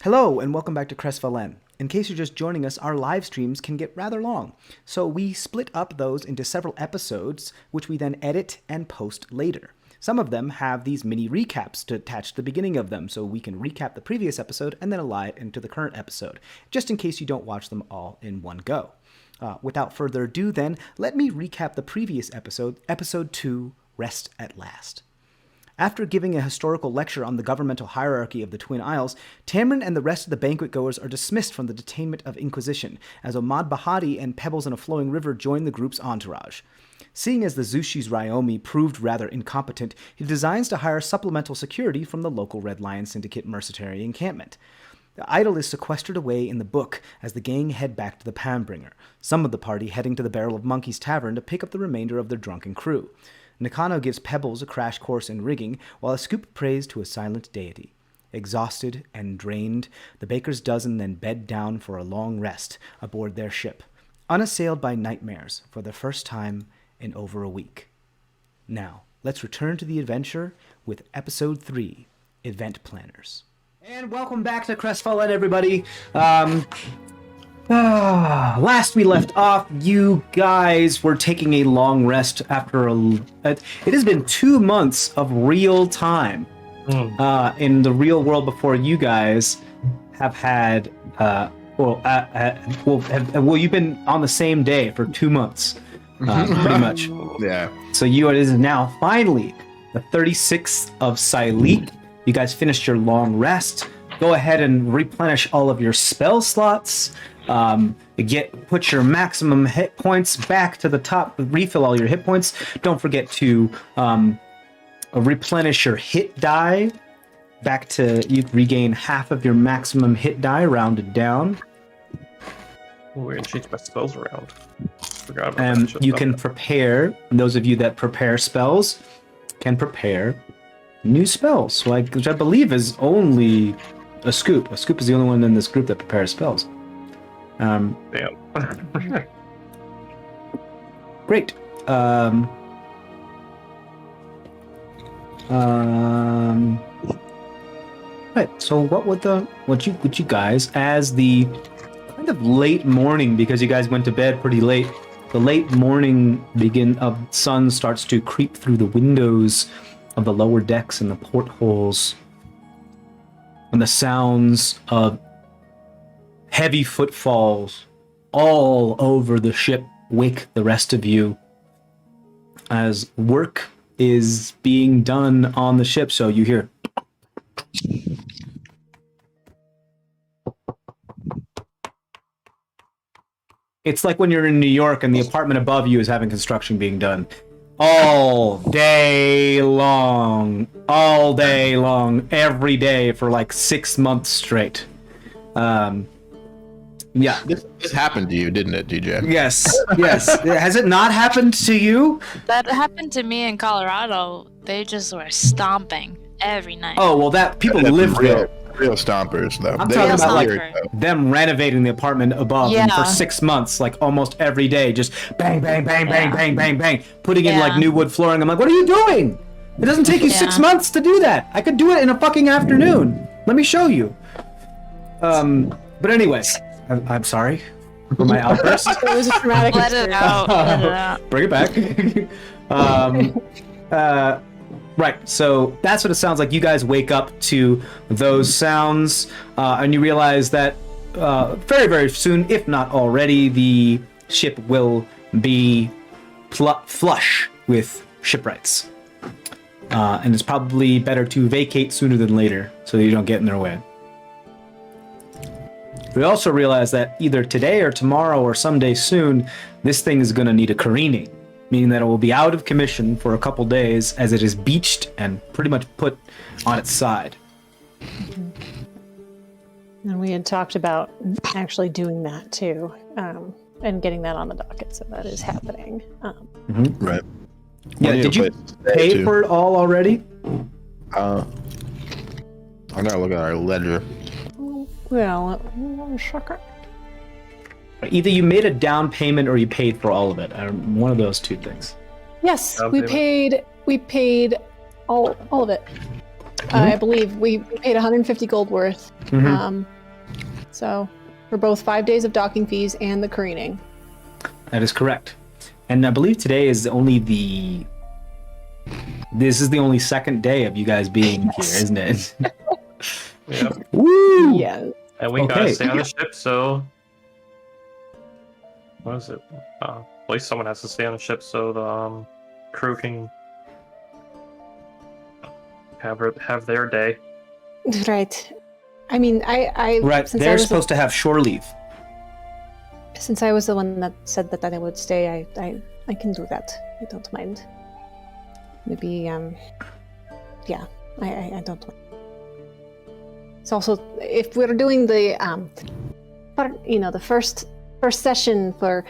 Hello and welcome back to CrestVahllen. In case you're just joining us, our live streams can get rather long, so we split up those into several episodes, which we then edit and post later. Some of them have these mini recaps to attach to the beginning of them, so we can recap the previous episode and then ally it into the current episode, just in case you don't watch them all in one go. Without further ado then, let me recap the previous episode, episode 2, Rest at Last. After giving a historical lecture on the governmental hierarchy of the Twin Isles, Tamrin and the rest of the banquet-goers are dismissed from the detainment of Inquisition, as Ahmad Bahadi and Pebbles in a Flowing River join the group's entourage. Seeing as the Zushi's Ryomi proved rather incompetent, he designs to hire supplemental security from the local Red Lion Syndicate mercenary encampment. The idol is sequestered away in the book as the gang head back to the Panbringer, some of the party heading to the Barrel of Monkeys Tavern to pick up the remainder of their drunken crew. Nakano gives Pebbles a crash course in rigging, while a scoop prays to a silent deity. Exhausted and drained, the baker's dozen then bed down for a long rest aboard their ship, unassailed by nightmares for the first time in over a week. Now, let's return to the adventure with Episode 3, Event Planners. And welcome back to CrestVahllen, everybody. Last we left off, you guys were taking a long rest after it has been 2 months of real time in the real world before you guys have had you've been on the same day for 2 months, pretty much. Yeah. So it is now finally the 36th of Sileek. You guys finished your long rest. Go ahead and replenish all of your spell slots. Put your maximum hit points back to the top, refill all your hit points. Don't forget to replenish your hit die back to, you regain half of your maximum hit die rounded down. Oh, we're gonna change my spells around. Forgot about And that. you can prepare, those of you that prepare spells can prepare new spells, which I believe is only a Scoop. A Scoop is the only one in this group that prepares spells. Damn. Great. Right. So what you guys, as the kind of late morning, because you guys went to bed pretty late, the late morning sun starts to creep through the windows of the lower decks and the portholes, and the sounds of heavy footfalls all over the ship wake the rest of you as work is being done on the ship. So you hear it's like when you're in New York and the apartment above you is having construction being done all day long, every day for like 6 months straight. Yeah. This happened to you, didn't it, DJ? Yes. Has it not happened to you? That happened to me in Colorado. They just were stomping every night. Oh, well, that people live there. Real stompers, though. I'm talking about like stomper. them renovating the apartment above and for Yeah. 6 months, like almost every day, just bang, bang, bang, bang, bang, bang, bang, putting in like Yeah. new wood flooring. I'm like, what are you doing? It doesn't take you 6 Yeah. months to do that. I could do it in a fucking afternoon. Let me show you. But anyways, I'm sorry for my outburst. It was a traumatic Let it out. Let it out. Bring it back. Right, so that's what it sounds like. You guys wake up to those sounds, and you realize that very, very soon, if not already, the ship will be flush with shipwrights. And it's probably better to vacate sooner than later so that you don't get in their way. We also realize that either today or tomorrow or someday soon, this thing is going to need a careening, meaning that it will be out of commission for a couple days as it is beached and pretty much put on its side. And we had talked about actually doing that too, and getting that on the docket, so that is happening. Right. Yeah, did you pay for it all already? I gotta look at our ledger. Well, one second. Either you made a down payment or you paid for all of it. One of those two things. Yes, Down we payment. paid all of it. I believe we paid 150 gold worth. So for both 5 days of docking fees and the careening. That is correct. And I believe today is this is the only second day of you guys being here, isn't it? Yeah. Woo! Yeah. And we gotta stay on the ship, so what is it? At least someone has to stay on the ship so the crew can have their day. Right. I mean, I Right, since they're supposed to have shore leave. Since I was the one that said that I would stay, I can do that. I don't mind. Maybe, yeah, I don't mind. It's also, if we're doing the, the first session for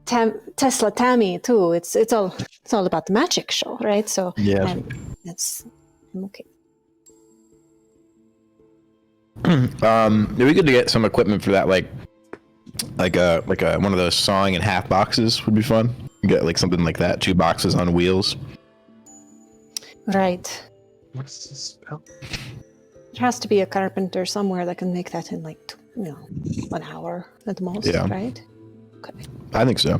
Tesla Tammy too, it's all about the magic show, right? So Yeah. I'm okay. It'd be good to get some equipment for that, like a one of those sawing in half boxes would be fun. Get like something like that, 2 boxes on wheels. Right. What's this spell? There has to be a carpenter somewhere that can make that in like 1 hour at the most, Yeah. right? Okay. I think so.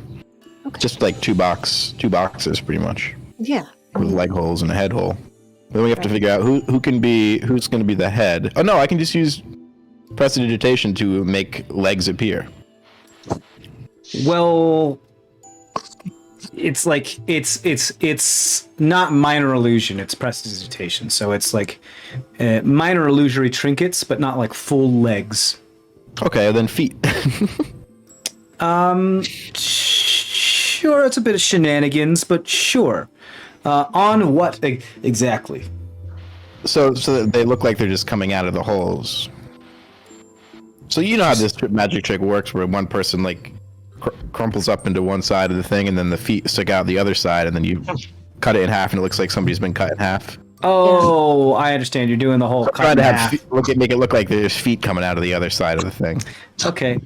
Okay. Just like 2 boxes, pretty much, Yeah. with leg holes and a head hole. Then we have to figure out who's going to be the head. Oh no, I can just use prestidigitation to make legs appear. Well, it's like it's not minor illusion, it's prestidigitation. So it's like minor illusory trinkets, but not like full legs. Okay, then feet. Sure, it's a bit of shenanigans, but sure. On what exactly? So that they look like they're just coming out of the holes. So you know how this magic trick works, where one person like crumples up into one side of the thing, and then the feet stick out the other side, and then you cut it in half, and it looks like somebody's been cut in half. Oh, I understand. You're doing the whole cut Trying in to half. make it look like there's feet coming out of the other side of the thing. Okay.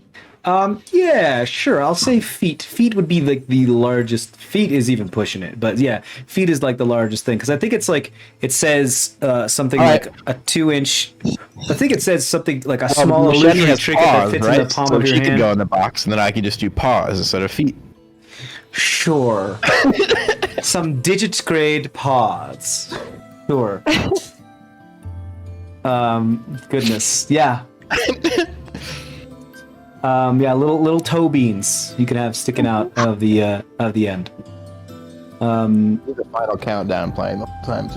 Yeah, sure. I'll say feet. Feet would be like the largest. Feet is even pushing it, but yeah, feet is like the largest thing because I think it's like it says something like a 2-inch. I think it says something like a small illusory trinket that fits in the palm so of your she hand. could go in the box, and then I can just do paws instead of feet. Sure. Some digit-grade paws. Sure. Goodness. Yeah. Yeah, little toe beans you can have sticking out of the end. The final countdown playing the whole time.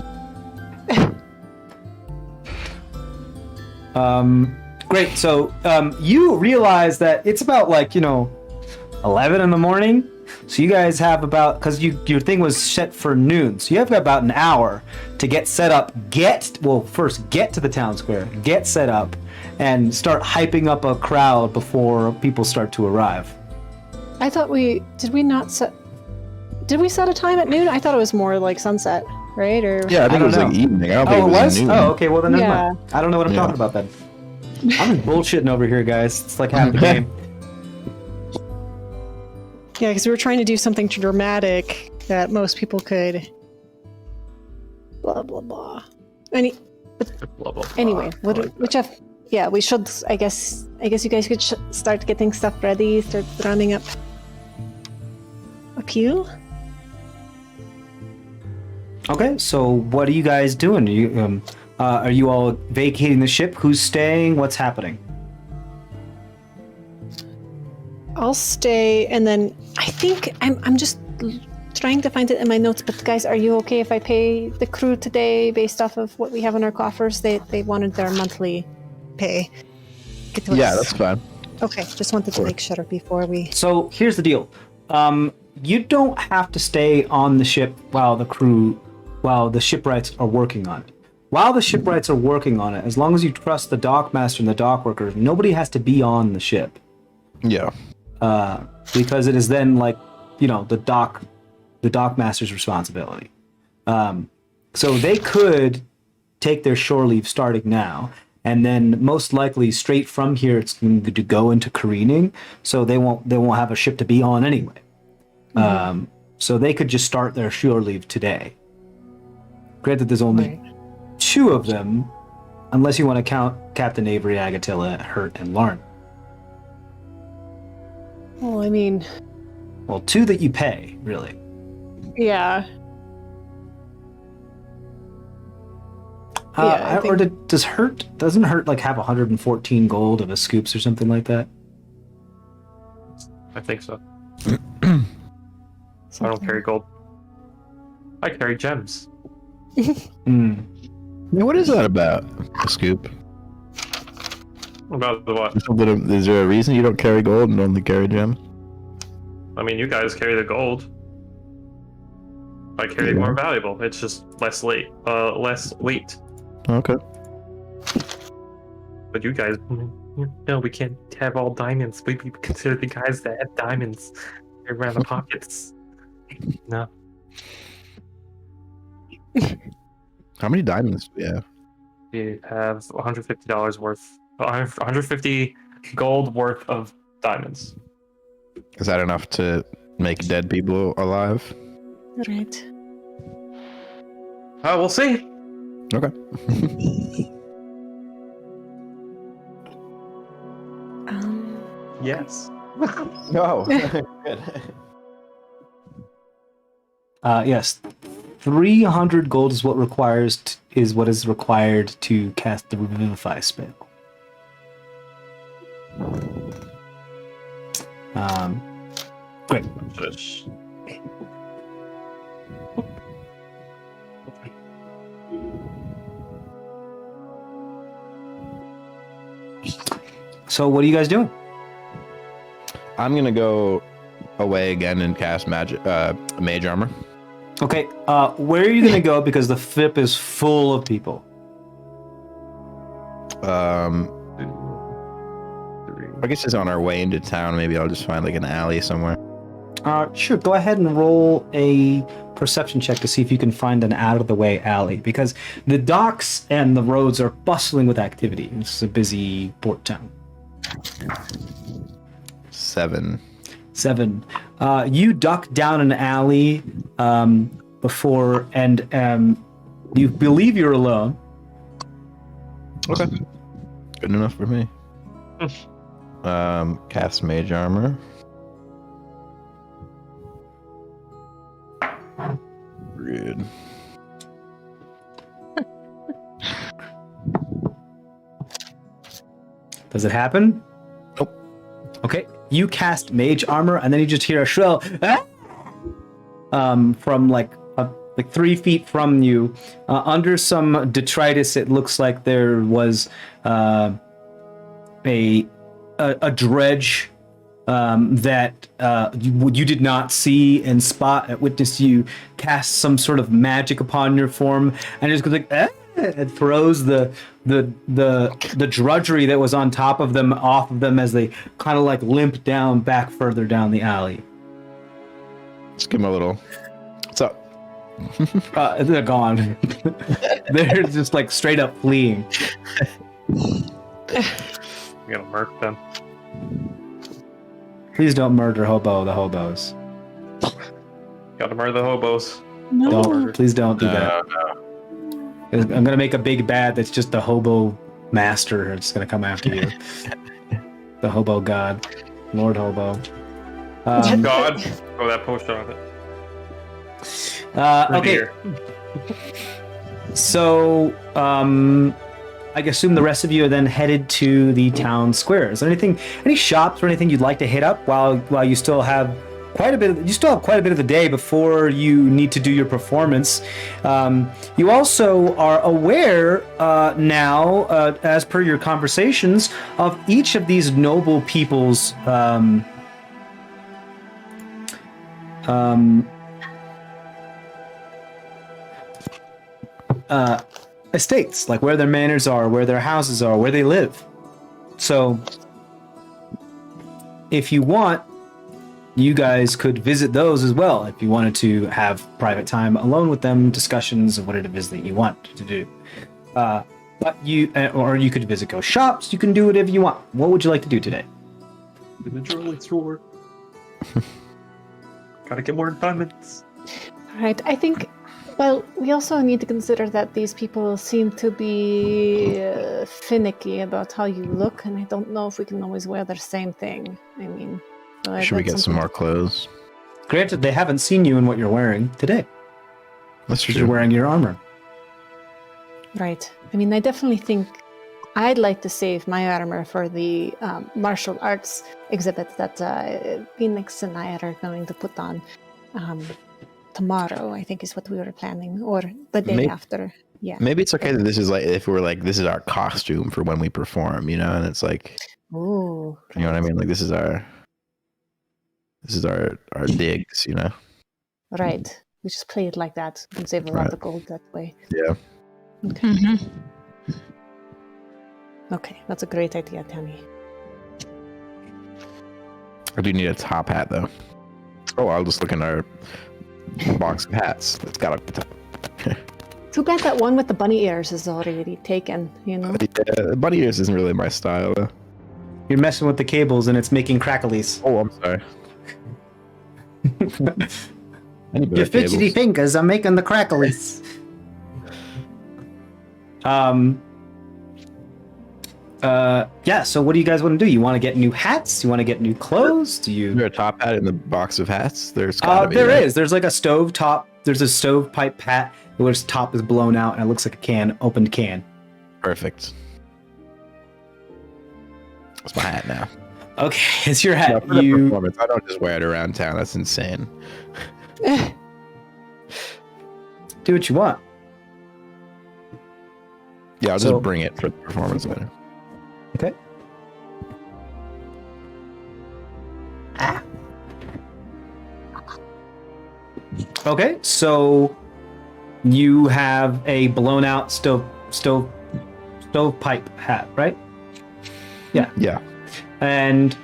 Great. So you realize that it's about 11 in the morning. So you guys have about, because your thing was set for noon, so you have about an hour to get set up. First get to the town square, get set up, and start hyping up a crowd before people start to arrive. I thought did we set a time at noon? I thought it was more like sunset, right? Or Yeah, I think it was like evening. I don't think it was noon. Oh, okay. Well, then never Yeah. mind. I don't know what I'm Yeah. talking about then. I'm just bullshitting over here, guys. It's like half the game. Yeah, because we were trying to do something dramatic that most people could. Blah blah blah. Blah, blah, blah. Anyway, I like that. whichever. Yeah, we should. I guess you guys could start getting stuff ready. Start rounding up. Appeal. Okay, so what are you guys doing? Are you all vacating the ship? Who's staying? What's happening? I'll stay, and then I think I'm just trying to find it in my notes. But guys, are you okay if I pay the crew today based off of what we have in our coffers? They wanted their monthly pay. Yeah, that's fine. Okay. Just wanted to make sure before we. So here's the deal. You don't have to stay on the ship while the shipwrights are working on it. While the shipwrights are working on it, as long as you trust the dockmaster and the dock workers, nobody has to be on the ship. Yeah. Because it is then the dockmaster's responsibility. So they could take their shore leave starting now, and then most likely straight from here it's going to go into careening. So they won't have a ship to be on anyway. So they could just start their shore leave today. Granted, there's only 2 of them, unless you want to count Captain Avery, Agatilla, Hurt, and Larn. Well, I mean, Well, 2 that you pay, really. yeah. I Or think- doesn't Hurt like have 114 gold of a scoops or something like that? I think so. I don't carry gold. I carry gems. Hmm. Yeah, what is that about? A scoop? About the what? Is there a reason you don't carry gold and only carry gems? I mean, you guys carry the gold. I carry more valuable. It's just less weight. Okay. But you guys, no, we can't have all diamonds. We consider the guys that have diamonds around the pockets. No. How many diamonds do we have? You have $150 worth, 150 gold worth of diamonds. Is that enough to make dead people alive? Right. We'll see. Okay. Yes. No. Yes. 300 gold is what is required to cast the Revivify spell. Great. Shush. So what are you guys doing? I'm gonna go away again and cast mage armor. Okay, where are you gonna go? Because the FIP is full of people. I guess it's on our way into town. Maybe I'll just find like an alley somewhere. Sure, go ahead and roll a perception check to see if you can find an out-of-the-way alley, because the docks and the roads are bustling with activity. It's a busy port town. 7. 7. You duck down an alley before, and you believe you're alone. Okay. Good enough for me. Cast mage armor. Rude. Does it happen? Nope. Okay, you cast mage armor, and then you just hear a shrill "Ah!" From like 3 feet from you. Under some detritus, it looks like there was a dredge that you did not see and spot at witness. You cast some sort of magic upon your form, and it just goes like "Ah!" It throws the drudgery that was on top of them off of them as they kind of like limp down back further down the alley. Just give him a little. What's up? They're gone. They're just like straight up fleeing. You gotta murk them. Please don't murder the hobos. Gotta murder the hobos. Don't, please don't do that. No. I'm gonna make a big bad that's just the hobo master. It's gonna come after you. The hobo god, Lord Hobo. God. Oh, that poster on it. Okay. Here. So, I assume the rest of you are then headed to the town square. Is there any shops or anything you'd like to hit up while you still have quite a bit of the day before you need to do your performance? You also are aware now, as per your conversations, of each of these noble people's estates, like where their manors are, where their houses are, where they live. So, if you want, you guys could visit those as well if you wanted to have private time alone with them, discussions of what it is that you want to do. Or you could visit ghost shops. You can do whatever you want. What would you like to do today? The jewelry store. Gotta get more diamonds. Right. I think Well, we also need to consider that these people seem to be finicky about how you look, and I don't know if we can always wear the same thing. I mean, so Should we that's get some something more clothes? Granted, they haven't seen you in what you're wearing today. That's Because you're true. wearing your armor. Right. I mean, I definitely think I'd like to save my armor for the martial arts exhibit that Phoenix and I are going to put on tomorrow, I think is what we were planning, or the day Maybe- after. Yeah. Maybe it's okay that this is like, if we're like, this is our costume for when we perform, you know, and it's like, Ooh. you know what I mean? Like this is our digs, you know? Right. We just play it like that. We can save a lot Right. of gold that way. Yeah. Okay. Mm-hmm. Okay, that's a great idea, Tammy. I do need a top hat though. Oh, I'll just look in our box of hats. It's got a Too bad that one with the bunny ears is already taken, you know? yeah, bunny ears isn't really my style though. You're messing with the cables and it's making cracklies. Oh, I'm sorry. I need better Your fidgety cables. fingers are making the cracklies. Yeah, so what do you guys want to do? You want to get new hats? You want to get new clothes? Do Is you... there a top hat in the box of hats? There's gotta be. There right? is. There's like a stove top. There's a stovepipe hat where its top is blown out and it looks like a can, opened can. Perfect. That's my hat now. Okay, it's your No, hat. for the You performance, I don't just wear it around town. That's insane. do what you want. Yeah, I'll So- just bring it for the performance later. Okay. Okay, so you have a blown out stovepipe hat, right? Yeah. And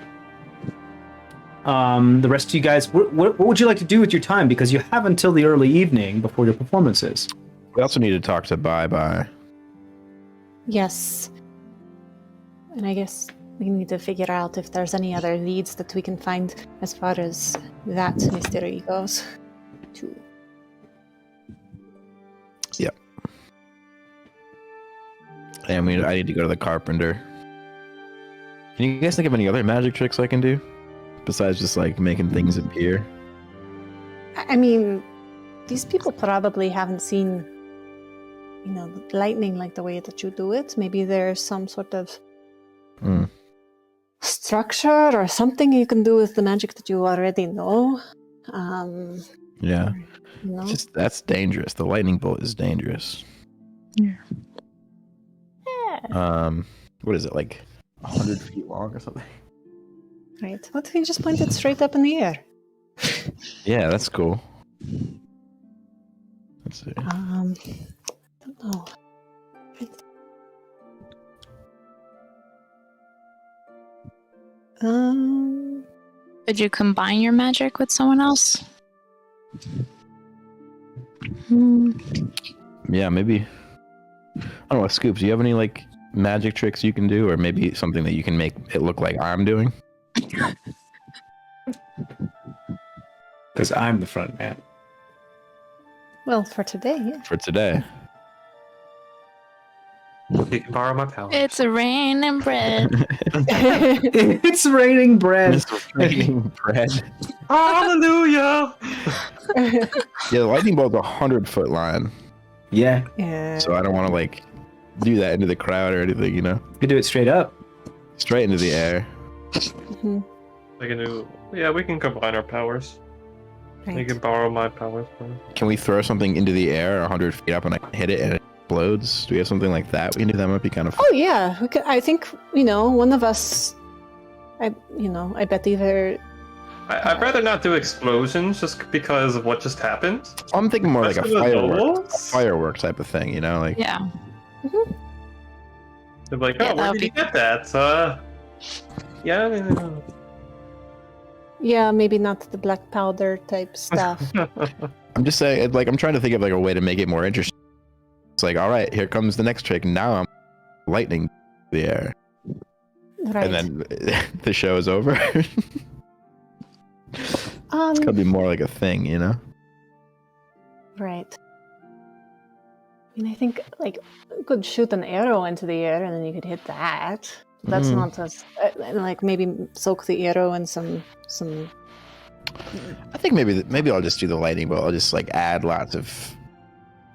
the rest of you guys, what would you like to do with your time? Because you have until the early evening before your performance is. We also need to talk to Bye Bye. Yes. And I guess we need to figure out if there's any other leads that we can find as far as that mystery goes. Too. And I need to go to the carpenter. Can you guys think of any other magic tricks I can do? Besides just like making things appear? I mean, these people probably haven't seen, lightning like the way that you do it. Maybe there's some sort of Hmm. structure or something you can do with the magic that you already know. Yeah. You know? That's dangerous. The lightning bolt is dangerous. Yeah. What is it, like 100 feet long or something? Right. What if you just point it straight up in the air? Yeah, that's cool. Let's see. Don't know. Could you combine your magic with someone else? Hmm. Yeah, maybe. I don't know, Scoops, do you have any like magic tricks you can do, or maybe something that you can make it look like I'm doing? Because I'm the front man. Well, for today, yeah. For today. You can borrow my power. It's a rain and bread. It's raining bread. It's raining bread. Hallelujah! Yeah, the lightning bolt's 100-foot line, Yeah, Yeah. so I don't want to like do that into the crowd or anything, you know? you could do it straight up. Straight into the air. Mhm. We can do. Yeah, we can combine our powers. You Right. can borrow my powers. From Can we throw something into the air 100 feet up and I hit it and it explodes? Do we have something like that we can do? That might be kind of fun. Oh yeah, we could, I think one of us. I bet either. I'd rather not do explosions just because of what just happened. I'm thinking more like a Especially with fireworks, those. type of thing, you know? Like, Yeah. They're like, Yeah, oh, that where would did you be- get that? Yeah, I mean, Yeah, maybe not the black powder type stuff. I'm just saying, like, I'm trying to think of like a way to make it more interesting. It's like, all right, here comes the next trick. Now I'm lightning the air, Right. and then the show is over. It's gotta be more like a thing, you know? Right. mean, I think like you could shoot an arrow into the air and then you could hit that. That's not as like maybe soak the arrow in some. I think maybe I'll just do the lightning bolt. I'll just like add lots of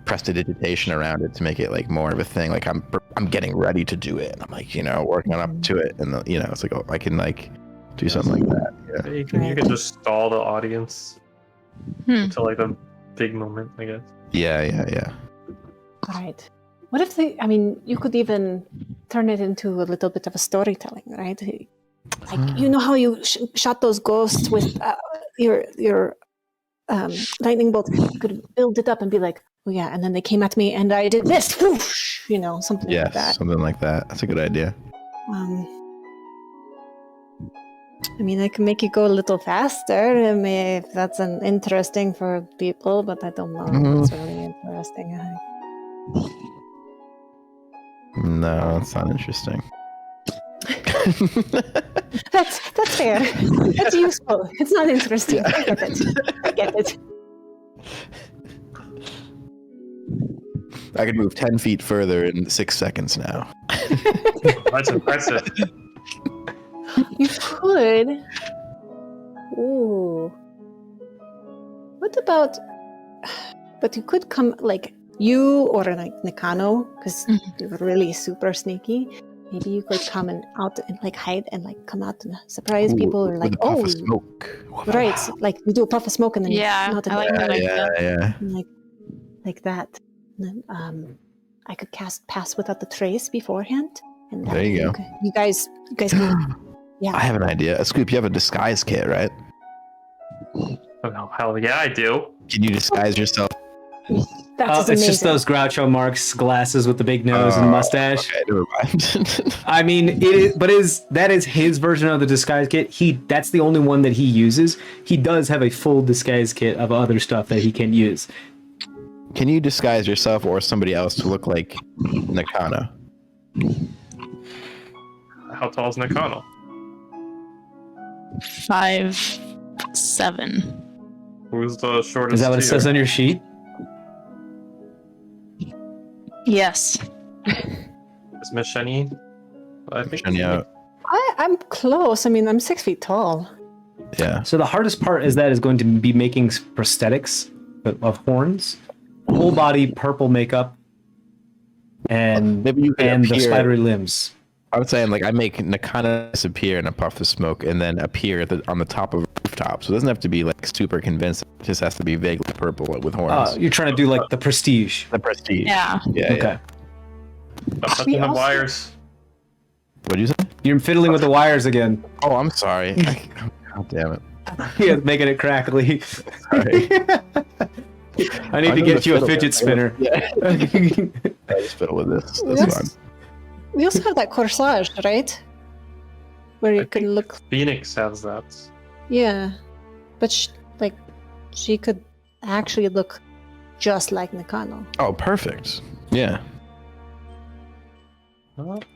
prestidigitation around it to make it like more of a thing. Like I'm getting ready to do it. I'm like, working up to it, and it's like, oh, I can like do something like that. Yeah. You can just stall the audience until like the big moment, I guess. Yeah. Right. What if you could even turn it into a little bit of a storytelling, right? Like, you know how you shot those ghosts with your lightning bolt? You could build it up and be like, oh yeah, and then they came at me and I did this, whoosh, something like that. Something like that. That's a good idea. I can make it go a little faster. If that's interesting for people, but I don't know if it's really interesting. No, it's not interesting. That's fair. That's useful. It's not interesting. I get it. I can move 10 feet further in 6 seconds now. That's impressive. You could. Ooh. What about? But you could come like you or like Nakano, because you're really super sneaky. Maybe you could come out and like hide and like come out and surprise people, or like, puff of smoke. Right, like you do a puff of smoke and then Yeah, not I like that idea. Yeah. Like that. And then I could cast Pass Without the Trace beforehand. And There you go. You guys can, yeah. I have an idea. Scoop, you have a disguise kit, right? Oh, hell yeah, I do. Can you disguise yourself? That's It's just amazing. those Groucho Marx glasses with the big nose and mustache. Okay, never mind. I mean, that is his version of the disguise kit. That's the only one that he uses. He does have a full disguise kit of other stuff that he can use. Can you disguise yourself or somebody else to look like Nakano? How tall is Nakano? 5'7". Who's the shortest? Is that what it says on your sheet? Yes. Is Miss Shani? I think. Shania, I'm close. I'm 6 feet tall. yeah. So the hardest part is going to be making prosthetics of horns, whole body purple makeup, and Maybe you could the appear- spidery limbs. I would say like I make Nakano disappear in a puff of smoke and then appear on the top of a rooftop. So it doesn't have to be like super convincing. It just has to be vaguely purple with horns. You're trying to do like the Prestige. The Prestige. Yeah. Yeah. Okay. I'm touching the wires. What'd you say? You're fiddling with the wires again. Oh, I'm sorry. God damn it. Yeah, making it crackly. Sorry. I need to get you a fidget spinner. Yeah. I just fiddle with this. That's fine. We also have that corsage, right? Where you I can think look. Phoenix has that. Yeah, but she could actually look just like Nakano. Oh, perfect. Yeah.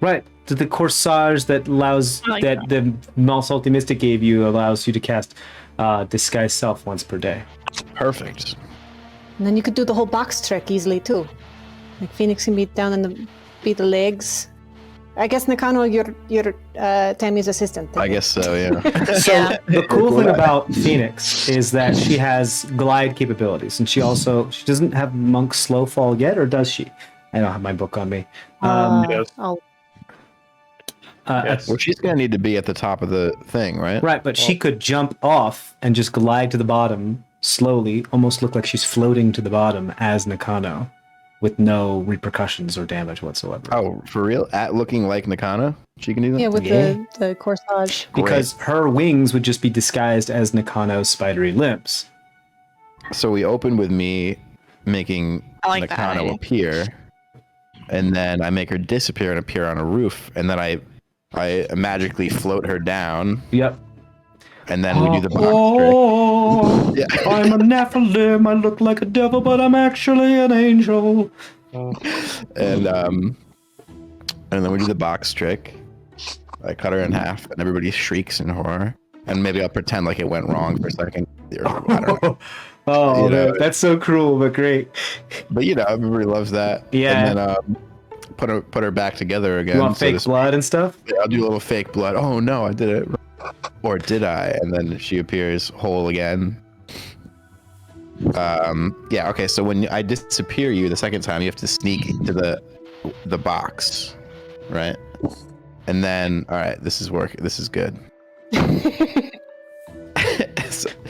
Right. So the corsage that allows I like that the Malsalty Mystic gave you allows you to cast disguise self once per day. Perfect. And then you could do the whole box trick easily too. Like Phoenix can be down in the legs. I guess Nakano, you're Tammy's assistant. I guess so, yeah. So Yeah. the cool thing about Phoenix is that she has glide capabilities, and she doesn't have Monk slow fall yet, or does she? I don't have my book on me. Yes. Yes. Well, she's going to need to be at the top of the thing, right? Right, but she could jump off and just glide to the bottom slowly, almost look like she's floating to the bottom as Nakano, with no repercussions or damage whatsoever. Oh, for real? At looking like Nakano? She can do that? Yeah, with Yeah. the corsage. Because her wings would just be disguised as Nakano's spidery limbs. So we open with me making I like that Nakano idea. appear, and then I make her disappear and appear on a roof, and then I magically float her down, Yep. and then we do the box Oh, Yeah. I'm a Nephilim. I look like a devil, but I'm actually an angel. trick, and then we do the box trick. I cut her in half, and everybody shrieks in horror. and maybe I'll pretend like it went wrong for a second. Or, I don't know. Oh, You know. man, that's so cruel, but great. But everybody loves that. Yeah. And then put her back together again. You want fake blood and stuff? I'll do a little fake blood. Oh no, I did it. Or did I? And then she appears whole again. Yeah. Okay. So when I disappear you the second time, you have to sneak into the box, right? And then, all right, this is work. This is good.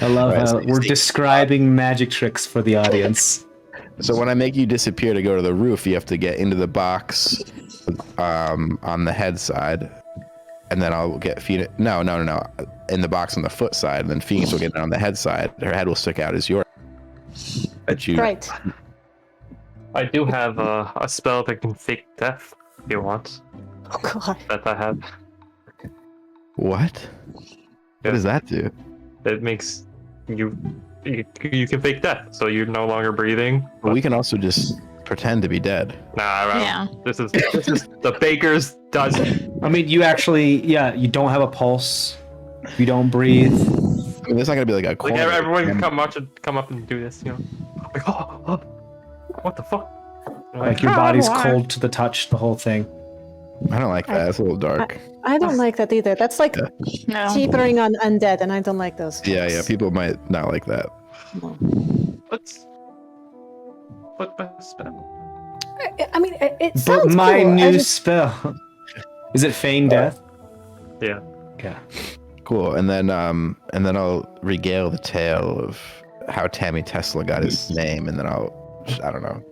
I love how so we're describing magic tricks for the audience. So when I make you disappear to go to the roof, you have to get into the box on the head side, and then I'll get Phoenix. No, in the box on the foot side, and then Phoenix will get it on the head side. Her head will stick out as yours. Right. I do have a spell that can fake death if you want. Oh god. That I have. What? What does that do? It makes you can fake death, so you're no longer breathing. Well, we can also just pretend to be dead. Nah, Yeah. this is the baker's dozen. I mean, you actually, you don't have a pulse. You don't breathe. I mean, there's not gonna be like a Like corner. everyone can come up and do this, you know. Like, oh, what the fuck? Like your body's cold to the touch, the whole thing. I don't like that. It's a little dark. I don't like that either. That's like No. teetering on undead, and I don't like those. Yeah. People might not like that. No. What spell? I mean, it But sounds my cool. new spell. Is it feign death? Yeah. Yeah. Cool. And then I'll regale the tale of how Tammy Tesla got his name, and then I don't know,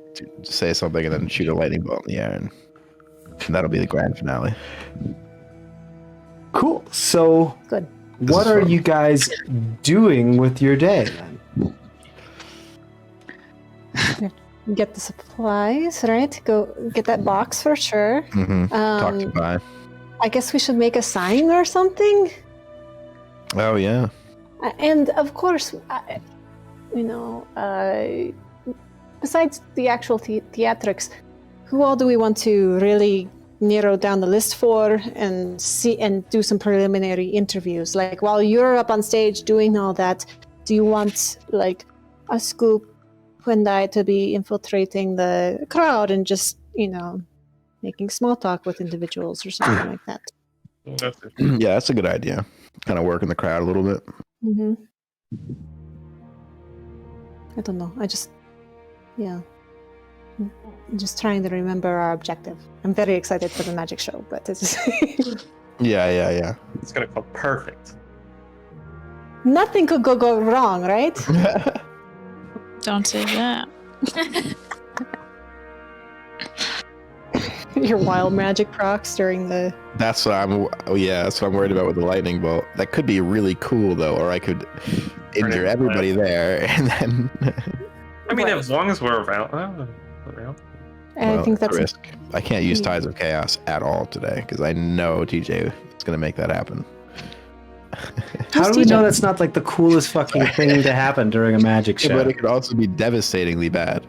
say something and then shoot a lightning bolt in the air, and that'll be the grand finale. Cool. So, Good. what are you guys doing with your day then? Get the supplies, right? Go get that box for sure. Mm-hmm. Talk to bye. I guess we should make a sign or something. Oh yeah. And of course, besides the actual theatrics, who all do we want to really narrow down the list for and see and do some preliminary interviews? Like while you're up on stage doing all that, do you want like a scoop and I to be infiltrating the crowd and just, making small talk with individuals or something like that? Yeah, that's a good idea. Kind of work in the crowd a little bit. Mm-hmm. I don't know. I'm just trying to remember our objective. I'm very excited for the magic show, but it's Yeah. It's gonna go perfect. nothing could go wrong, right? Don't say that. Your wild magic procs during the. That's what I'm worried about with the lightning bolt. That could be really cool though, or I could injure everybody there and then. I mean, Right. as long as we're around. I think it's a that's risk. I can't use Tides of Chaos at all today because I know TJ is gonna make that happen. How do we TJ? know that's not like the coolest fucking thing to happen during a magic show? But it could also be devastatingly bad.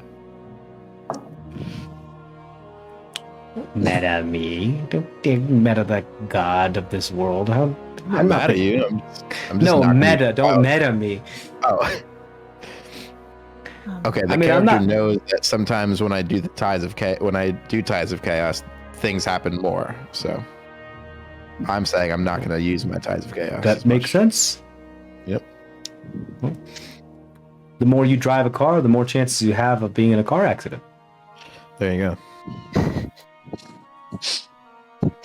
Meta me. Don't meta the god of this world. I'm not mad at you. I'm just No, knocking meta. you Don't out. meta me. Oh. Okay, the I'm character not- knows that sometimes when I do Tides of Chaos, things happen more. So I'm saying I'm not going to use my Tides of Chaos. That as makes much. sense. Yep. The more you drive a car, the more chances you have of being in a car accident. There you go.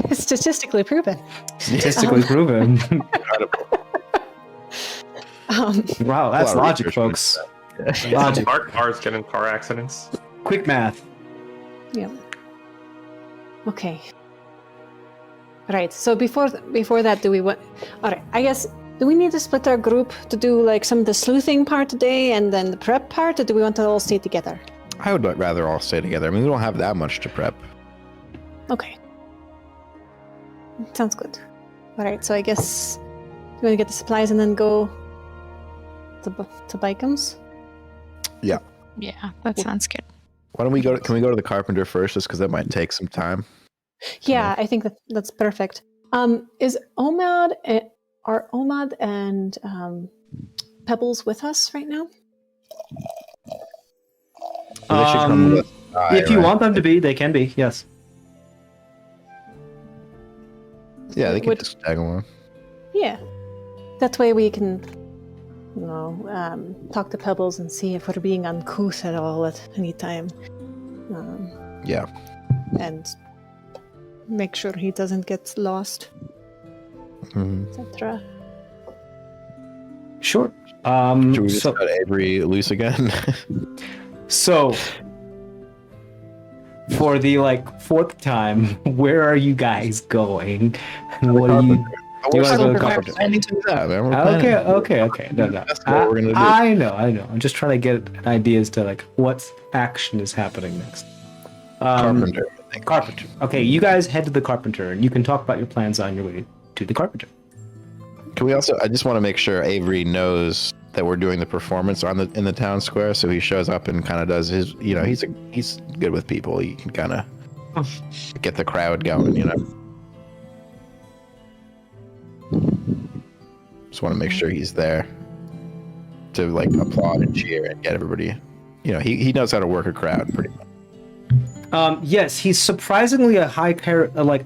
It's statistically proven. Statistically proven. Wow, that's A lot of logic, research folks. Some Logic. parked cars get in car accidents. Quick math. Yeah. Okay. Right. So before that, do we want? All right. I guess do we need to split our group to do like some of the sleuthing part today and then the prep part, or do we want to all stay together? I would rather all stay together. I mean, we don't have that much to prep. Okay. Sounds good. All right. So I guess we're gonna get the supplies and then go to Bikem's. Yeah. Yeah, that sounds good. Why don't we go? Can we go to the carpenter first, just because that might take some time? Yeah, I think that's perfect. Is Omad Are Omad and Pebbles with us right now? They should come with us. If you right? want them to be, they can be. Yes. Yeah, they can Would- just tag along. Yeah. That way we can, talk to Pebbles and see if we're being uncouth at all at any time. Yeah. And make sure he doesn't get lost, Mhm. etc. Sure. Should we just So, cut Avery loose again? so for the fourth time, where are you guys going? And what are you? We're You wanna still go to Carpenter? planning to do that, man. We're planning. Okay. No. That's what we're gonna do. I know. I'm just trying to get an idea as to what action is happening next. Carpenter, I think. Carpenter. Okay, you guys head to the Carpenter, and you can talk about your plans on your way to the Carpenter. Can we also? I just want to make sure Avery knows that we're doing the performance in the town square, so he shows up and kind of does his. He's good with people. He can kind of get the crowd going. Just want to make sure he's there to applaud and cheer and get everybody. He knows how to work a crowd pretty much. Yes, he's surprisingly surprisingly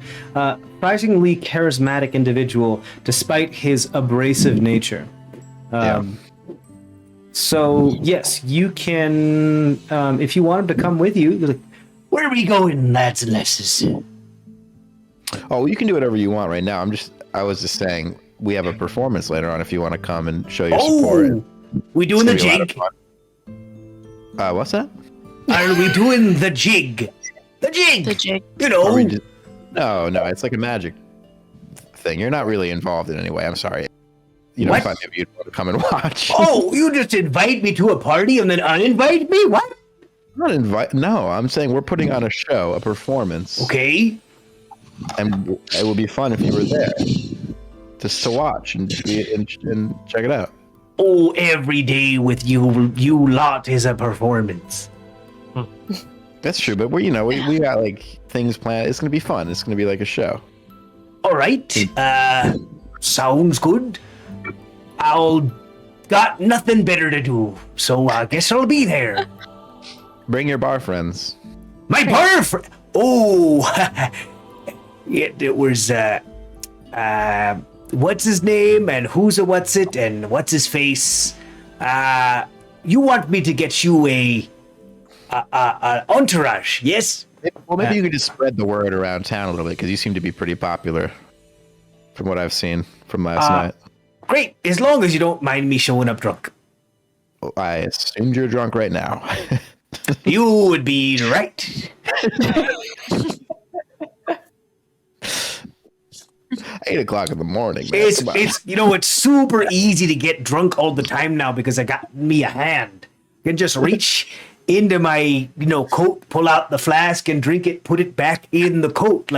charismatic individual, despite his abrasive nature. So yes, you can. If you want him to come with you, you're like, where are we going, lads and lasses? Oh, you can do whatever you want right now. I was just saying we have a performance later on if you want to come and show your support. We doing the It's gonna be a jig? lot of fun. What's that? Are we doing the jig? The jig. The jig. Are we just- No, it's like a magic thing. You're not really involved in any way. I'm sorry. What? I thought maybe you'd want to come and watch. Oh, you just invite me to a party and then uninvite me? What? Not invite. No, I'm saying we're putting on a show, a performance. Okay. And it would be fun if you were there, just to watch and check it out. Oh, every day with you lot is a performance. That's true, but we got things planned. It's gonna be fun. It's gonna be like a show. All right. Sounds good. I'll got nothing better to do, so I guess I'll be there. Bring your bar friends. My boyfriend. Oh, it was what's his name and who's a what's it and what's his face. You want me to get you a entourage? Yes. Well, maybe you could just spread the word around town a little bit because you seem to be pretty popular, from what I've seen from last night. Great, as long as you don't mind me showing up drunk. Well, I assumed you're drunk right now. You would be right. 8:00 in the morning, man. It's Come on. it's super easy to get drunk all the time now because I got me a hand. You can just reach into my coat, pull out the flask and drink it, put it back in the coat.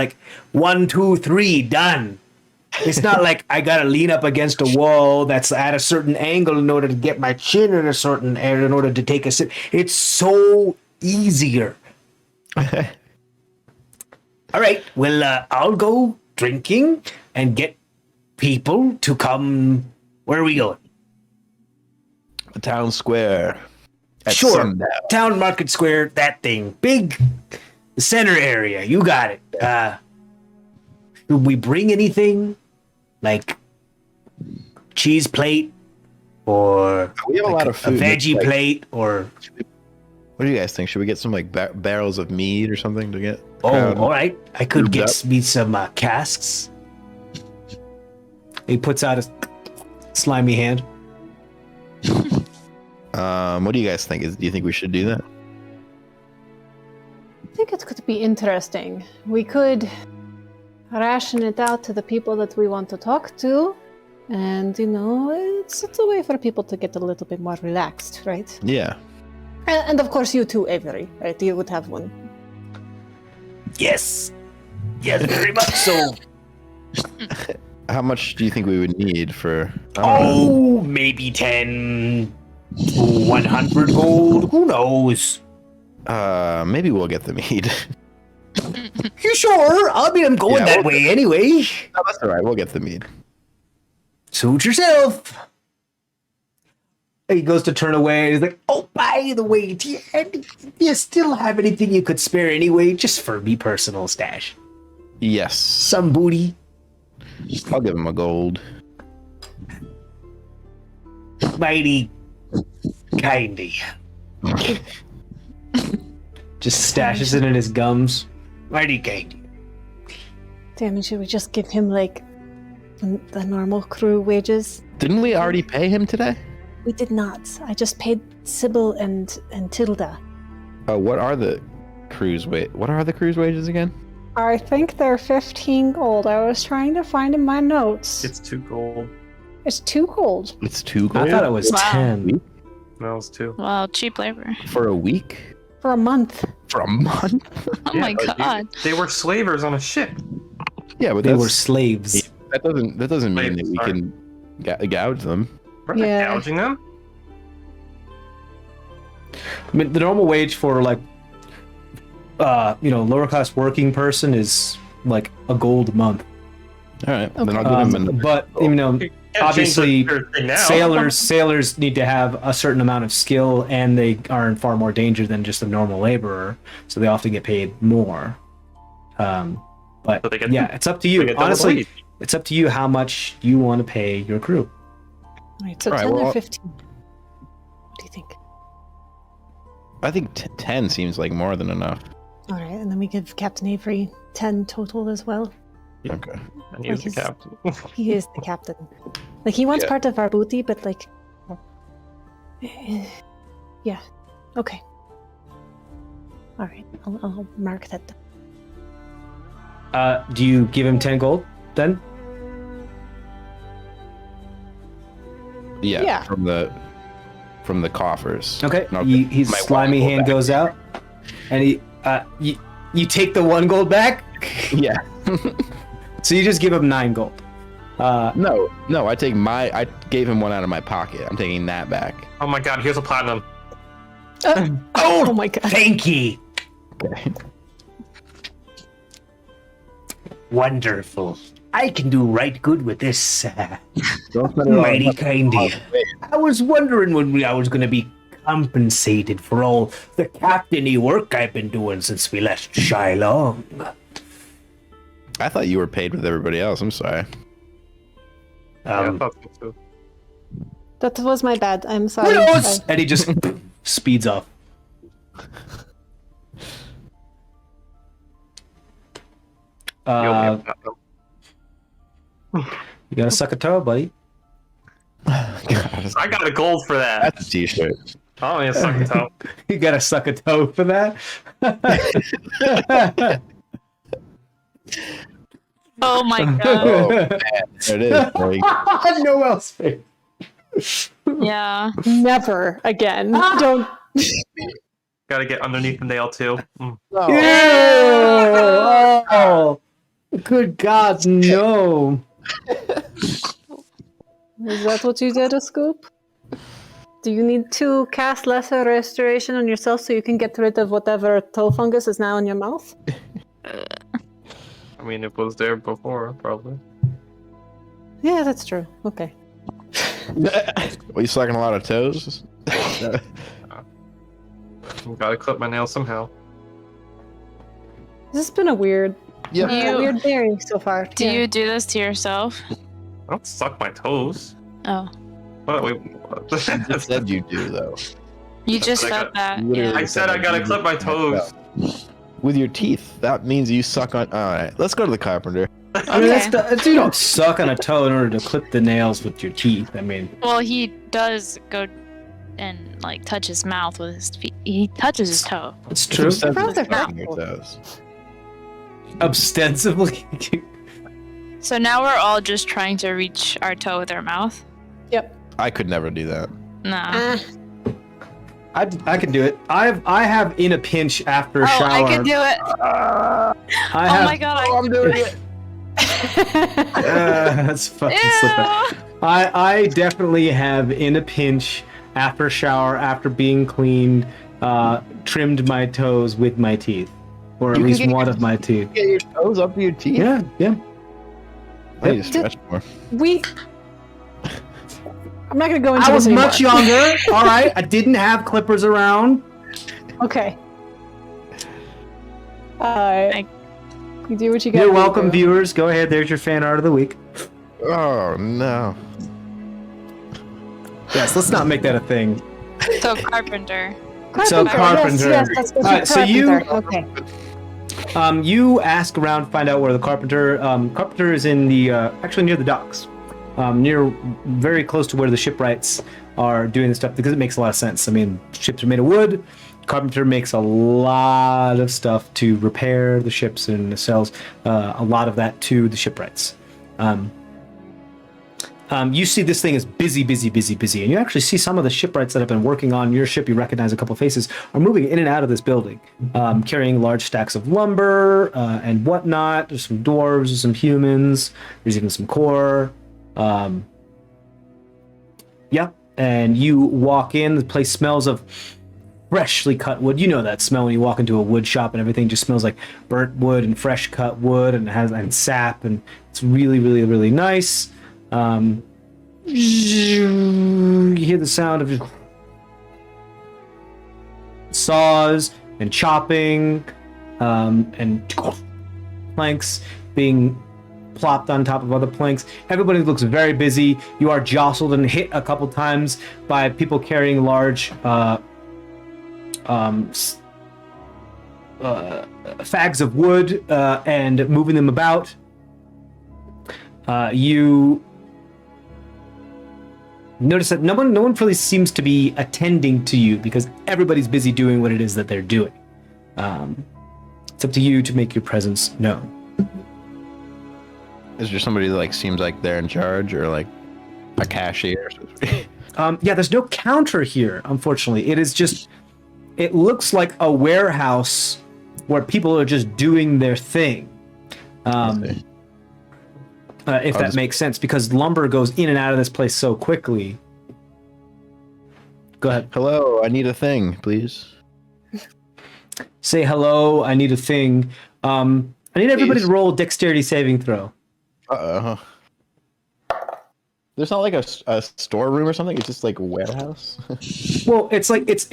1, 2, 3, done. It's not like I gotta lean up against a wall that's at a certain angle in order to get my chin in a certain area in order to take a sip. It's so easier. All right, well, I'll go drinking and get people to come. Where are we going? The town square. At Sure, sundown. Town Market Square, that thing. Big center area, you got it. Should we bring anything? Like cheese plate? Or We have a lot of a food. veggie plate? Or... What do you guys think? Should we get some barrels of mead or something to get? Oh, crowd all right. I could lubed get up? me some casks. He puts out a slimy hand. What do you guys think? Do you think we should do that? I think it could be interesting. We could ration it out to the people that we want to talk to, and it's a way for people to get a little bit more relaxed, right? Yeah. And of course, you too, Avery, right? You would have one. Yes. Yes, very much so. How much do you think we would need for? Oh, maybe 10 to 100 gold. Who knows? Maybe we'll get the mead. You sure? I'm going Yeah, that we'll way anyway. No, that's all right. We'll get the mead. Suit yourself. He goes to turn away. He's like, oh, by the way, do you still have anything you could spare anyway? Just for me personal stash. Yes. Some booty. I'll give him a gold. Mighty kindy. Just stashes it in his gums. Mighty kindy. Damn it, should we just give him, like, the normal crew wages? Didn't we already pay him today? We did not. I just paid Sybil and Tilda. What are the cruise wages again? I think they're 15 gold. I was trying to find in my notes. It's 2 gold. It's 2 gold. It's 2 gold? I thought it was Wow. 10. No, it's 2. Well, cheap labor. For a week? For a month. For a month? Oh my god. They were slavers on a ship. Yeah, but They that's, were slaves. that doesn't mean that we Sorry. can gouge them. We're not Yeah. gouging them. I mean, the normal wage for like, lower class working person is like a gold a month. All right, then I'll give him But Can't obviously, change their thing now. sailors need to have a certain amount of skill, and they are in far more danger than just a normal laborer, so they often get paid more. But So they get- it's up to they you. get double Honestly, wage. it's up to you how much you want to pay your crew. Alright, so Alright, 10 well, or 15? What do you think? I think 10 seems like more than enough. Alright, and then we give Captain Avery 10 total as well. Okay. And he's the Like captain. He is the captain. Like, he wants Yeah. part of our booty, but like... Yeah. Okay. Alright, I'll mark that down. Do you give him 10 gold then? Yeah, Yeah. from the coffers. Okay. And I'll His give my slimy 1 gold hand back. goes out, and you take the 1 gold back. Yeah. So you just give him 9 gold. No, I gave him 1 out of my pocket. I'm taking that back. Oh my god, here's a platinum. Oh my god. Thank you. Okay. Wonderful. I can do right good with this. Don't spend it all Mighty on- kindy. I was wondering when I was going to be compensated for all the captainy work I've been doing since we left Shylong. I thought you were paid with everybody else. I'm sorry. Yeah, I thought so too. That was my bad. I'm sorry. Who knows? And he just speeds off. You owe me a platinum. You gotta suck a toe, buddy. I got a gold for that. That's a t-shirt. Oh, yeah, suck it out. You gotta suck a toe for that. Oh my god. Oh, man. There it is. There you go. I have no else. Face. Yeah. Never again. Don't. Gotta get underneath the nail too. Mm. Ew! Oh, good God, no. Is that what you did, a scoop? Do you need to cast lesser restoration on yourself so you can get rid of whatever toe fungus is now in your mouth? I mean, it was there before, probably. Yeah, that's true. Okay. Were you sucking a lot of toes? Gotta clip my nails somehow. This has been a weird, Yep. You- weird day so far. Do you do this to yourself? I don't suck my toes. Oh. What? Wait. You just said you do, though. You just I said got- that. Literally. Yeah. I said I gotta clip my toes. With your teeth. That means you suck on. All right, let's go to the carpenter. I mean, Okay. you don't suck on a toe in order to clip the nails with your teeth. I mean, Well, he does go and like touch his mouth with his feet. He touches his toe. it's true. Frogs are Sucking your helpful. toes. Ostensibly. So now we're all just trying to reach our toe with our mouth. Yep. I could never do that. Nah. I can do it. I have in a pinch after Oh, shower. I can do it. I Oh have, my god, I'm doing it. That's fucking slipping. Ew. I definitely have in a pinch after shower, after being cleaned, trimmed my toes with my teeth, or at You can least get one your- of my teeth. Get your toes up to your teeth. Yeah. I need to stretch more. I'm not going to go into I was this anymore. much younger. All right, I didn't have clippers around. Okay. You do what you got. You're welcome, viewers. Go ahead. There's your fan art of the week. Oh no. Yes, let's not make that a thing. So carpenter. So carpenter. Yes, that's what Alright, so you- carpenter. Okay. You ask around, find out where the carpenter. Carpenter is in the actually near the docks, very close to where the shipwrights are doing the stuff because it makes a lot of sense. I mean, ships are made of wood. Carpenter makes a lot of stuff to repair the ships and sells a lot of that to the shipwrights. You see this thing is busy, and you actually see some of the shipwrights that have been working on your ship. You recognize a couple faces are moving in and out of this building, carrying large stacks of lumber and whatnot. There's some dwarves, there's some humans, there's even some core. Yeah, and you walk in. The place smells of freshly cut wood. You know that smell when you walk into a wood shop and everything just smells like burnt wood and fresh cut wood, and it has sap, and it's really nice. You hear the sound of saws and chopping, and planks being plopped on top of other planks. Everybody looks very busy. You are jostled and hit a couple times by people carrying large fags of wood and moving them about. You notice that no one really seems to be attending to you because everybody's busy doing what it is that they're doing. It's up to you to make your presence known. Is there somebody that like seems like they're in charge or like a cashier? Yeah, there's no counter here, unfortunately. It looks like a warehouse where people are just doing their thing. If that makes sense, because lumber goes in and out of this place so quickly. Go ahead. Hello, I need a thing, please. Say hello, I need a thing. I need everybody to roll a dexterity saving throw. There's not like a storeroom or something. It's just like a warehouse. Well, it's like it's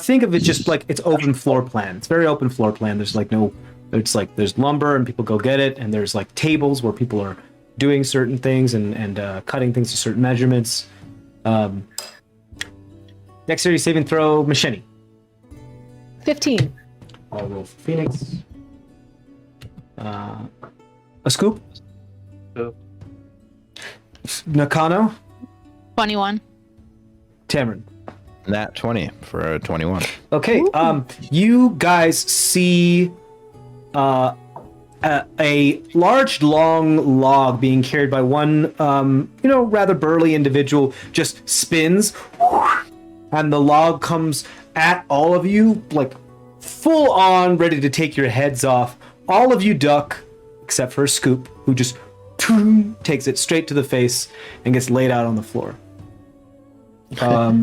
think of it just like it's open floor plan. It's very open floor plan. There's like no, it's like there's lumber and people go get it, and there's like tables where people are doing certain things and cutting things to certain measurements. Dexterity saving throw, Machete. 15. I'll roll for Phoenix. A scoop. Nakano. 21. Tamron. Nat 20 for a 21. Okay. You guys see a large, long log being carried by one, rather burly individual. Just spins, and the log comes at all of you, like full on, ready to take your heads off. All of you duck, except for Scoop, who just takes it straight to the face and gets laid out on the floor. Are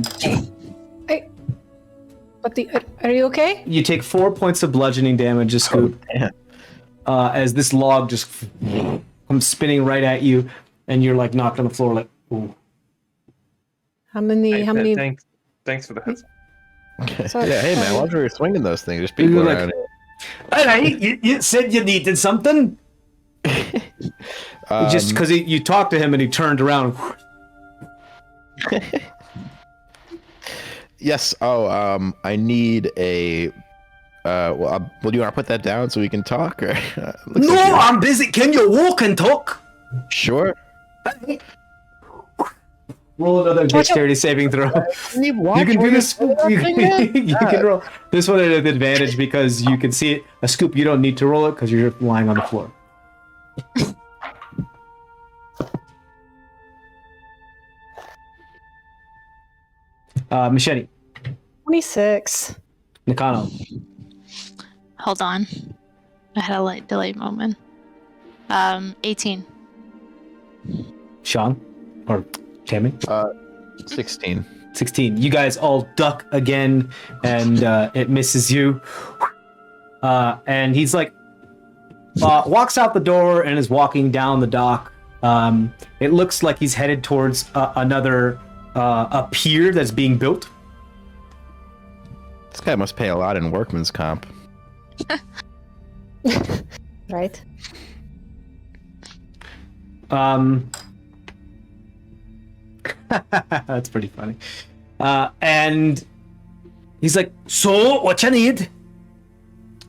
you okay? You take 4 points of bludgeoning damage, Scoop. As this log just comes spinning right at you, and you're like knocked on the floor, like, ooh. How many? Thanks for the heads up. Sorry. Yeah, hey man, why don't you swinging those things? There's people Like- around here. All right, you said you needed something. Just because you talked to him and he turned around. Yes. Oh, I need a. Well, do you want to put that down so we can talk? Or looks No, like you're- I'm busy. Can you walk and talk? Sure. Roll another dexterity saving throw. You can do this. You can roll this one at an advantage because you can see it. A Scoop, you don't need to roll it because you're lying on the floor. Machete, 26. Nakano, Hold on. I had a light delay moment. 18. Sean, or Tammy. 16. 16. You guys all duck again, and it misses you. And he's like, walks out the door and is walking down the dock. It looks like he's headed towards another a pier that's being built. This guy must pay a lot in workman's comp. Right? That's pretty funny. And he's like, "So, what you need?"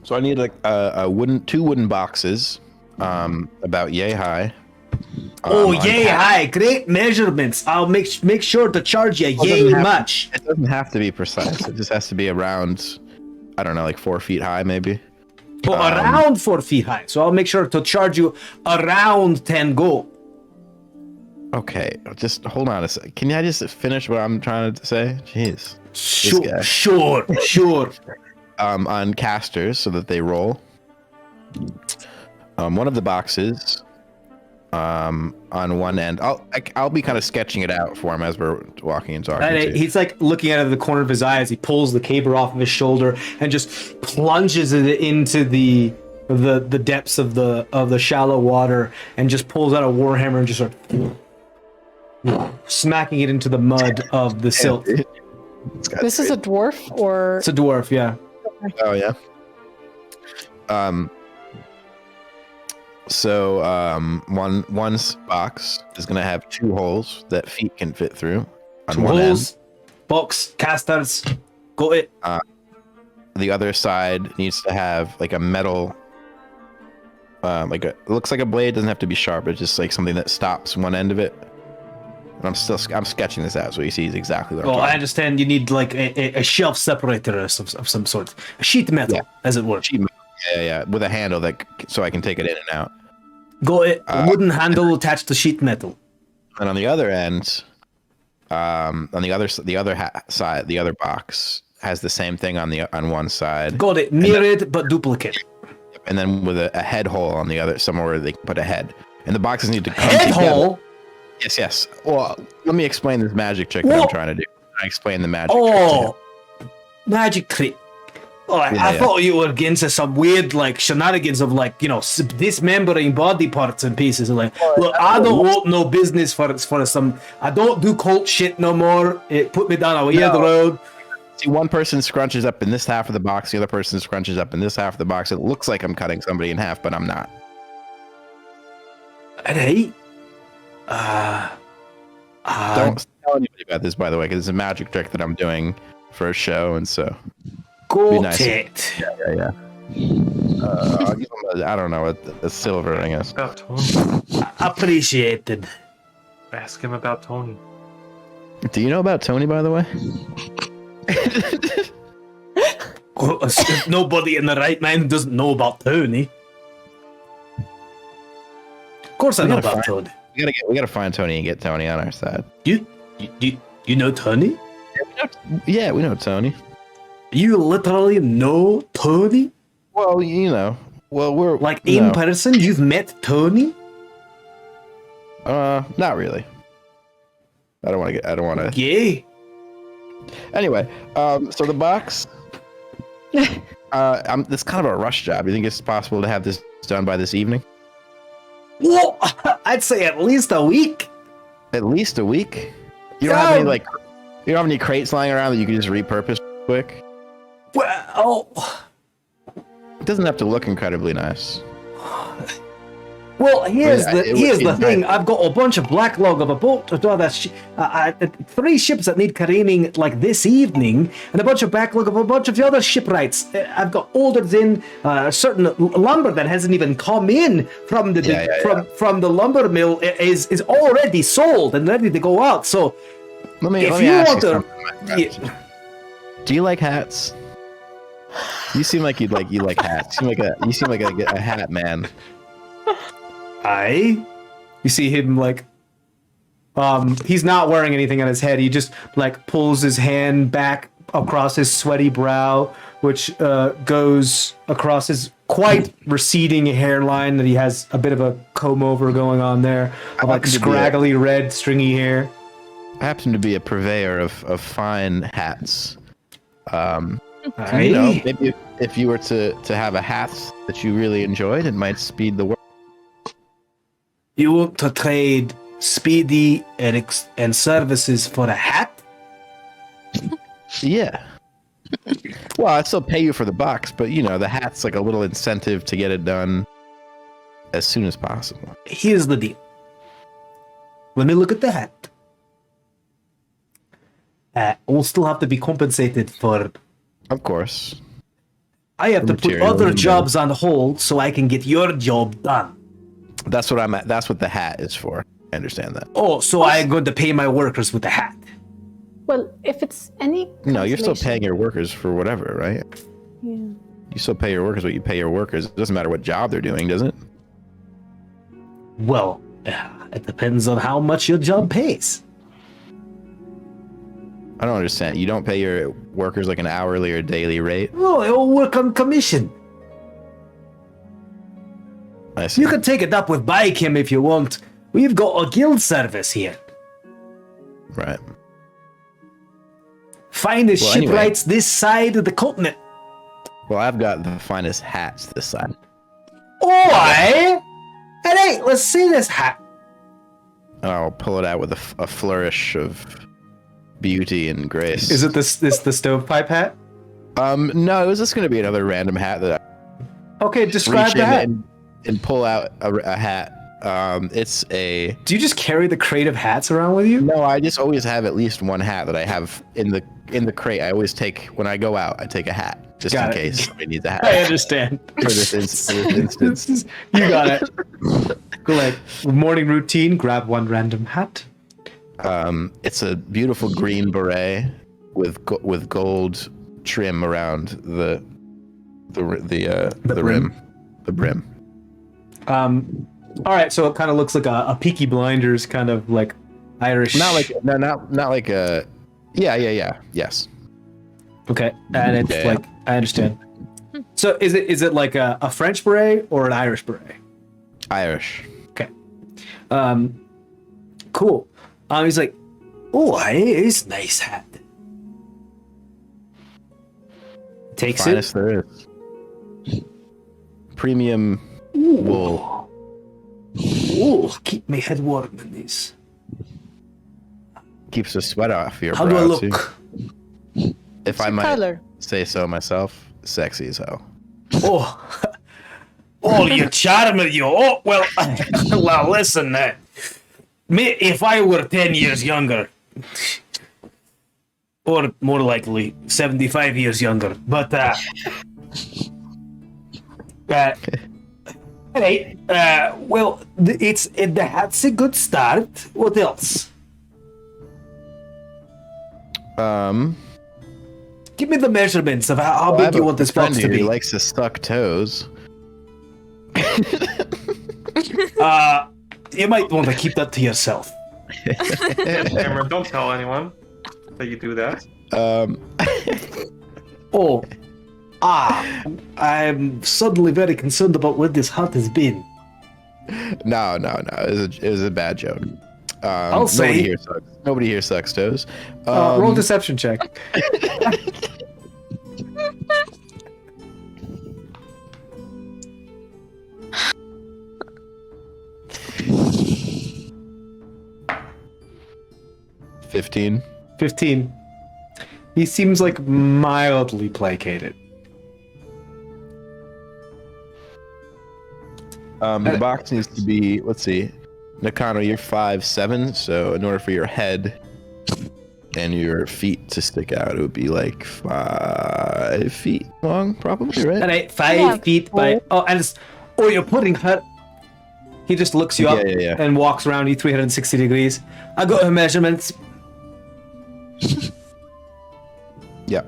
So I need like two wooden boxes, about yay high. Oh, on yay cap- high! Great measurements. I'll make sure to charge you Well, it yay doesn't have- much. It doesn't have to be precise. It just has to be around, I don't know, like 4 feet high, maybe. But around 4 feet high. So I'll make sure to charge you around 10 gold. Okay, just hold on a sec. Can I just finish what I'm trying to say? Jeez. guy. Sure. On casters so that they roll. One of the boxes, on one end. I'll be kind of sketching it out for him as we're walking and talking. And he's like looking out of the corner of his eye as he pulls the caber off of his shoulder and just plunges it into the depths of the shallow water and just pulls out a warhammer and just sort of smacking it into the mud of the silt. This is a dwarf, or It's a dwarf, yeah. Oh yeah. So one box is gonna have 2 holes that feet can fit through on Two one holes, box, casters, got it. end. The other side needs to have like a metal, it looks like a blade. Doesn't have to be sharp. It's just like something that stops one end of it. And I'm sketching this out so he sees exactly what I'm Oh, talking I understand. You need like a shelf separator of some sort, a sheet metal, Yeah. as it were. Yeah, with a handle so I can take it in and out. Got it. Wooden handle attached to sheet metal. And on the other end, on the other side, the other box has the same thing on one side. Got it. Mirrored but duplicate. And then with a head hole on the other, somewhere where they can put a head. And the boxes need to come Head together. hole. Yes. Well, let me explain this magic trick that I'm What? trying to do. I explain the magic trick. Oh, magic trick. Oh, I Yeah. thought you were into some weird like shenanigans of like dismembering body parts and pieces. Like, look, I don't want no business for some. I don't do cult shit no more. It put me down a weird road. See, one person scrunches up in this half of the box, the other person scrunches up in this half of the box. It looks like I'm cutting somebody in half, but I'm not. Right. Don't tell anybody about this, by the way, because it's a magic trick that I'm doing for a show, and so Got nice. it. yeah. I'll give him I don't know, a silver, I guess. About Tony. Appreciated. Ask him about Tony. Do you know about Tony, by the way? Nobody in the right mind doesn't know about Tony. Of course I know about Tony. We gotta find Tony and get Tony on our side. You know Tony? Yeah, we know Tony. You literally know Tony? Well, we're Like in person, you've met Tony? not really. I don't want to. Yeah. Anyway, so the box. It's kind of a rush job. You think it's possible to have this done by this evening? Well, I'd say at least a week. At least a week. You don't have any you don't have any crates lying around that you can just repurpose quick. Well, It doesn't have to look incredibly nice. here's the thing. nice. I've got a bunch of black log of a boat. That's 3 ships that need careening like this evening, and a bunch of backlog of a bunch of the other shipwrights. I've got orders in certain lumber that hasn't even come in from the from the lumber mill is already sold and ready to go out. So Let me if you ask want to, something, my friend. Do you like hats? You seem like you like hats. You seem like a hat man. You see him like, he's not wearing anything on his head. He just like pulls his hand back across his sweaty brow, which goes across his quite receding hairline that he has a bit of a comb over going on there, of like scraggly red stringy hair. I happen to be a purveyor of fine hats. Aye. You know, maybe if you were to have a hat that you really enjoyed, it might speed the work. You want to trade speedy and services for a hat? Yeah. Well, I'd still pay you for the box, but the hat's like a little incentive to get it done as soon as possible. Here's the deal. Let me look at the hat. We'll still have to be compensated for. Of course. I have to put Material other and jobs on hold so I can get your job done. That's what I'm at. That's what the hat is for. I understand that. Oh, so I'm going to pay my workers with the hat. Well, if it's any. No, you're still consolation- paying your workers for whatever, right? Yeah. You still pay your workers what you pay your workers. It doesn't matter what job they're doing, does it? Well, it depends on how much your job pays. I don't understand. You don't pay your workers like an hourly or daily rate? No, they all work on commission. I see. You can take it up with Baikim if you want. We've got a guild service here. Right. Finest Well, anyway. shipwrights this side of the continent. Well, I've got the finest hats this side. Oi! Hey, let's see this hat. I'll pull it out with a flourish of beauty and grace. Is it the stovepipe hat? No, it was just going to be another random hat that Okay, I describe reach the in hat. and pull out a hat. It's a... Do you just carry the crate of hats around with you? No, I just always have at least one hat that I have in the crate. I always take, when I go out, I take a hat just Got in it. case somebody needs a hat. I understand. For this instance. You got it. Go like morning routine. Grab one random hat. It's a beautiful green beret with gold trim around the rim. The brim. All right, so it kind of looks like a Peaky Blinders kind of like Irish. Not like a. Yeah. Yes. Okay, and it's Yeah. like I understand. So is it like a French beret or an Irish beret? Irish. Okay. Cool. He's like, oh, it's nice hat. Takes Finest there is. Premium wool. Oh, keep my head warm in this. Keeps the sweat off your How brow do I look? too. If I might color? say so myself, sexy as hell. Oh, oh, you charmer, you. Oh, well, well, listen, if I were 10 years younger, or more likely 75 years younger, but, hey, well, the hat's a good start. What else? Give me the measurements of how big you want this box to He be. likes to suck toes. You might want to keep that to yourself. Cameron, don't tell anyone that you do that. Oh, I'm suddenly very concerned about where this hut has been. No. It was a bad joke. I'll say. Nobody here sucks toes. Roll deception check. $15. 15. He seems like mildly placated. The box needs to be, let's see, Nakano, you're 5'7", so in order for your head and your feet to stick out, it would be like 5 feet long, probably, right? All right, 5 feet by. Oh, and it's. Oh, you're putting her. He just looks you up Yeah. and walks around you 360 degrees. I got her measurements. Yeah.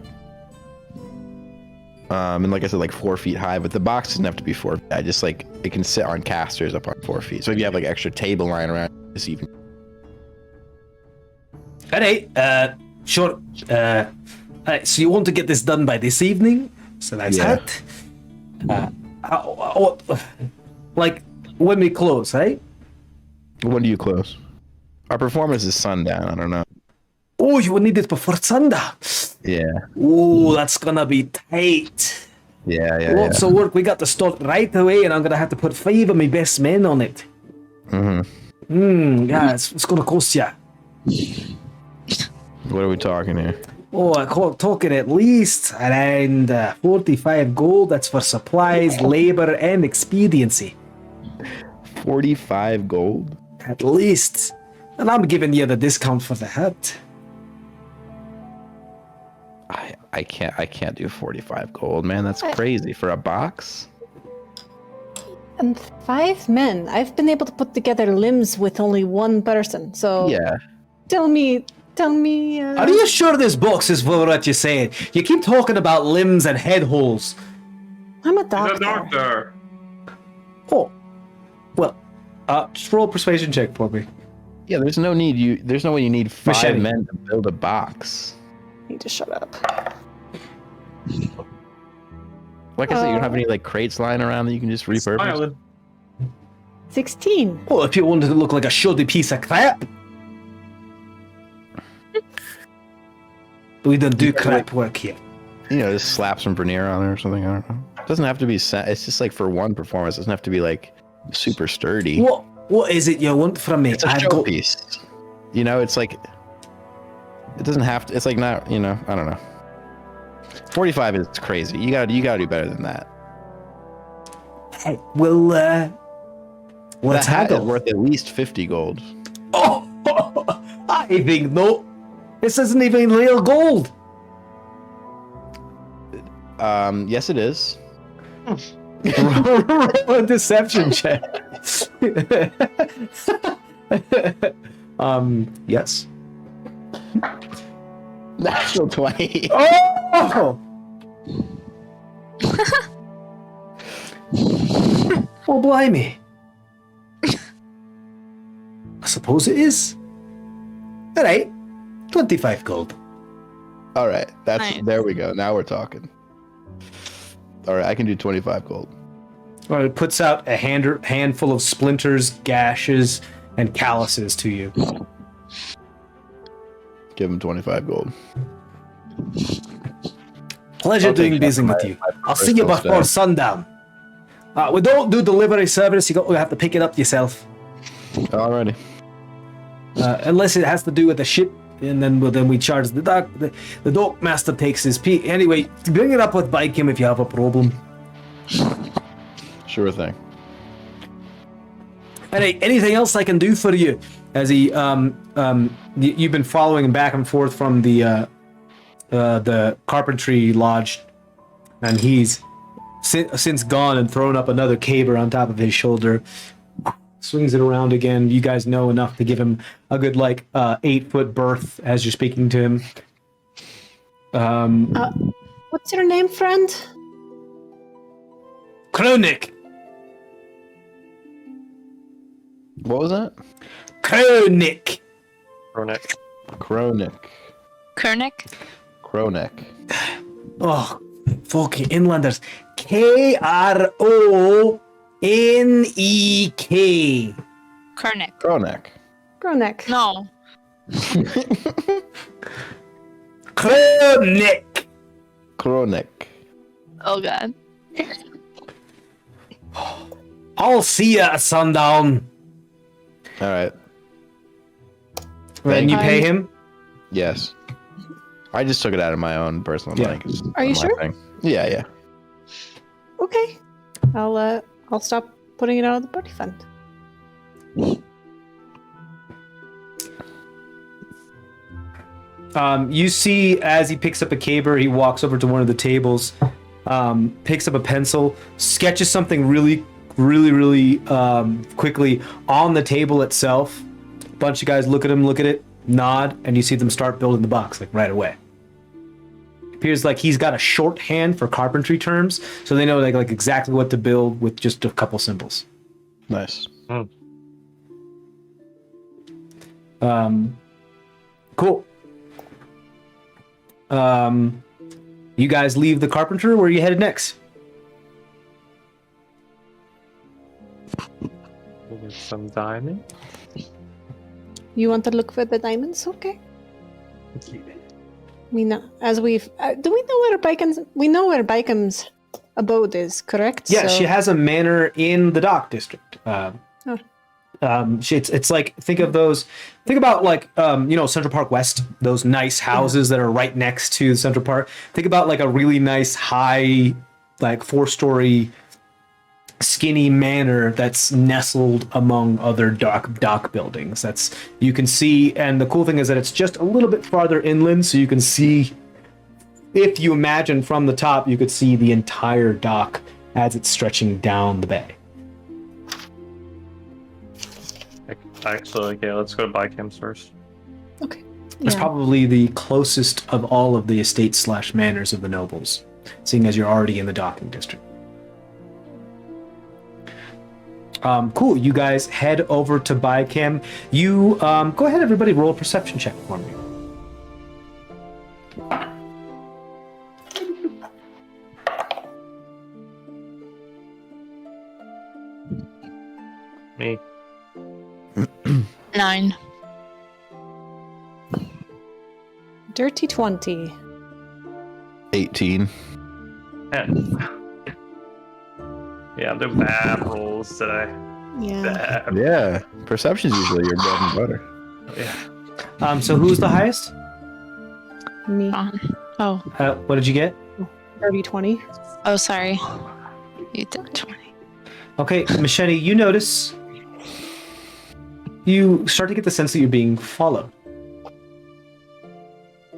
And like I said, like 4 feet high, but the box doesn't have to be 4 feet. I just like it can sit on casters up on 4 feet. So if you have like extra table lying around, this even. All right, sure. All right, so you want to get this done by this evening? So that's Yeah. that. Like when we close, right? When do you close? Our performance is sundown. I don't know. Oh, you will need it before sundown. Yeah. Oh, that's gonna be tight. Yeah. Lots of work. We got to start right away, and I'm gonna have to put 5 of my best men on it. Mm-hmm. Yeah, it's going to cost you. What are we talking here? Oh, I'm talking at least around 45 gold. That's for supplies, labor, and expediency. 45 gold? At least. And I'm giving you the discount for the hut. I can't do 45 gold, man. That's crazy for a box. And 5 men. I've been able to put together limbs with only one person. So Yeah. tell me. Are you sure this box is for what you're saying? You keep talking about limbs and head holes. I'm a The doctor. doctor. Oh, well, just roll a persuasion check for me. Yeah, there's no way you need 5 Machete. men to build a box. Need to shut up. Like I said, you don't have any like crates lying around that you can just repurpose. Smiling. 16. Well, if you wanted to look like a shoddy piece of crap. We don't do crap work here. You know, just slap some veneer on it or something. I don't know. It doesn't have to be it's just like for one performance. It doesn't have to be like super sturdy. What is it you want from me? It's a showpiece. You know, it's like it doesn't have to. It's like not. You know, I don't know. 45 is crazy. You gotta do better than that. Hey, well, let's That hat is haggle. worth at least 50 gold. Oh, I think no. This isn't even real gold. Yes, it is. Roll a deception check. Yes. Natural 20. Oh! Well, blimey. I suppose it is. All right. 25 gold. All right, Nice. there we go. Now we're talking. All right, I can do 25 gold. Well, it puts out a handful of splinters, gashes, and calluses to you. Give him 25 gold. Pleasure I'll take doing that business for with my- you. my I'll see you personal before staff. sundown. We don't do delivery service. You have to pick it up yourself. Alrighty. Unless it has to do with the ship, and then we charge the dock. The dock master takes his pee. Anyway, bring it up with Viking if you have a problem. Sure thing. Anything else I can do for you? As he, you've been following him back and forth from the carpentry lodge, and he's since gone and thrown up another caber on top of his shoulder. Swings it around again. You guys know enough to give him a good 8-foot berth as you're speaking to him. What's your name, friend? Kronik. What was that? Kronik. Ronek. Kronik. Kernick? Kronik. Oh, fucking inlanders. Kronek. Kernick. Kronik. Gronek. No. Kronik. Kronik. Oh god. I'll see ya at sundown. All right. And you pay you. him? Yes. I just took it out of my own personal Yeah. money. 'Cause it's Are you my sure? thing. Yeah, yeah. Okay. I'll stop putting it out of the party fund. You see as he picks up a caber, he walks over to one of the tables, picks up a pencil, sketches something really quickly on the table itself. A bunch of guys look at it, nod, and you see them start building the box right away. Appears like he's got a shorthand for carpentry terms, so they know like exactly what to build with just a couple symbols. Nice. Cool. You guys leave the carpenter. Where are you headed next? With some diamond. You want to look for the diamonds? Okay. I mean, as we've... do we know where Bicom's... We know where Bicom's abode is, correct? Yeah, So- she has a manor in the dock district. It's like think about like Central Park West, those nice houses that are right next to Central Park. Think about like a really nice high, like 4-story, skinny manor that's nestled among other dock buildings. That's you can see, and the cool thing is that it's just a little bit farther inland, so you can see. If you imagine from the top, you could see the entire dock as it's stretching down the bay. Actually, okay, let's go to Bicams first. Okay. It's probably the closest of all of the estates / manors of the nobles, seeing as you're already in the docking district. Cool. You guys head over to Bicam. You go ahead, everybody, roll a perception check for me. Me. 9. Dirty 20. 18. Yeah, I'm doing bad rolls today. Yeah. Bad. Yeah. Perception's usually your bread and butter. Yeah. So who's the highest? Me. Oh. What did you get? Dirty 20. Oh, sorry. You did 20. Okay, Machete, you notice. You start to get the sense that you're being followed.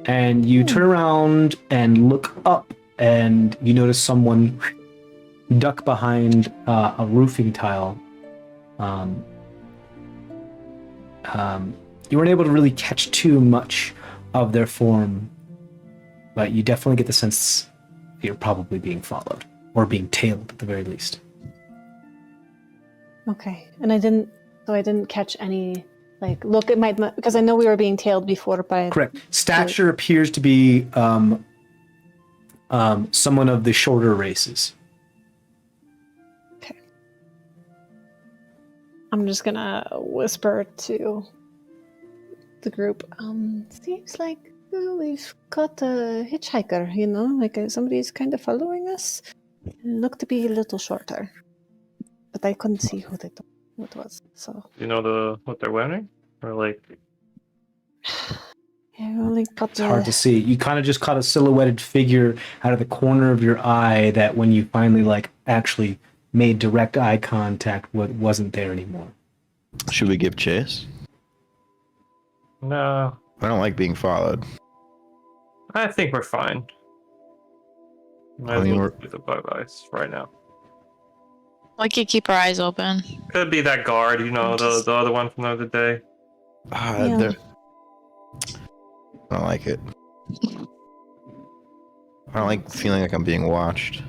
And you turn around and look up, and you notice someone duck behind a roofing tile. You weren't able to really catch too much of their form, but you definitely get the sense that you're probably being followed, or being tailed at the very least. Okay. And I didn't catch any, like, look at my, because I know we were being tailed before by... Correct. Stature appears to be someone of the shorter races. Okay. I'm just gonna whisper to the group, seems like we've caught a hitchhiker, like somebody's kind of following us. Looked to be a little shorter. But I couldn't see who it was, so... You know what they're wearing? Or like... Yeah, I only got It's hard to see. You kind of just caught a silhouetted figure out of the corner of your eye that when you finally actually made direct eye contact, wasn't there anymore. Should we give chase? No. I don't like being followed. I think we're fine. Might I mean, as well we're- do the bye-byes right now. We could keep our eyes open. Could be that guard, the other one from the other day. Yeah. I don't like it. I don't like feeling like I'm being watched.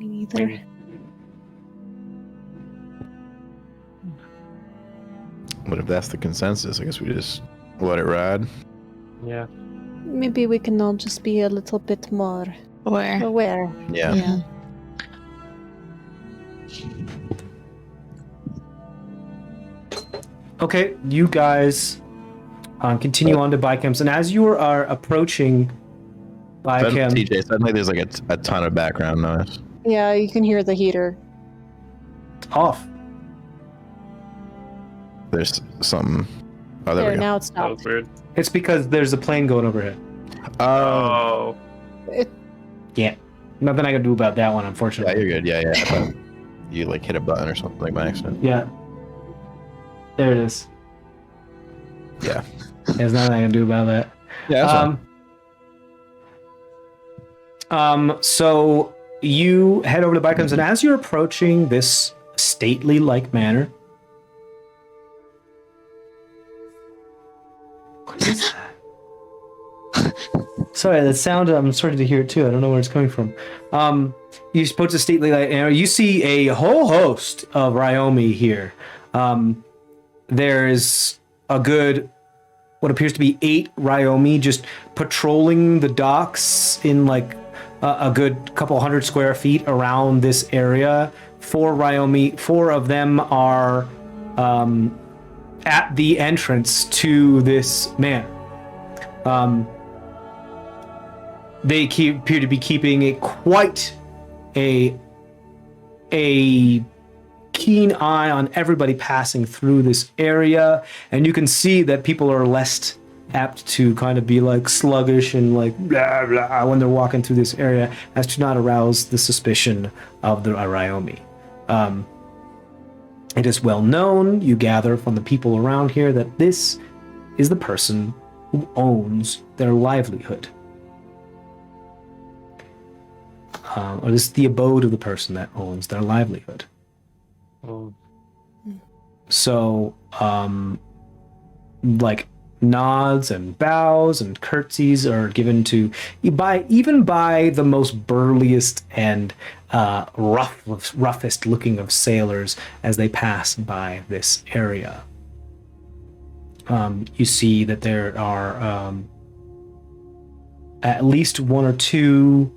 Me neither. But if that's the consensus, I guess we just let it ride. Yeah. Maybe we can all just be a little bit more Where? aware. Yeah. Yeah. Okay, you guys continue on to Bicams, and as you are approaching Bicam... TJ, suddenly there's like a ton of background noise. Yeah, you can hear the heater. Off. There's something. Oh, there we go. Now it's That was stopped. weird. It's because there's a plane going overhead. Oh. Yeah. Nothing I can do about that one, Yeah, unfortunately. you're good. Yeah. I thought you hit a button or something like by accident. Yeah. There it is. Yeah. There's nothing I can do about that. Yeah, that's fine. So you head over to Bicams, and as you're approaching this stately-like manor... What is that? Sorry, that sound, I'm starting to hear it too. I don't know where it's coming from. You approach the stately-like manor. You see a whole host of Ryomi here. There's a good, what appears to be 8 Ryomi just patrolling the docks in like a good couple hundred square feet around this area. 4 Ryomi, 4 of them are at the entrance to this manor. They appear to be keeping quite a keen eye on everybody passing through this area, and you can see that people are less apt to kind of be like sluggish and like blah blah when they're walking through this area, as to not arouse the suspicion of the Arayomi. It is well known, you gather from the people around here, that this is the person who owns their livelihood. Or this is the abode of the person that owns their livelihood. Oh. So, like nods and bows and curtsies are given to even by the most burliest and roughest looking of sailors as they pass by this area. You see that there are at least one or two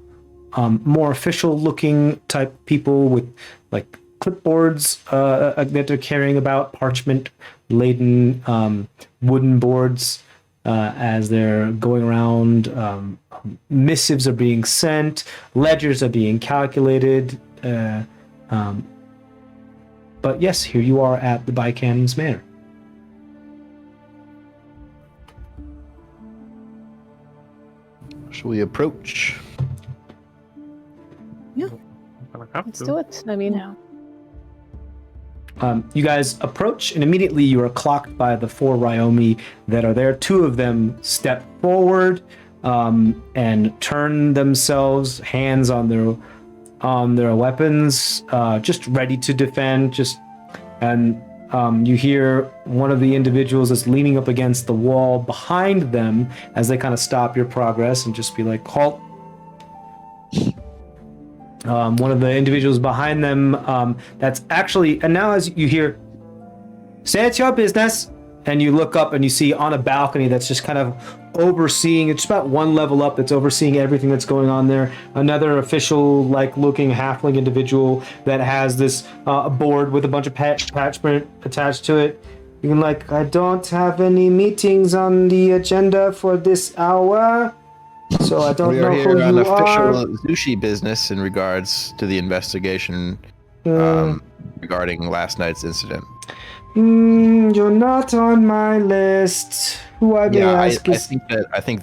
more official looking type people with like clipboards that they're carrying about, parchment laden wooden boards as they're going around. Missives are being sent, ledgers are being calculated. But yes, here you are at the Bycannon's Manor. Shall we approach? Yeah, Gonna have let's to. do it. I mean, No. You guys approach, and immediately you are clocked by the 4 Ryomi that are there. 2 of them step forward and turn themselves, hands on their weapons, just ready to defend. And you hear one of the individuals that's leaning up against the wall behind them as they kind of stop your progress and just be like, "Halt." One of the individuals behind them, that's actually, and now as you hear, "Say it's your business," and you look up and you see on a balcony that's just kind of overseeing, it's about one level up, that's overseeing everything that's going on there, another official like looking halfling individual that has this board with a bunch of parchment attached to it. You can like, "I don't have any meetings on the agenda for this hour, so I don't We know are who here on you official are." sushi business in regards to the investigation regarding last night's incident. You're not on my list. Who I may Yeah, I ask is... think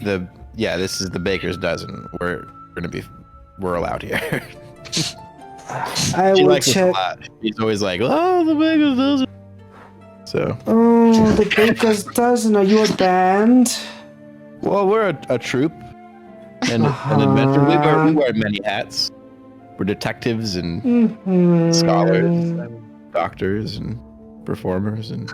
this is the baker's dozen. We're allowed here. I She will likes us a check. lot. She's always like, "Oh, the baker's dozen." So, Oh, the baker's dozen. Are you a band? well, we're a troupe and an adventure. We wear many hats. We're detectives and Mhm. scholars, doctors and performers and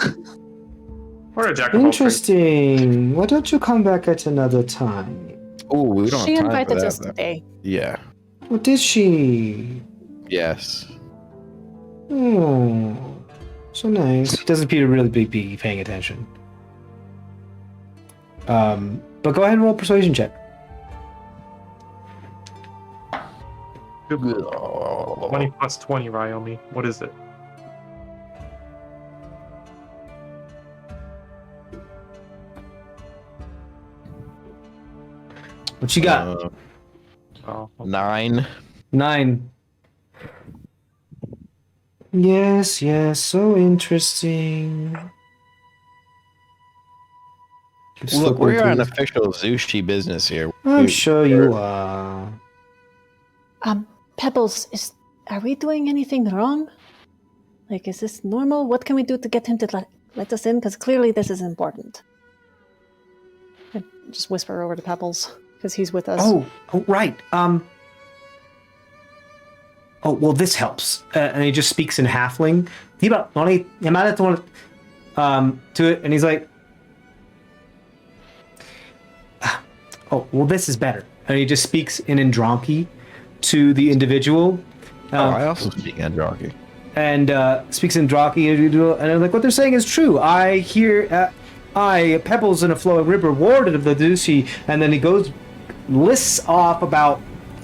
We're a jack of all trades. Interesting. Why don't you come back at another time? oh, we don't she have time for invited that, us though. today. Yeah. What did she? Yes. Oh, so nice. He doesn't appear to really be paying attention. But go ahead and roll a persuasion check. Good. 20 plus 20, Ryomi. What is it? What you got? Oh, 9. 9. Yes, so interesting. Keep Look, flipping we're through on this. official sushi business here. I'm sure you are. Pebbles, are we doing anything wrong? Like, is this normal? What can we do to get him to let us in? Because clearly this is important. I just whisper over to Pebbles because he's with us. Oh, right. Oh, well, this helps. And he just speaks in halfling. To it, and he's like, "Oh, well, this is better." And he just speaks in Andronki to the individual. I also speak Androki. And speaks in Draki, and I'm like, what they're saying is true. I hear, Pebbles in a flowing river, warded of the Duchy, and then he lists off about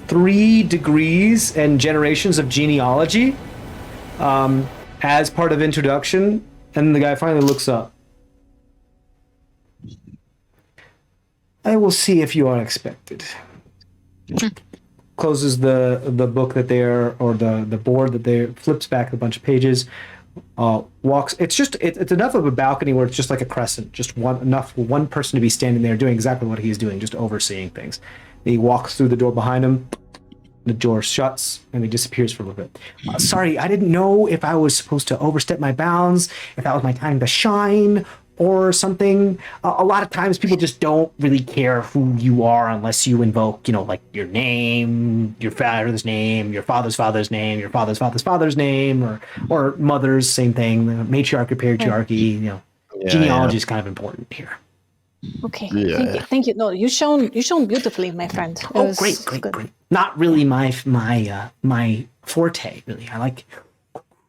3 degrees and generations of genealogy as part of introduction, and the guy finally looks up. "I will see if you are expected." Closes the book that they're, or the board that they flips back a bunch of pages. walks. It's enough of a balcony where it's just like a crescent, just enough for one person to be standing there doing exactly what he's doing, just overseeing things. He walks through the door behind him. The door shuts and he disappears for a little bit. Sorry, I didn't know if I was supposed to overstep my bounds, if that was my time to shine or something. A lot of times people just don't really care who you are unless you invoke, like your name, your father's name, your father's father's name, your father's father's father's name, or mother's, same thing, matriarch or patriarchy. Genealogy is kind of important here. Okay. Yeah. Thank you. No, you shown beautifully, my friend. It Oh, was great. good. Not really my forte, really. I like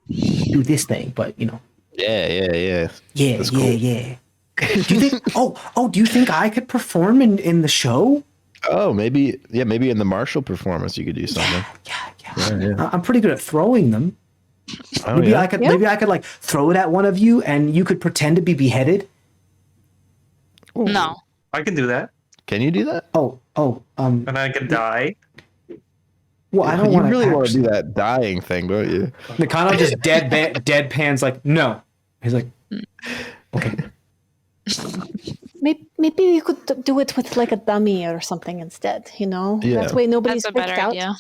do this thing, but Yeah. Yeah. That's cool. Do you think? Do you think I could perform in the show? Oh, maybe in the martial performance you could do something. Yeah. I'm pretty good at throwing them. Oh, Maybe yeah? I could like throw it at one of you, and you could pretend to be beheaded. No. I can do that, Can you do that? and I can die. Well, I don't You want really want to actually. do that dying thing, don't you? Nakano just deadpans like no. He's like, okay. Maybe you could do it with like a dummy or something instead. Yeah. That way nobody's That's a freaked better out. idea.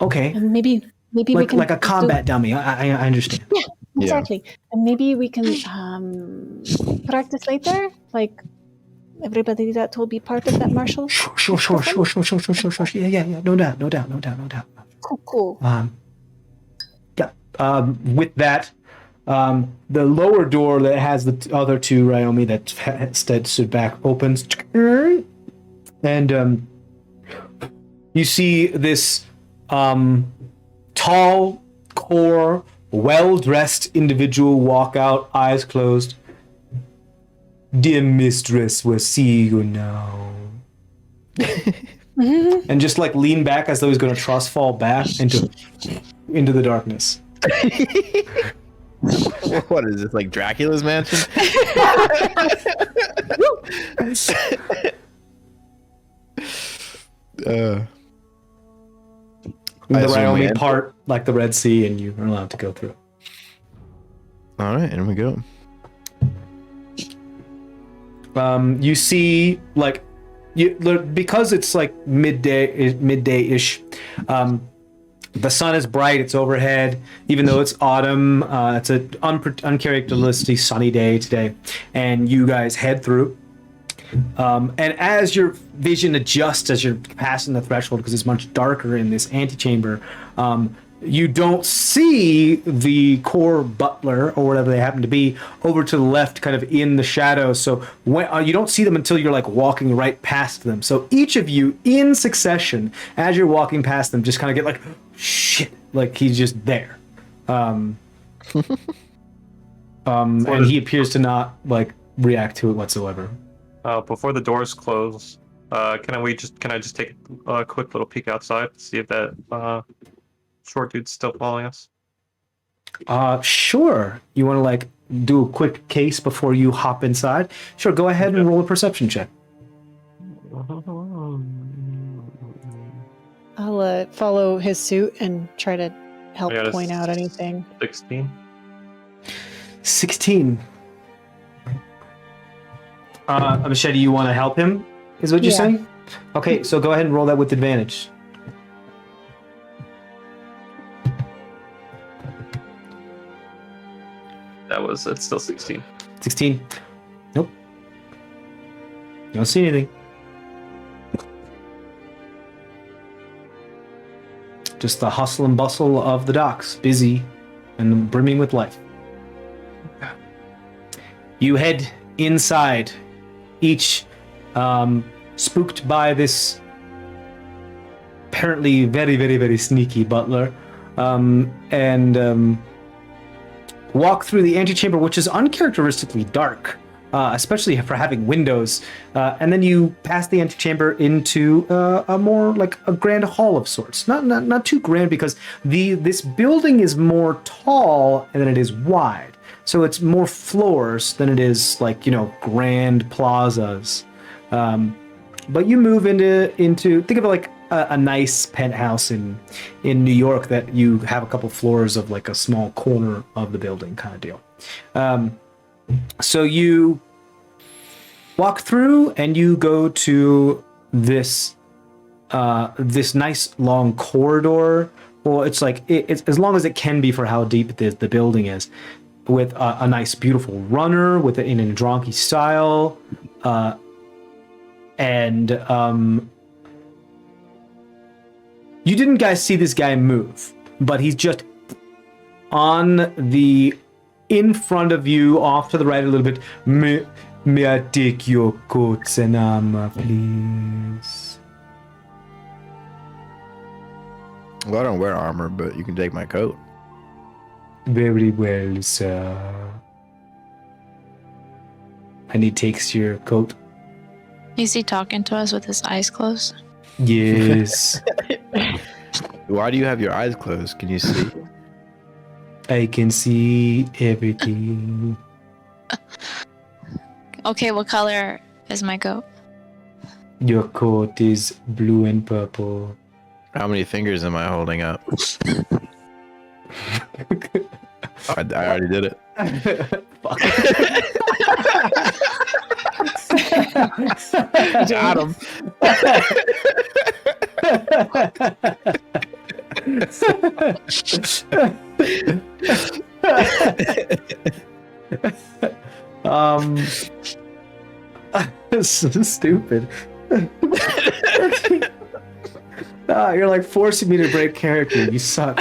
Okay. And maybe we can Like a combat dummy. I understand. Yeah, exactly. And maybe we can practice later. Like everybody that will be part of that martial. Sure. Yeah. No doubt. Cool. With that, the lower door that has the other two Ryomi that stood back opens, and you see this tall, core, well-dressed individual walk out, eyes closed. Dear mistress, we're seeing you now. And just like lean back as though he's going to trust fall back into the darkness. What is this, like Dracula's mansion? The I assume we Ryomi enter. part like the Red Sea, and you are allowed to go through. All right, here we go. You see, like, because it's like midday-ish. The sun is bright. It's overhead, even though it's autumn. It's an uncharacteristically sunny day today, and you guys head through. And as your vision adjusts as you're passing the threshold, because it's much darker in this antechamber, you don't see the core butler or whatever they happen to be over to the left, kind of in the shadows. So when, you don't see them until you're like walking right past them. So each of you in succession, as you're walking past them, just kind of get like, shit, like he's just there. And he appears to not like react to it whatsoever. Before the doors close, can I just take a quick little peek outside to see if that short dude's still following us? Sure. You want to like do a quick case before you hop inside? Sure. Go ahead and roll a perception check. I'll follow his suit and try to help I got a point out anything. 16. 16. Machete, you want to help him? Is what you're Yeah. saying? Okay, so go ahead and roll that with advantage. It's still 16. 16. Nope. You don't see anything. Just the hustle and bustle of the docks, busy and brimming with life. You head inside, each spooked by this apparently very, very, very sneaky butler, and walk through the antechamber, which is uncharacteristically dark, especially for having windows. And then you pass the antechamber into a more like a grand hall of sorts. Not too grand, because this building is more tall than it is wide. So it's more floors than it is like, grand plazas. But you move into think of it like a nice penthouse in New York that you have a couple floors of like a small corner of the building kind of deal. So you walk through and you go to this nice long corridor. Well, it's like it's as long as it can be for how deep the building is, with a nice beautiful runner with it in a donkey style, and you didn't guys see this guy move, but he's just on the in front of you, off to the right a little bit. May I take your coats and armor, please? Well, I don't wear armor, but you can take my coat. Very well, sir. And he takes your coat. Is he talking to us with his eyes closed? Yes. Why do you have your eyes closed? Can you see? I can see everything. Okay, what color is my coat? Your coat is blue and purple. How many fingers am I holding up? I already did it. Fuck. Got him. So stupid. You're like forcing me to break character. You suck.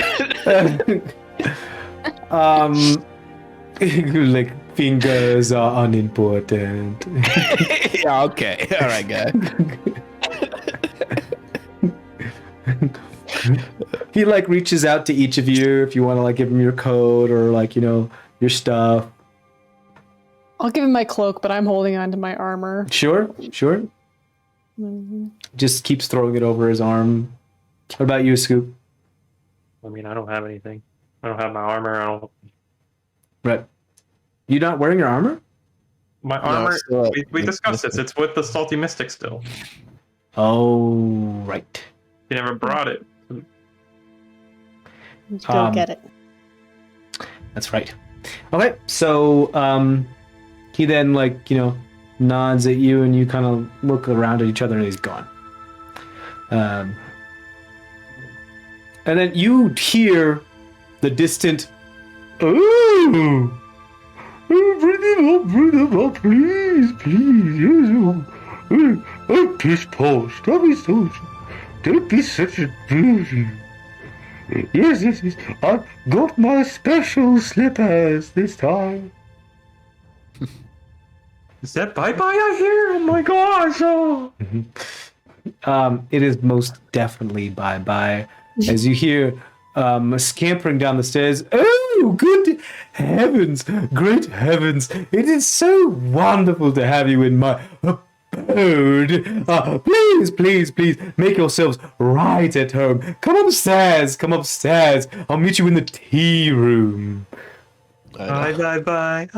Like fingers are unimportant. Yeah, okay. All right, guy. He like reaches out to each of you if you want to like give him your code or like, you know, your stuff. I'll give him my cloak, but I'm holding on to my armor. Sure. Mm-hmm. Just keeps throwing it over his arm. What about you, Scoop? I mean, I don't have anything. I don't have my armor. I don't. Right. You not wearing your armor? My No, armor. it's still- We discussed this. It's with the salty mystic still. Oh, right. You never brought it. Go get it. That's right. Okay, so he then like, you know, nods at you and you kind of look around at each other and he's gone. And then you hear the distant, oh, bring it up, please, yes, oh, piss posh, don't be such a beauty. Yes, I got my special slippers this time. Is that bye-bye I hear? Oh my gosh! Oh. It is most definitely bye-bye. As you hear scampering down the stairs. Oh, good heavens, great heavens. It is so wonderful to have you in my abode. Please, make yourselves right at home. Come upstairs. I'll meet you in the tea room. Bye-bye.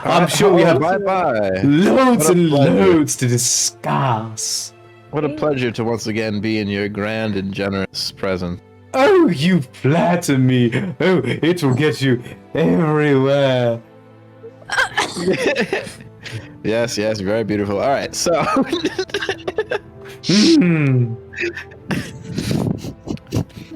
I'm sure we have bye-bye. loads What a and pleasure. loads to discuss. What a pleasure to once again be in your grand and generous presence. Oh, you flatter me. Oh, it will get you everywhere. Yes, very beautiful. All right, so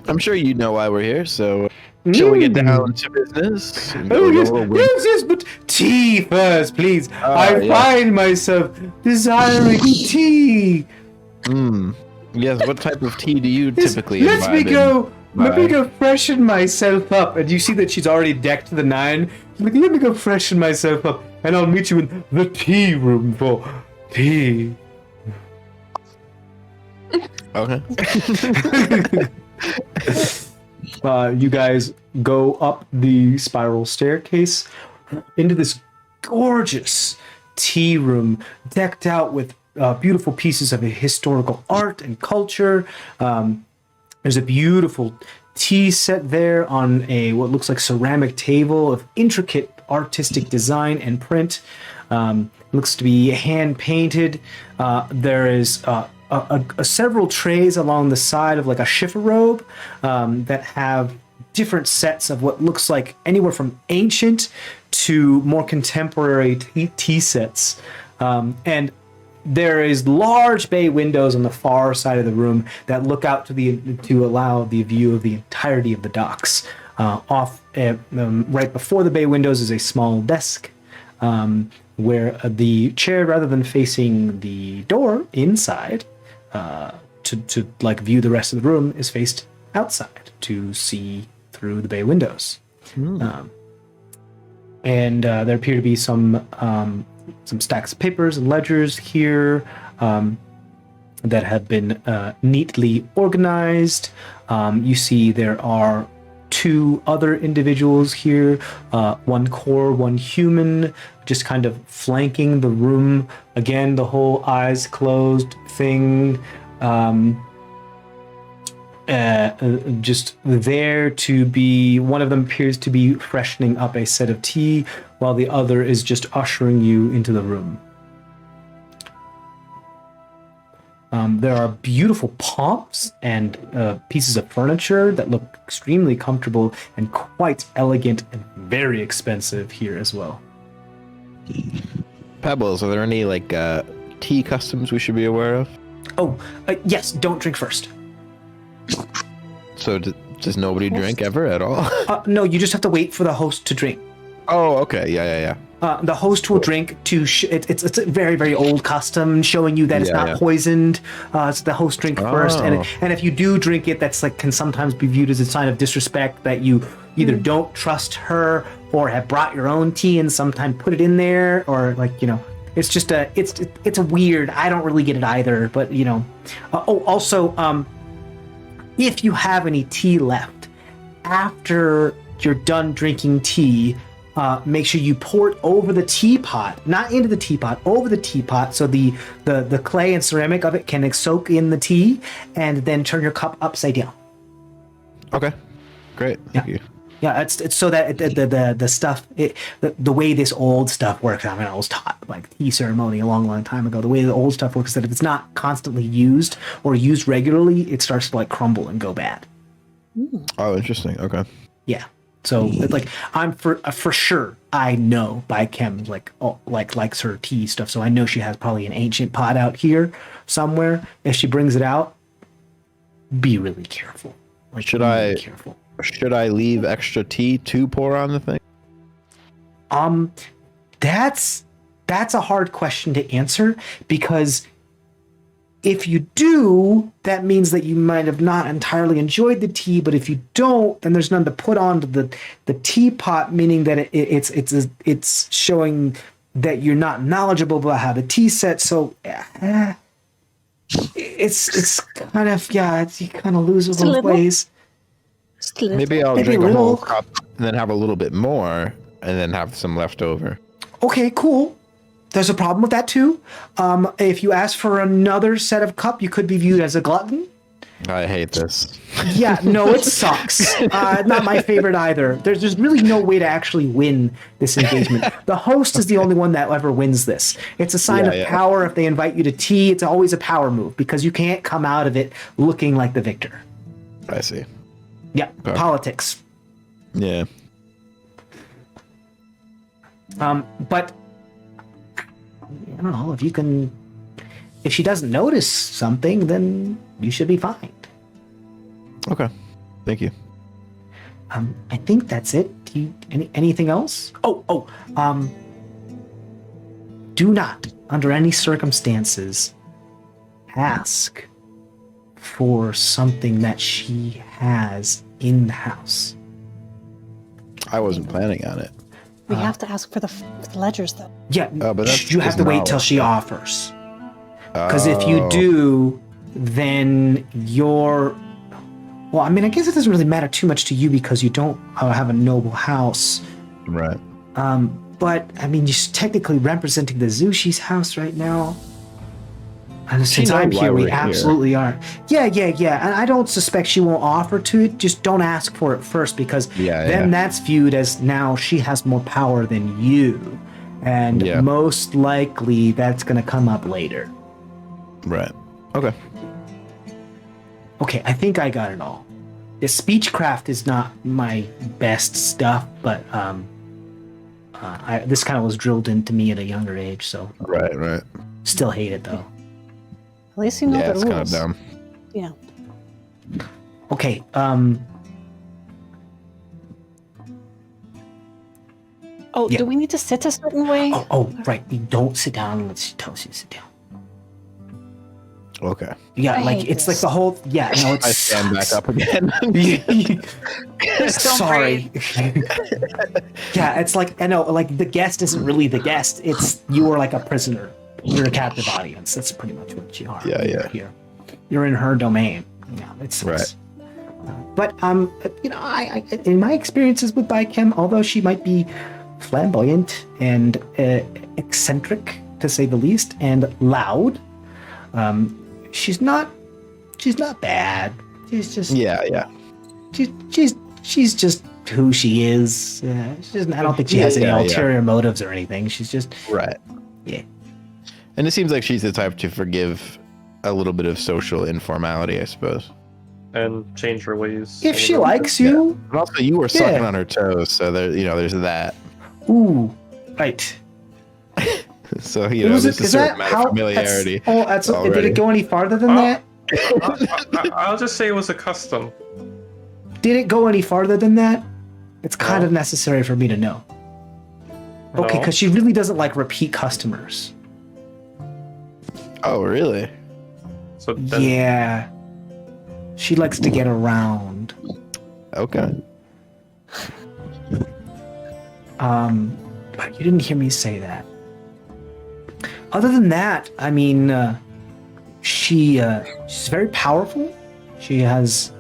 I'm sure you know why we're here. So shall we get down to business? And Oh, go yes, a little win- yes, but tea first, please. I yeah. find myself desiring tea. Yes, what type of tea do you typically Let me imbibe in? go. Let me Bye. go freshen myself up. And you see that she's already decked to the nine. Like, let me go freshen myself up, and I'll meet you in the tea room for tea. Okay. You guys go up the spiral staircase into this gorgeous tea room decked out with beautiful pieces of historical art and culture. There's a beautiful tea set there on a what looks like ceramic table of intricate artistic design and print. looks to be hand painted. There is several trays along the side of like a chifforobe that have different sets of what looks like anywhere from ancient to more contemporary tea sets. And there is large bay windows on the far side of the room that look out to allow the view of the entirety of the docks. Right before the bay windows is a small desk where the chair, rather than facing the door inside to like view the rest of the room, is faced outside to see through the bay windows. And there appear to be some stacks of papers and ledgers here that have been neatly organized. You see there are 2 other individuals here, one core, one human, just kind of flanking the room. Again, the whole eyes closed thing. Just there to be, one of them appears to be freshening up a set of tea, while the other is just ushering you into the room. There are beautiful pomps and pieces of furniture that look extremely comfortable and quite elegant and very expensive here as well. Pebbles, are there any like tea customs we should be aware of? Oh, yes, don't drink first. So does nobody drink ever at all? No, you just have to wait for the host to drink. Oh, okay. Yeah. The host will drink to it's a very, very old custom showing you that it's not poisoned. So the host drink first, and if you do drink it, that's like can sometimes be viewed as a sign of disrespect that you either don't trust her or have brought your own tea and sometimes put it in there, or like it's just it's a weird. I don't really get it either, but also if you have any tea left after you're done drinking tea, make sure you pour it over the teapot, not into the teapot, over the teapot, so the clay and ceramic of it can soak in the tea, and then turn your cup upside down. Okay, great. Thank you. Yeah, it's so that the stuff, the way this old stuff works. I mean, I was taught like tea ceremony a long time ago. The way the old stuff works is that if it's not constantly used or used regularly, it starts to like crumble and go bad. Oh, interesting. Okay. Yeah. So it's like I'm for sure I know by Kim likes her tea stuff. So I know she has probably an ancient pot out here somewhere. If she brings it out, be really careful. Like, Should really careful. Should I leave extra tea to pour on the thing? That's a hard question to answer, because if you do, that means that you might have not entirely enjoyed the tea. But if you don't, then there's none to put onto the teapot, meaning that it's showing that you're not knowledgeable about how the tea set. So it's kind of you kind of lose it both ways. Maybe I'll drink a whole cup and then have a little bit more and then have some left over. Okay, cool. There's a problem with that too. If you ask for another set of cup, you could be viewed as a glutton. I hate this. Yeah, no, it sucks. Not my favorite either. There's really no way to actually win this engagement. The host is the only one that ever wins this. It's a sign of power. If they invite you to tea, it's always a power move because you can't come out of it looking like the victor. I see. Yeah, okay. Politics. Yeah. But I don't know if she doesn't notice something, then you should be fine. Okay. Thank you. I think that's it. Do you anything else? Do not, under any circumstances, ask for something that she has in the house. I wasn't planning on it. We have to ask for the ledgers, though. Yeah, but you have to wait till she offers. Because if you do, then you're... Well, I mean, I guess it doesn't really matter too much to you because you don't have a noble house. Right. But, I mean, you're technically representing the Zushi's house right now. And since I'm here, we absolutely are. Yeah. And I don't suspect she won't offer to it. Just don't ask for it first, because then that's viewed as now she has more power than you. And Yeah. most likely that's going to come up later. Right. Okay. Okay, I think I got it all. The speechcraft is not my best stuff, but this kind of was drilled into me at a younger age, so Right. still hate it though. At least you know Yeah, the it's rules. kind of dumb. Yeah. Okay, Oh, Yeah. do we need to sit a certain way? oh, right. You don't sit down unless she tells you to sit down. Okay. Yeah, I like hate it's like this. the whole. Yeah, no, it's I stand back up again. Just don't Sorry. Yeah, it's like I know, like the guest isn't really the guest. It's you are like a prisoner. You're a captive audience. That's pretty much what you are. Yeah, You're yeah. Here, you're in her domain. Yeah, it's Right. But you know, I in my experiences with Bichem, although she might be flamboyant and eccentric to say the least, and loud, she's not bad. She's just Yeah. she's just who she is. She doesn't, I don't think she has any Yeah, yeah. ulterior motives or anything. She's just Right. yeah. And it seems like she's the type to forgive a little bit of social informality, I suppose. And change her ways. If a she little bit. likes you, And also, you were sucking Yeah. on her toes, so there's that. ooh, right. So there's a certain amount of familiarity. Did already. it go any farther than Oh. that? I'll just say it was a custom. Did it go any farther than that? It's kind No. of necessary for me to know. Okay, No. because she really doesn't like repeat customers. Oh, really? So then, Yeah. She likes to get around. Okay. But you didn't hear me say that. Other than that, I mean, she's very powerful. She has,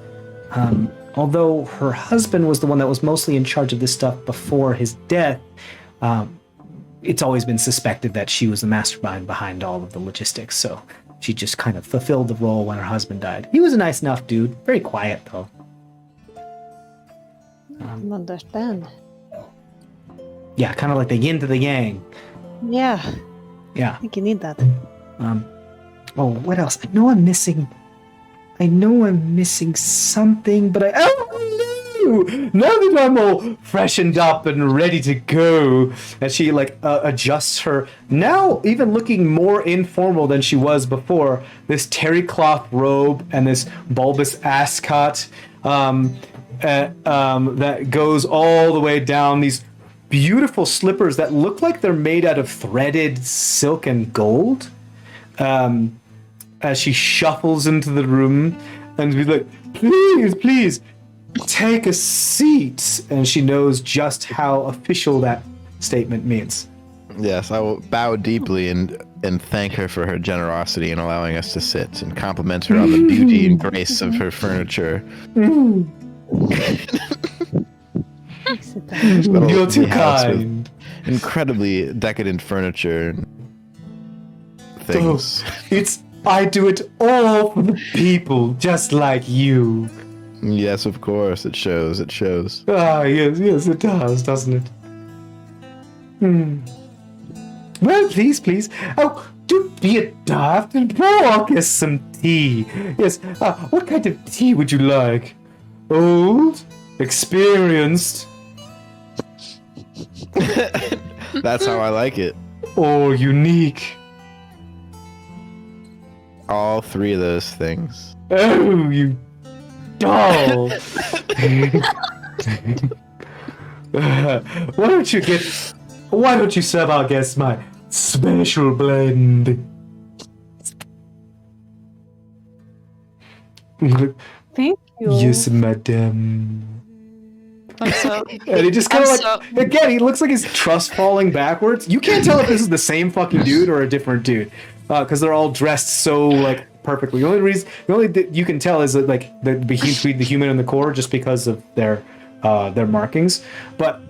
although her husband was the one that was mostly in charge of this stuff before his death, it's always been suspected that she was the mastermind behind all of the logistics. So she just kind of fulfilled the role when her husband died. He was a nice enough dude, very quiet though. Understand. Yeah, kind of like the yin to the yang. Yeah, Yeah. I think you need that. Oh, what else? I know I'm missing something, but oh, no! Now that I'm all freshened up and ready to go, and she like adjusts her, now even looking more informal than she was before, this terry cloth robe and this bulbous ascot that goes all the way down, these beautiful slippers that look like they're made out of threaded silk and gold. As she shuffles into the room and be like, please, take a seat. And she knows just how official that statement means. Yes, I will bow deeply and thank her for her generosity in allowing us to sit and compliment her on the beauty and grace of her furniture. Sit down. Little You're too house with kind. Incredibly decadent furniture and things. I do it all for the people, just like you. Yes, of course, it shows. It shows. Ah, yes, it does, doesn't it? Well, please. Oh, don't be a daft and pour us some tea. Yes, what kind of tea would you like? Old? Experienced? That's how I like it. Or unique? All three of those things. Oh, you doll! Why don't you serve our guests my special blend? Thank you. Yes, madame. I'm so. And he just kind of I'm like, again, he looks like his trust falling backwards. You can't tell if this is the same fucking dude or a different dude. Because they're all dressed so, like, perfectly. The only you can tell is that, like, between the human and the core just because of their markings. But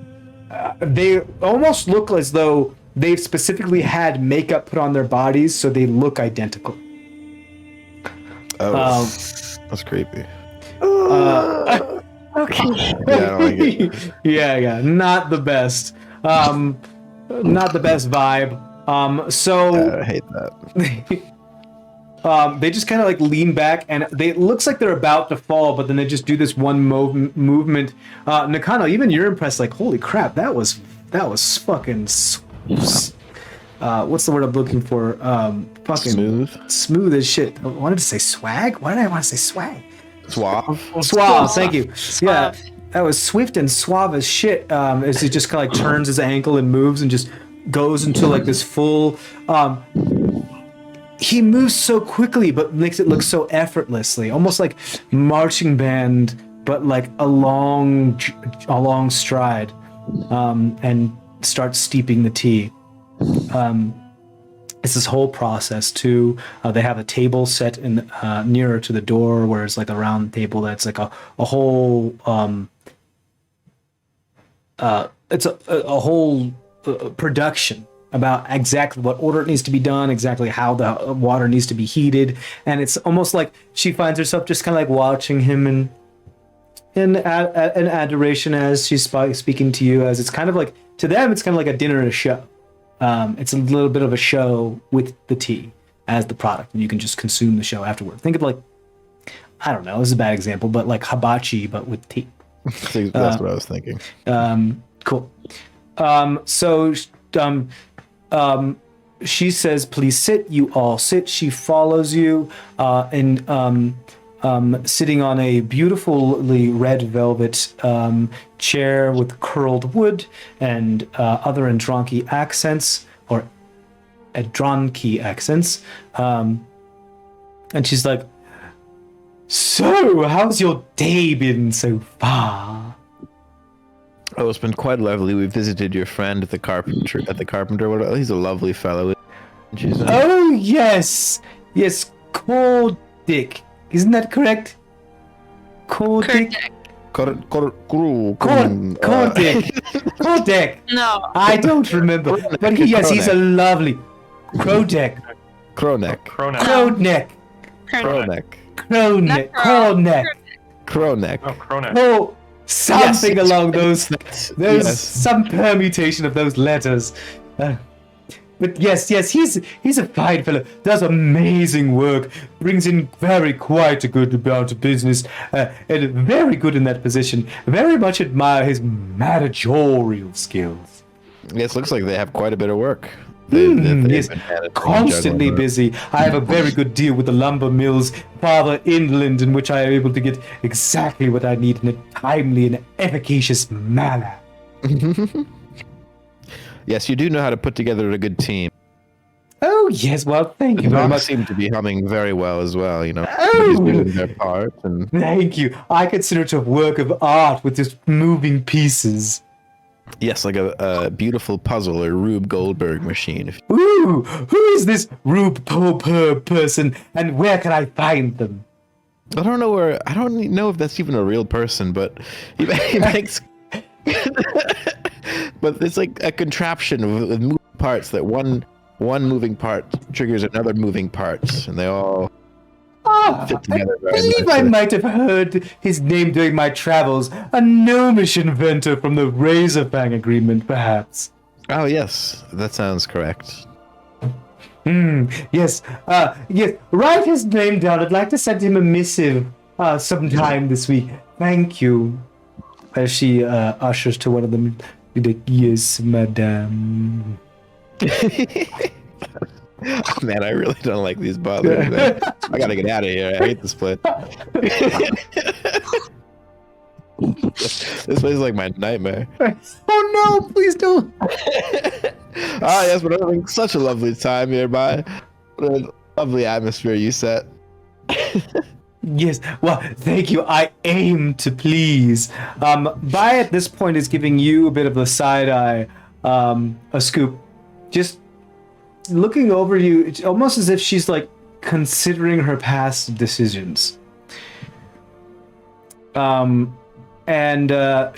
they almost look as though they've specifically had makeup put on their bodies so they look identical. Oh, that's creepy. Okay. Yeah, I don't like it. Yeah, not the best. not the best vibe. So I hate that. they just kind of like lean back, and it looks like they're about to fall, but then they just do this one movement. Nakano, even you're impressed. Like, holy crap, that was fucking. What's the word I'm looking for? Fucking smooth as shit. I wanted to say swag. Why did I want to say swag? Suave. Suave. Thank you. Yeah, that was swift and suave as shit. As he just kind of like turns his ankle and moves and just goes into like this full. He moves so quickly, but makes it look so effortlessly, almost like marching band, but like a long stride, and starts steeping the tea. It's this whole process too. They have a table set in nearer to the door, where it's like a round table that's like a whole. It's a whole production about exactly what order it needs to be done, exactly how the water needs to be heated, and it's almost like she finds herself just kind of like watching him in adoration as she's speaking to you. As it's kind of like, to them, it's kind of like a dinner and a show. It's a little bit of a show with the tea as the product, and you can just consume the show afterward. Think of like, I don't know, this is a bad example, but like hibachi, but with tea. That's what I was thinking. Cool. She says, please sit. You all sit. She follows you, and sitting on a beautifully red velvet chair with curled wood and other Adronki accents, or Adronki accents. And she's like, so, how's your day been so far? Oh, it's been quite lovely. We visited your friend at the carpenter. He's a lovely fellow. Oh yes, Cordic. Isn't that correct? Cordic. Cordic. No. I don't remember. But he's a lovely Crodec. Cronek. Cronek. Cronek. Oh, something along those. There's some permutation of those letters. But yes, he's a fine fellow. Does amazing work. Brings in quite a good amount of business, and very good in that position. Very much admire his managerial skills. Yes, looks like they have quite a bit of work. Yes, constantly busy. I have a very good deal with the lumber mills farther inland, in which I am able to get exactly what I need in a timely and efficacious manner. Yes, you do know how to put together a good team. Oh yes, well, thank you very much. Seem to be humming very well as well. Oh, doing their part. And thank you. I consider it a work of art with just moving pieces. yes, like a beautiful puzzle or Rube Goldberg machine. Ooh, who is this Rube person, and where can I find them? I don't know if that's even a real person, but he makes. But it's like a contraption with moving parts that one moving part triggers another moving part, and they all fit together. I believe I might have heard his name during my travels. A gnomish inventor from the Razorfang Agreement, perhaps. Oh yes, that sounds correct. Yes. Yes. Write his name down. I'd like to send him a missive sometime this week. Thank you. As she ushers to one of them. Yes, madame. Man, I really don't like these bothers. Man. I gotta get out of here. I hate this place. This place is like my nightmare. Oh no, please don't. Yes, but I'm having such a lovely time hereby. What a lovely atmosphere you set. Yes, well, thank you. I aim to please. Bai at this point is giving you a bit of a side eye, a scoop. Just looking over you, it's almost as if she's like considering her past decisions. And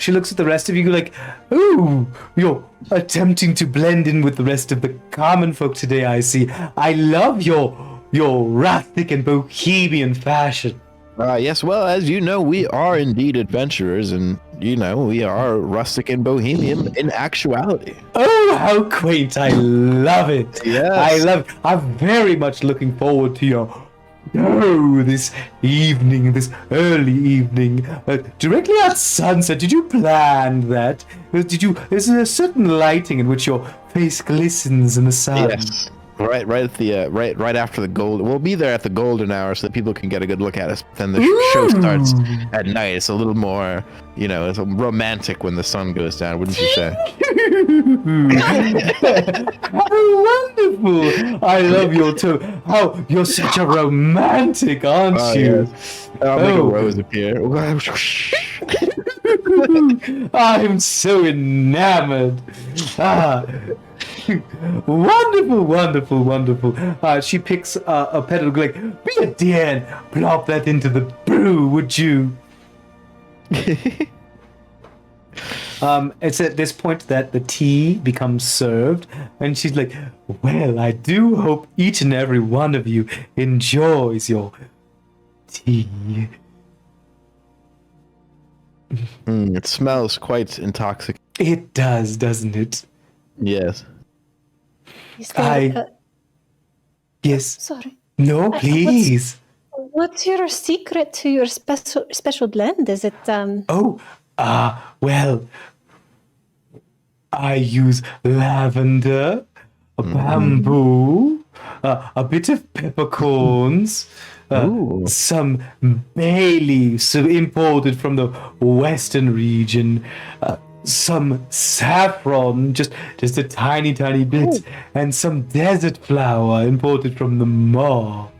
she looks at the rest of you like, ooh, you're attempting to blend in with the rest of the common folk today, I see. I love your rustic and bohemian fashion. Yes, well, as you know, we are indeed adventurers, and we are rustic and bohemian in actuality. Oh, how quaint! I love it. Yes. I love it. I'm very much looking forward to your this evening, this early evening, directly at sunset. Did you plan that? Is there a certain lighting in which your face glistens in the sun? Yes. Right at the right after the gold. We'll be there at the golden hour so that people can get a good look at us. Then the show starts at night. It's a little more, it's romantic when the sun goes down, wouldn't you say? How wonderful! I love your tone. How you're such a romantic, aren't you? Yes. I'll make a rose appear. I'm so enamored. Wonderful, wonderful, wonderful. She picks a petal, like, be a dear and plop that into the brew, would you? It's at this point that the tea becomes served, and she's like, well, I do hope each and every one of you enjoys your tea. It smells quite intoxicating. It does, doesn't it? Yes. Is there, Yes. sorry. No, please. What's your secret to your special blend? Is it Well, I use lavender, a bamboo, a bit of peppercorns, some bay leaves imported from the western region, some saffron, just a tiny bit, and some desert flower imported from the mob.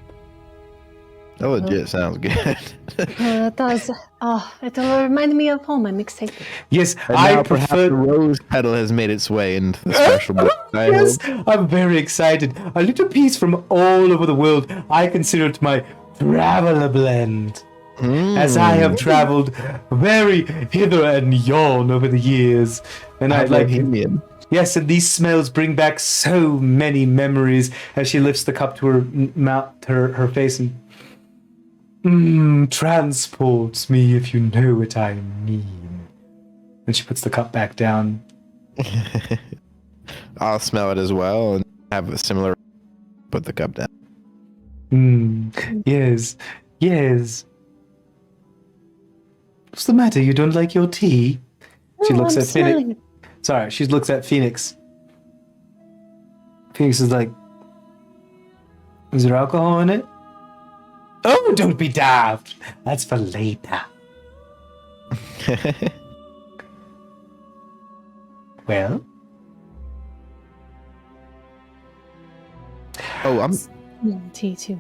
That legit sounds good. it does. Oh, it'll remind me of home. I'm excited. Yes, And I now perhaps prefer. the rose petal has made its way into the special book. Yes, I'm very excited. A little piece from all over the world. I consider it my traveler blend. As I have traveled very hither and yon over the years. And I like bohemian. Yes, and these smells bring back so many memories as she lifts the cup to her mouth, her face, and transports me, if you know what I mean. And she puts the cup back down. I'll smell it as well and have a similar. Put the cup down. Yes. What's the matter? You don't like your tea? She looks I'm at Phoenix. smelling it. Sorry, she looks at Phoenix. Phoenix is like, is there alcohol in it? Oh, don't be daft. That's for later. Well? Oh, I'm. Tea too.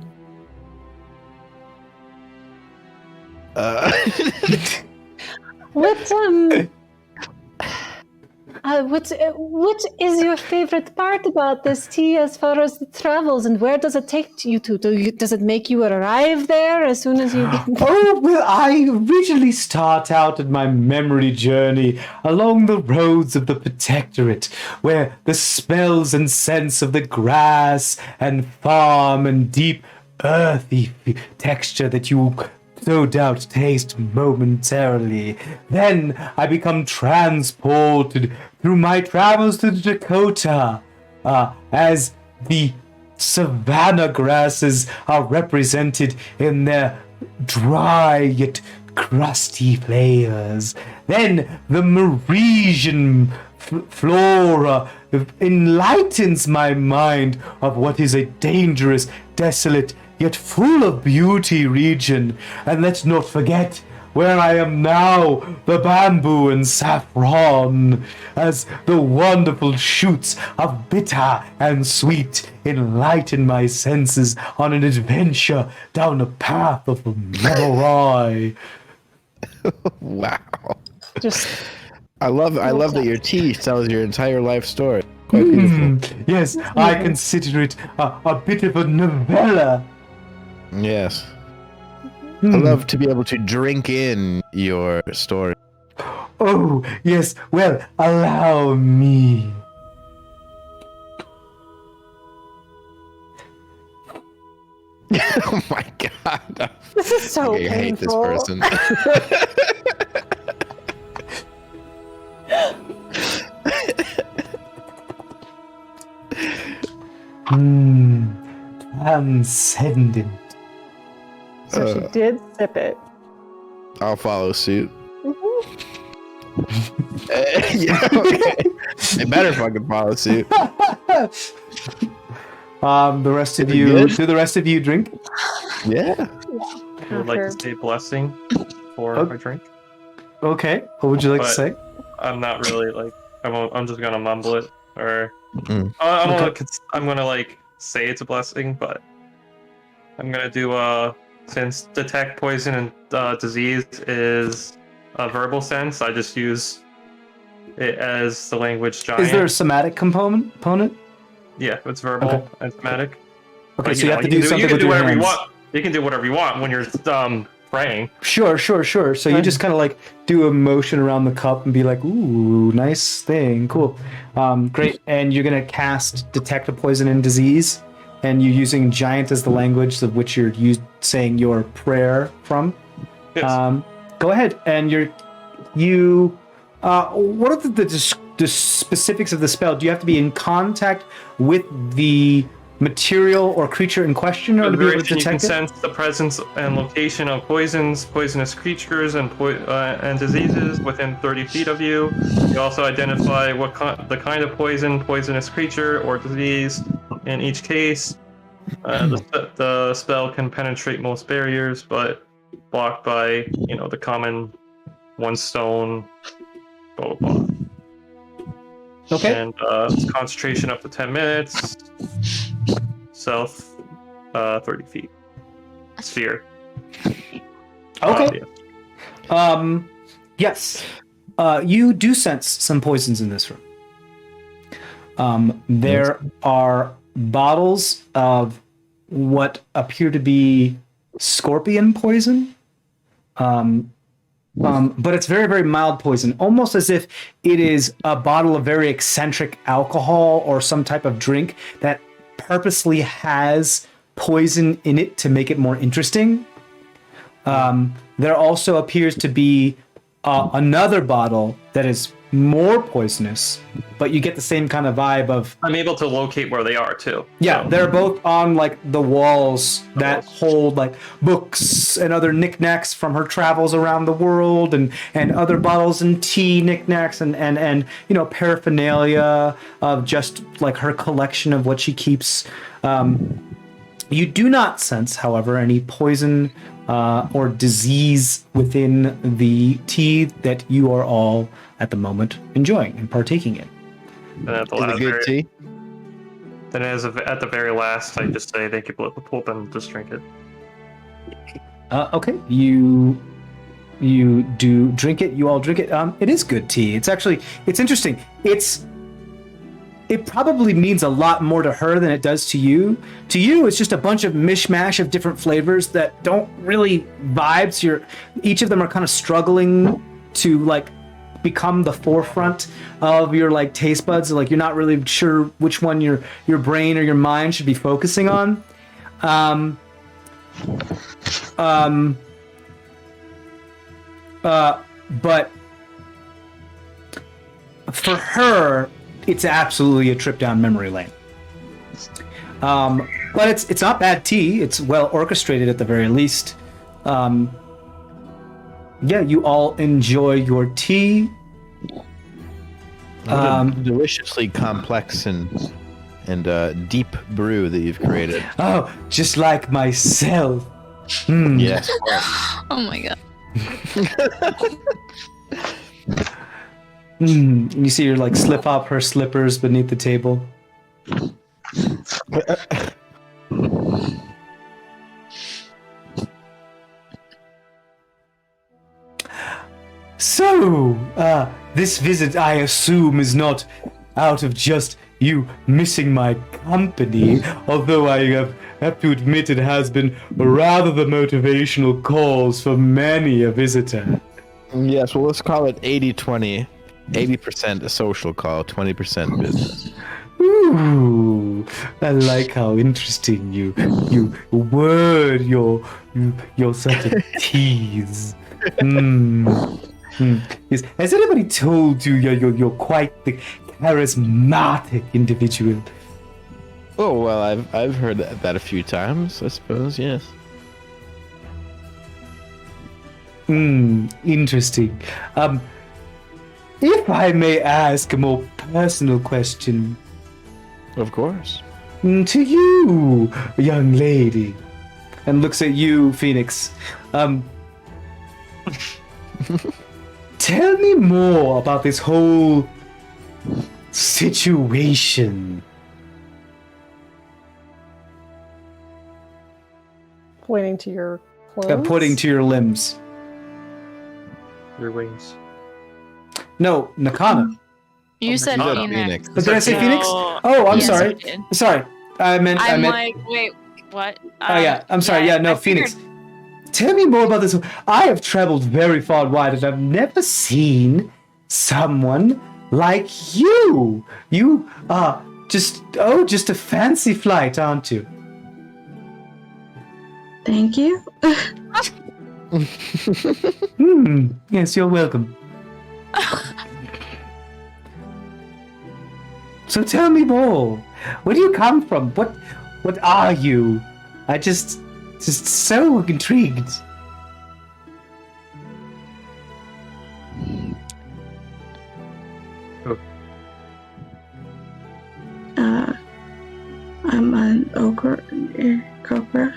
What is your favorite part about this tea as far as the travels, and where does it take you to? Does it make you arrive there as soon as you get Oh, well, I originally start out in my memory journey along the roads of the Protectorate, where the smells and scents of the grass and farm and deep earthy texture that you no doubt taste momentarily. Then I become transported through my travels to the Dakota, as the savanna grasses are represented in their dry yet crusty flavors. Then the Merisian flora enlightens my mind of what is a dangerous, desolate, yet full of beauty region. And let's not forget where I am now, the bamboo and saffron, as the wonderful shoots of bitter and sweet enlighten my senses on an adventure down a path of memory. Wow. just I love that your tea tells your entire life story. Quite beautiful. Yes, I consider it a bit of a novella. Yes. I love to be able to drink in your story. Oh, yes, well, allow me. Oh my god. this is so I hate this painful. person. Transcendent. So she did sip it. I'll follow suit. Mhm. Yeah, okay. They better fucking follow suit. The rest of Is it you, good? do the rest of you drink? Yeah. I would like to After- say blessing for Oh. my drink. Okay. What would you like to But- say? I'm not really like I'm just gonna mumble it or Mm. I'm gonna like say it's a blessing, but I'm gonna do since detect poison and disease is a verbal sense, I just use it as the language giant. Is there a somatic component? Yeah, it's verbal Okay. and somatic. Okay, Like, so you have to do something you can with do your whatever hands. you want. You can do whatever you want when you're praying. Sure. So you just kind of like do a motion around the cup and be like, "Ooh, nice thing, cool, great." And you're gonna cast detect a poison and disease, and you're using giant as the language of which you're saying your prayer from. Yes. Go ahead, and what are the specifics of the spell? Do you have to be in contact with the material or creature in question, or For to the be able to duration, you can detect it? sense the presence and location of poisons, poisonous creatures, and diseases within 30 feet of you. You also identify the kind of poison, poisonous creature, or disease in each case. The spell can penetrate most barriers, but blocked by the common one stone, blah blah blah. Okay. And concentration up to 10 minutes. Self 30 feet. Sphere. Okay. Yeah. Yes. You do sense some poisons in this room. There are bottles of what appear to be scorpion poison. But it's very, very mild poison, almost as if it is a bottle of very eccentric alcohol or some type of drink that purposely has poison in it to make it more interesting. There also appears to be another bottle that is more poisonous, but you get the same kind of vibe of I'm able to locate where they are too. yeah, So, they're both on like the walls that hold like books and other knickknacks from her travels around the world, and other bottles and tea knickknacks and paraphernalia of just like her collection of what she keeps. You do not sense, however, any poison or disease within the tea that you are all at the moment enjoying and partaking in. then at the Is it last good tea? Then at the very last, I just say thank you, Pulp, and just drink it. Okay, you do drink it. You all drink it. It is good tea. It's interesting. It probably means a lot more to her than it does to you. To you, it's just a bunch of mishmash of different flavors that don't really vibe. So each of them are kind of struggling to like become the forefront of your like taste buds. Like you're not really sure which one your brain or your mind should be focusing on. But for her, it's absolutely a trip down memory lane. But it's not bad tea. It's well orchestrated at the very least. Yeah, you all enjoy your tea. What a deliciously complex and deep brew that you've created. Oh, just like myself. Yes. Oh my god. And you see her like slip off her slippers beneath the table. So, this visit, I assume, is not out of just you missing my company, although I have to admit it has been rather the motivational cause for many a visitor. Yes, well, let's call it 80-20. 80% a social call, 20% business. Ooh, I like how interesting you word your such a tease. Yes. Has anybody told you you're quite the charismatic individual? Oh well, I've heard that a few times. I suppose, yes. Interesting. If I may ask a more personal question Of course. to you, young lady, and looks at you, Phoenix. Tell me more about this whole situation. Pointing to your clothes. Pointing to your limbs. Your wings. No, Nakana. You said said Phoenix. Phoenix. Did I say No. Phoenix? Oh, I'm Yes, sorry. you did. Sorry. I meant. I'm like, wait, what? Oh yeah, I'm sorry. Yeah, no, I figured- Phoenix. Tell me more about this. I have traveled very far and wide, and I've never seen someone like you. You are just a fancy flight, aren't you? Thank you. Yes, you're welcome. So tell me more. Where do you come from? What are you? I just so intrigued. I'm an ogre cobra.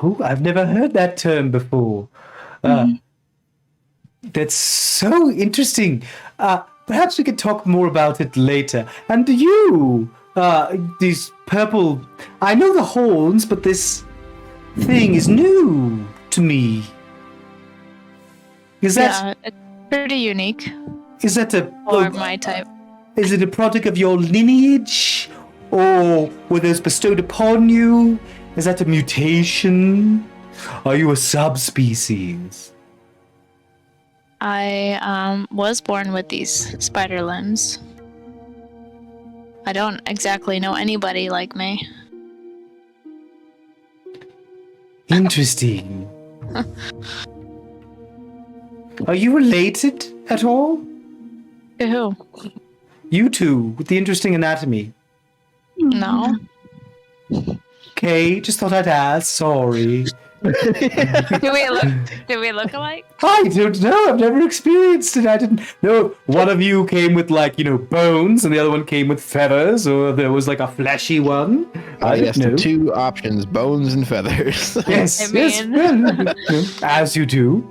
Oh, I've never heard that term before. That's so interesting. Perhaps we could talk more about it later. And you, these purple... I know the horns, but this thing is new to me. Is that... Yeah, it's pretty unique Is that a... for my type. Is it a product of your lineage? Or were those bestowed upon you? Is that a mutation? Are you a subspecies? I was born with these spider limbs. I don't exactly know anybody like me. Interesting. Are you related at all? To who? You two, with the interesting anatomy. No. Okay, just thought I'd ask. Sorry. Do we look alike? I don't know. I've never experienced it. I didn't know. One of you came with, like, bones, and the other one came with feathers, or there was, like, a fleshy one. I Yes, don't know. the two options: bones and feathers. Yes, I yes. mean- Well, as you do.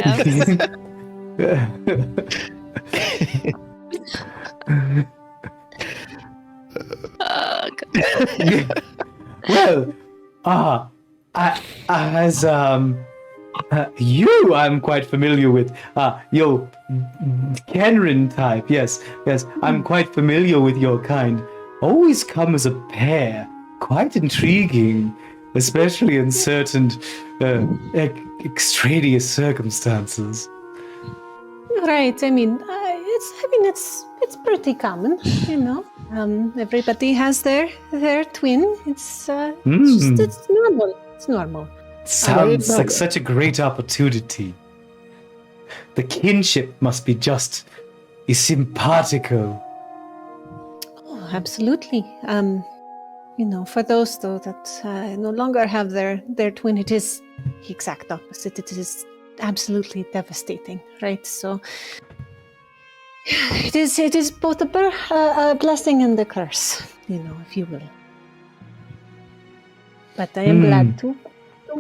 Yes. God. Well, as you, I'm quite familiar with. Your Kenrin type. Yes, I'm quite familiar with your kind. Always come as a pair. Quite intriguing, especially in certain extraneous circumstances. Right. I mean, it's pretty common, you know. Everybody has their twin. It's normal. It's normal. Sounds like such a great opportunity. The kinship must be just simpatico. Oh, absolutely. For those though that no longer have their twin, it is the exact opposite. It is absolutely devastating, right? So it is both a blessing and a curse, if you will. But I am glad to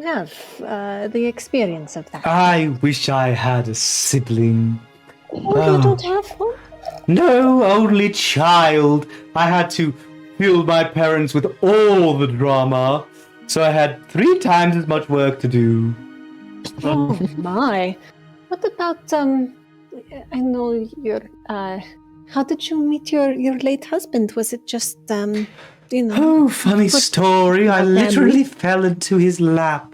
have the experience of that. I wish I had a sibling. Oh, you don't have one? No, only child. I had to fill my parents with all the drama, so I had 3 times as much work to do. Oh my! What about I know your. How did you meet your late husband? Was it just Oh, funny story. I literally fell into his lap.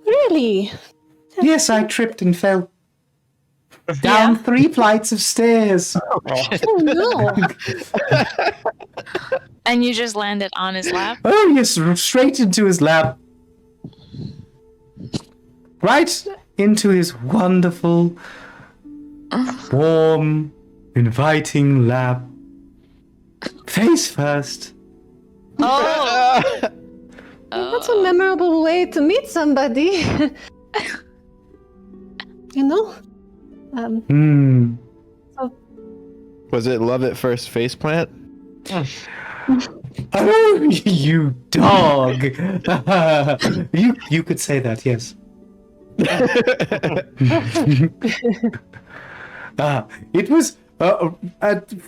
Really? Yes, I tripped and fell down 3 flights of stairs. Oh no! And you just landed on his lap? Oh, yes, straight into his lap. Right into his wonderful, warm, inviting lap. Face first. Oh. That's a memorable way to meet somebody. You know? Was it love at first face plant? Oh, you dog! you could say that, yes. It was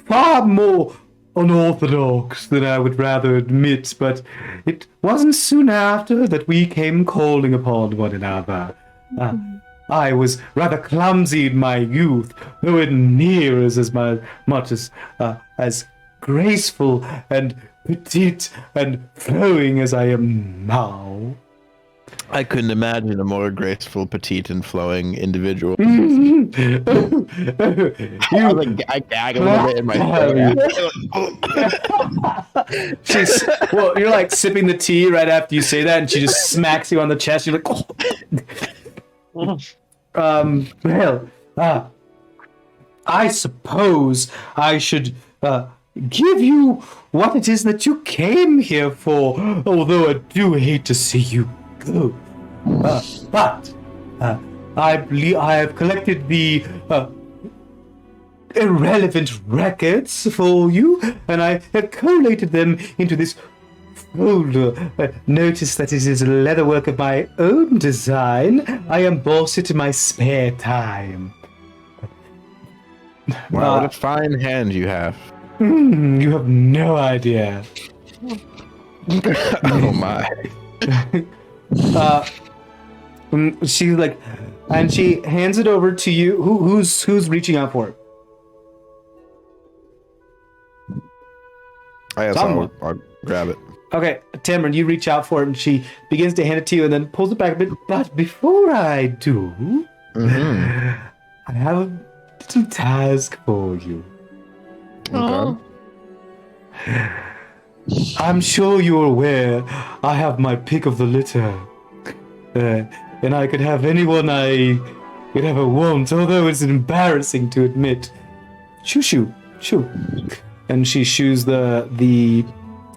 far more unorthodox than I would rather admit, but it wasn't soon after that we came calling upon one another. I was rather clumsy in my youth, nowhere near as much as graceful and petite and flowing as I am now. I couldn't imagine a more graceful, petite, and flowing individual. I gag a little bit in my throat. Well, you're like sipping the tea right after you say that, and she just smacks you on the chest. You're like, I suppose I should give you what it is that you came here for, although I do hate to see you go. But I have collected the irrelevant records for you, and I have collated them into this folder. Notice that it is a leatherwork of my own design. I emboss it in my spare time. Wow, what a fine hand you have. You have no idea. Oh my. She's like, and she hands it over to you. Who's reaching out for it? I guess I'll grab it. Okay, Tamron, you reach out for it, and she begins to hand it to you, and then pulls it back a bit. But before I do, I have a little task for you. Oh. I'm sure you're aware I have my pick of the litter. And I could have anyone I could ever want, although it's embarrassing to admit. Shoo. And she shoos the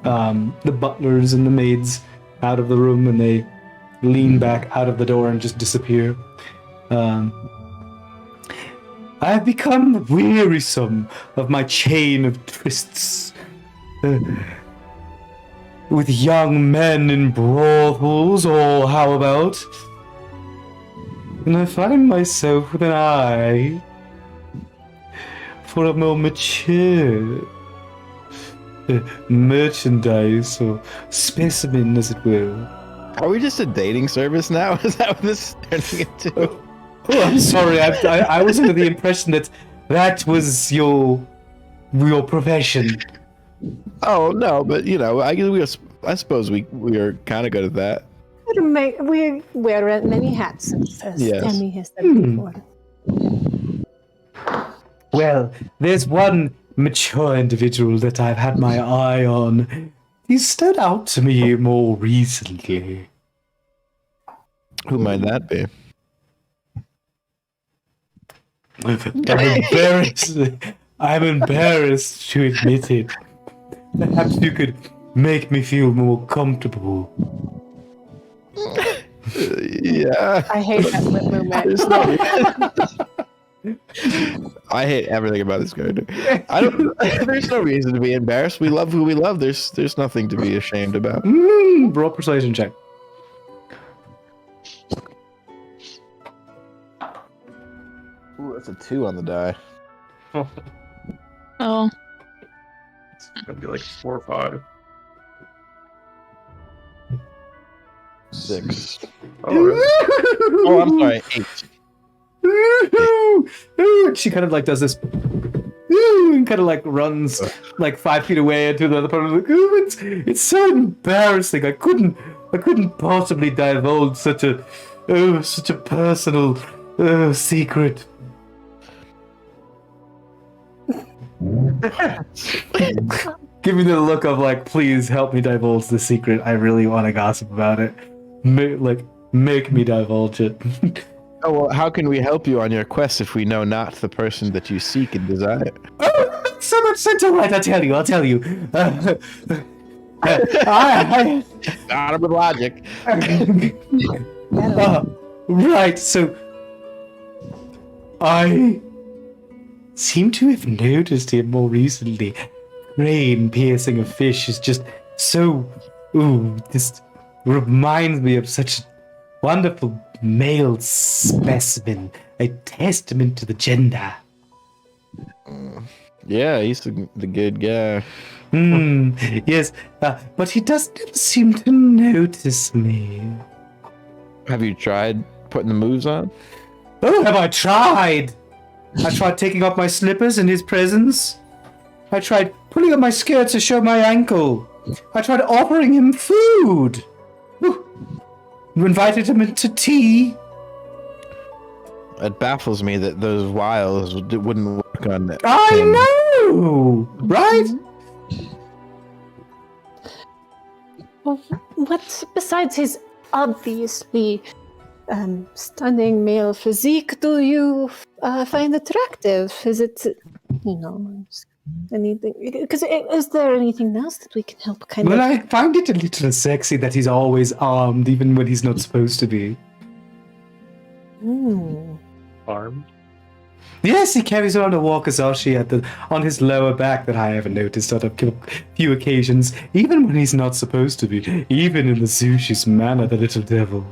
butlers and the maids out of the room, and they lean back out of the door and just disappear. I have become wearisome of my chain of trysts with young men in brothels, or how about? And I find myself with an eye for a more mature merchandise or specimen, as it were. Are we just a dating service now? Is that what this is turning into? Oh, I'm sorry. I was under the impression that was your profession. Oh no, but you know, I suppose we are kind of good at that. We wear many hats, as Yes. Tammy has said before. Well, there's one mature individual that I've had my eye on. He stood out to me more recently. Who might that be? I'm embarrassed to admit it. Perhaps you could make me feel more comfortable. Yeah. I hate that little I hate everything about this character. There's no reason to be embarrassed. We love who we love. There's nothing to be ashamed about. Roll persuasion check. Ooh, that's a 2 on the die. Oh. It's gonna be like 4 or 5. 6. Oh, really? Oh, I'm sorry. 8. She kind of like does this and kind of like runs like 5 feet away into the other part of the it's so embarrassing. I couldn't possibly divulge such a personal secret. Give me the look of like, please help me divulge the secret. I really want to gossip about it. Make me divulge it. Oh well, how can we help you on your quest if we know not the person that you seek and desire? so much sense. All right, I'll tell you. Not with logic. Right, so I seem to have noticed him more recently. Brain piercing a fish is just so. This reminds me of such a wonderful male specimen, a testament to the gender. Yeah, he's the good guy. Yes, but he doesn't seem to notice me. Have you tried putting the moves on? Oh, have I tried? I tried taking off my slippers in his presence. I tried pulling up my skirt to show my ankle. I tried offering him food. Invited him into tea. It baffles me that those wiles wouldn't work on him. I know, right? Well, what besides his obviously stunning male physique do you find attractive? Is it, anything? Because is there anything else that we can help kind Well, of? I find it a little sexy that he's always armed, even when he's not supposed to be. Armed. Yes, he carries around a wakizashi on his lower back that I haven't noticed on a few occasions, even when he's not supposed to be. Even in the Zushi's manner, the little devil.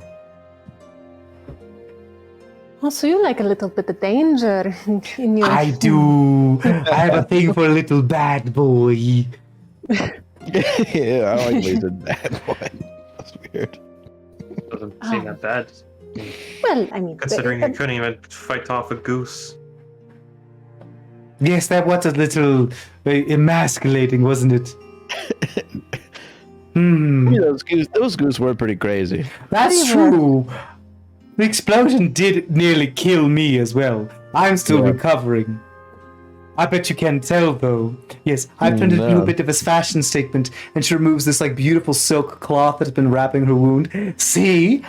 Oh, so you like a little bit of danger in your... I do. I have a thing for a little bad boy. Yeah, I like he's a bad boy. That's weird. Doesn't seem that bad. Well, I mean... Considering you couldn't even fight off a goose. Yes, that was a little emasculating, wasn't it? Yeah, those goose were pretty crazy. That's true. The explosion did nearly kill me as well. I'm still recovering. I bet you can't tell, though. Yes, I've turned it into a bit of a fashion statement, and she removes this beautiful silk cloth that's been wrapping her wound. See?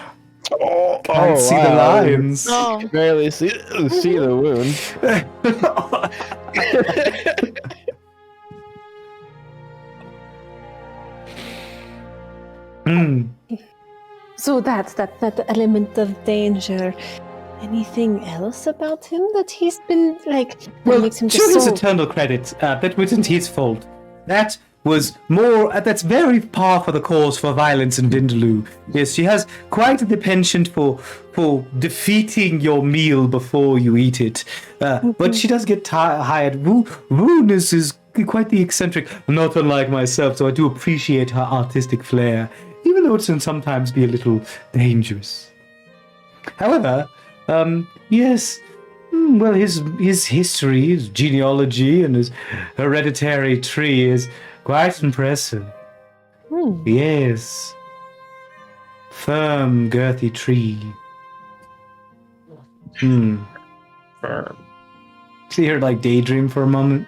Can't see the lines. Oh, You barely see the wound. So that element of danger. Anything else about him that he's been that makes him to just his so... eternal credit, that wasn't his fault. That was more. That's very par for the course for violence in Vindaloo. Yes, she has quite the penchant for defeating your meal before you eat it. But she does get hired. Wooness is quite the eccentric, not unlike myself. So I do appreciate her artistic flair, even though it can sometimes be a little dangerous. However, yes. Well, his history, his genealogy, and his hereditary tree is quite impressive. Yes. Firm, girthy tree. Firm. See her daydream for a moment.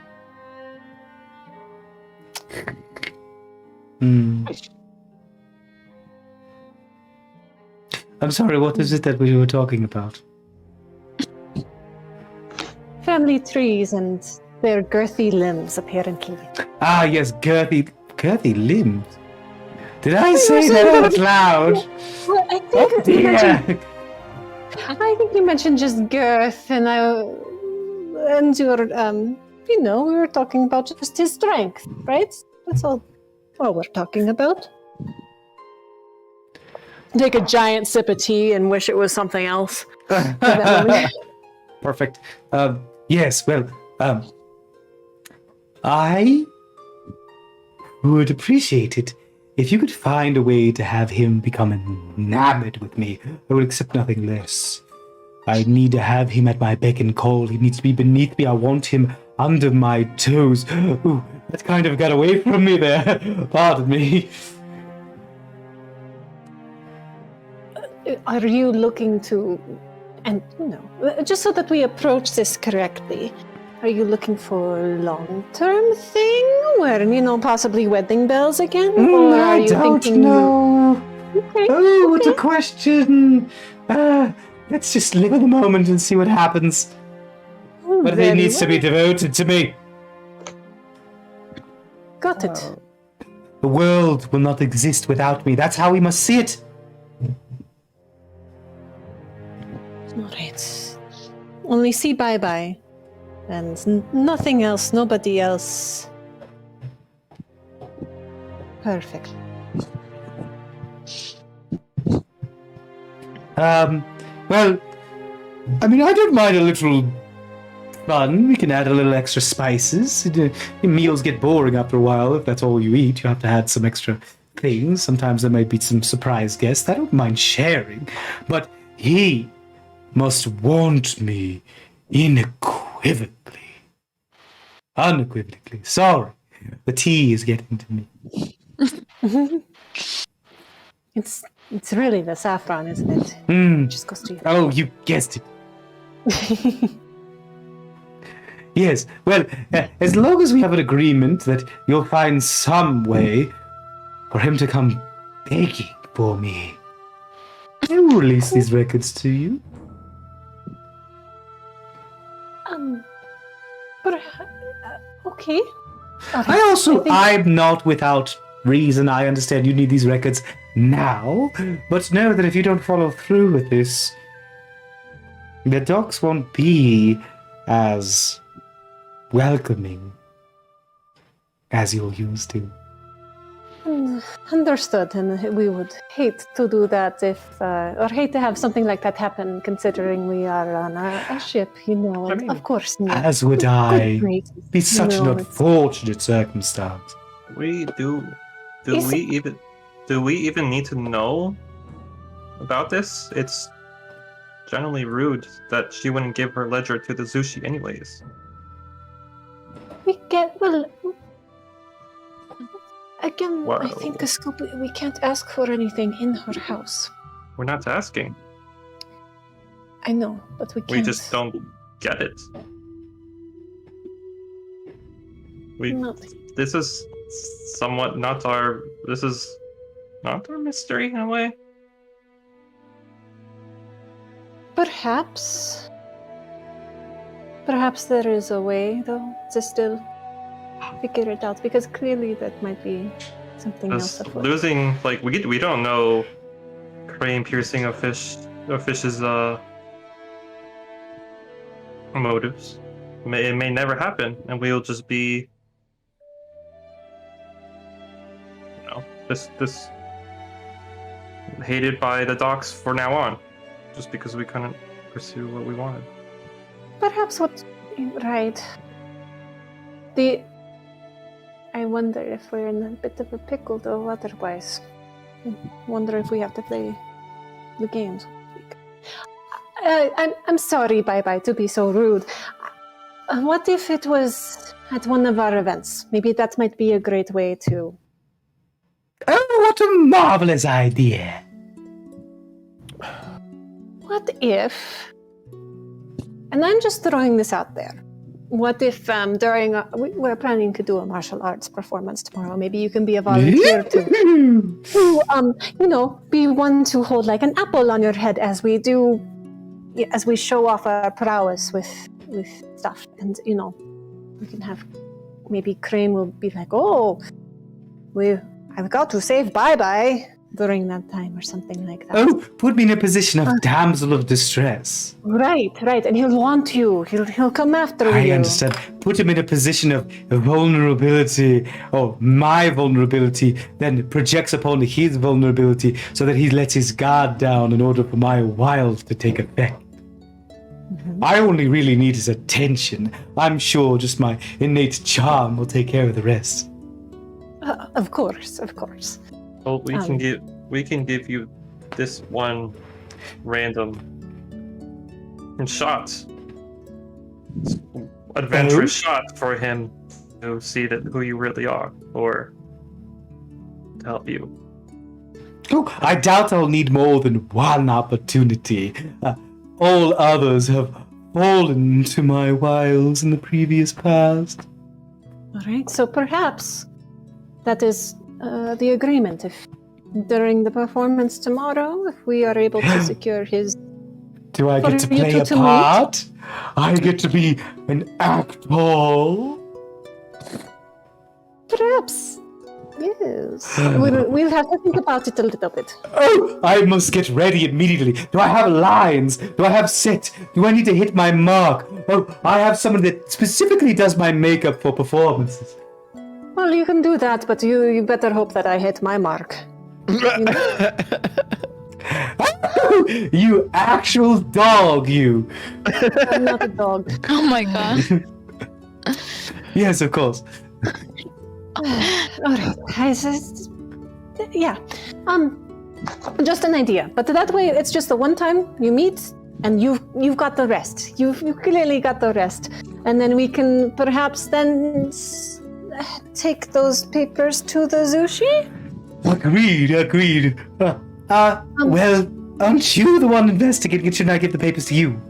I'm sorry, what is it that we were talking about? Family trees and their girthy limbs, apparently. Ah, yes, girthy limbs. Did I say that out loud? Well, I Oh think dear. I think you mentioned just girth, and your we were talking about just his strength, right? That's all we're talking about. Take a giant sip of tea and wish it was something else. Perfect. Yes, well, I would appreciate it if you could find a way to have him become enamored with me. I would accept nothing less. I need to have him at my beck and call. He needs to be beneath me. I want him under my toes. Ooh, that kind of got away from me there. Pardon me. Are you looking to, and just so that we approach this correctly, are you looking for a long-term thing, where possibly wedding bells again, or are I you don't thinking? know. Okay, Oh, what a question. Let's just live in the moment and see what happens. But he very needs to be well. devoted to me. Got it. The world will not exist without me. That's how we must see it. Alright. Only see bye-bye. And nothing else, nobody else. Perfect. Well, I mean, I don't mind a little fun. We can add a little extra spices. Meals get boring after a while. If that's all you eat, you have to add some extra things. Sometimes there might be some surprise guests. I don't mind sharing. But he must want me unequivocally. Sorry, the tea is getting to me. It's really the saffron, isn't it? It just goes to you. Oh, you guessed it. Yes, well, as long as we have an agreement that you'll find some way for him to come begging for me, I will release these records to you. Okay. I'm not without reason. I understand you need these records now, but know that if you don't follow through with this, the docks won't be as welcoming as you're used to. Understood, and we would hate to do that or hate to have something like that happen, considering we are on a ship, and of course. As would I. Gracious, Be such an unfortunate circumstance. Do we even need to know about this? It's generally rude that she wouldn't give her ledger to the Zushi anyways. Again, Wow. I think we can't ask for anything in her house. We're not asking. I know, but we can't. We just don't get it. No. This is somewhat not our. This is not our mystery in a way. Perhaps there is a way, though, to still figure it out, because clearly that might be something else afoot. Losing, we don't know crane piercing a fish's motives. It may never happen, and we'll just be, this hated by the docks for now on, just because we couldn't pursue what we wanted. Perhaps right. I wonder if we're in a bit of a pickle, though, otherwise. I wonder if we have to play the games. I'm sorry, Bye-Bye, to be so rude. What if it was at one of our events? Maybe that might be a great way to... Oh, what a marvelous idea! What if... And I'm just throwing this out there. What if we're planning to do a martial arts performance tomorrow? Maybe you can be a volunteer to be one to hold like an apple on your head as we show off our prowess with stuff. And, we can have, maybe Crane will be like, I've got to save Bye-Bye during that time or something like that. Oh, put me in a position of damsel of distress. Right. And he'll want you. He'll come after you. I understand. Put him in a position of vulnerability, or my vulnerability, then projects upon his vulnerability so that he lets his guard down in order for my wiles to take effect. Mm-hmm. I only really need his attention. I'm sure just my innate charm will take care of the rest. Of course. Well, we can give you this one random shot, adventurous shot for him to see who you really are, or to help you. Oh, I doubt I'll need more than one opportunity. All others have fallen to my wiles in the previous past. All right, so perhaps that is the agreement. If during the performance tomorrow, if we are able to secure his... Do I get to play a part? I get to be an actor? Perhaps. Yes. We'll have to think about it a little bit. Oh, I must get ready immediately. Do I have lines? Do I have set? Do I need to hit my mark? Oh, I have someone that specifically does my makeup for performances. Well, you can do that, but you better hope that I hit my mark. You actual dog, you. I'm not a dog. Oh my god. Yes, of course. All right. Yeah. Just an idea, but that way it's just the one time you meet, and you've got the rest. You've clearly got the rest, and then we can perhaps then take those papers to the Zushi. Agreed. Well, aren't you the one investigating? Shouldn't I give the papers to you?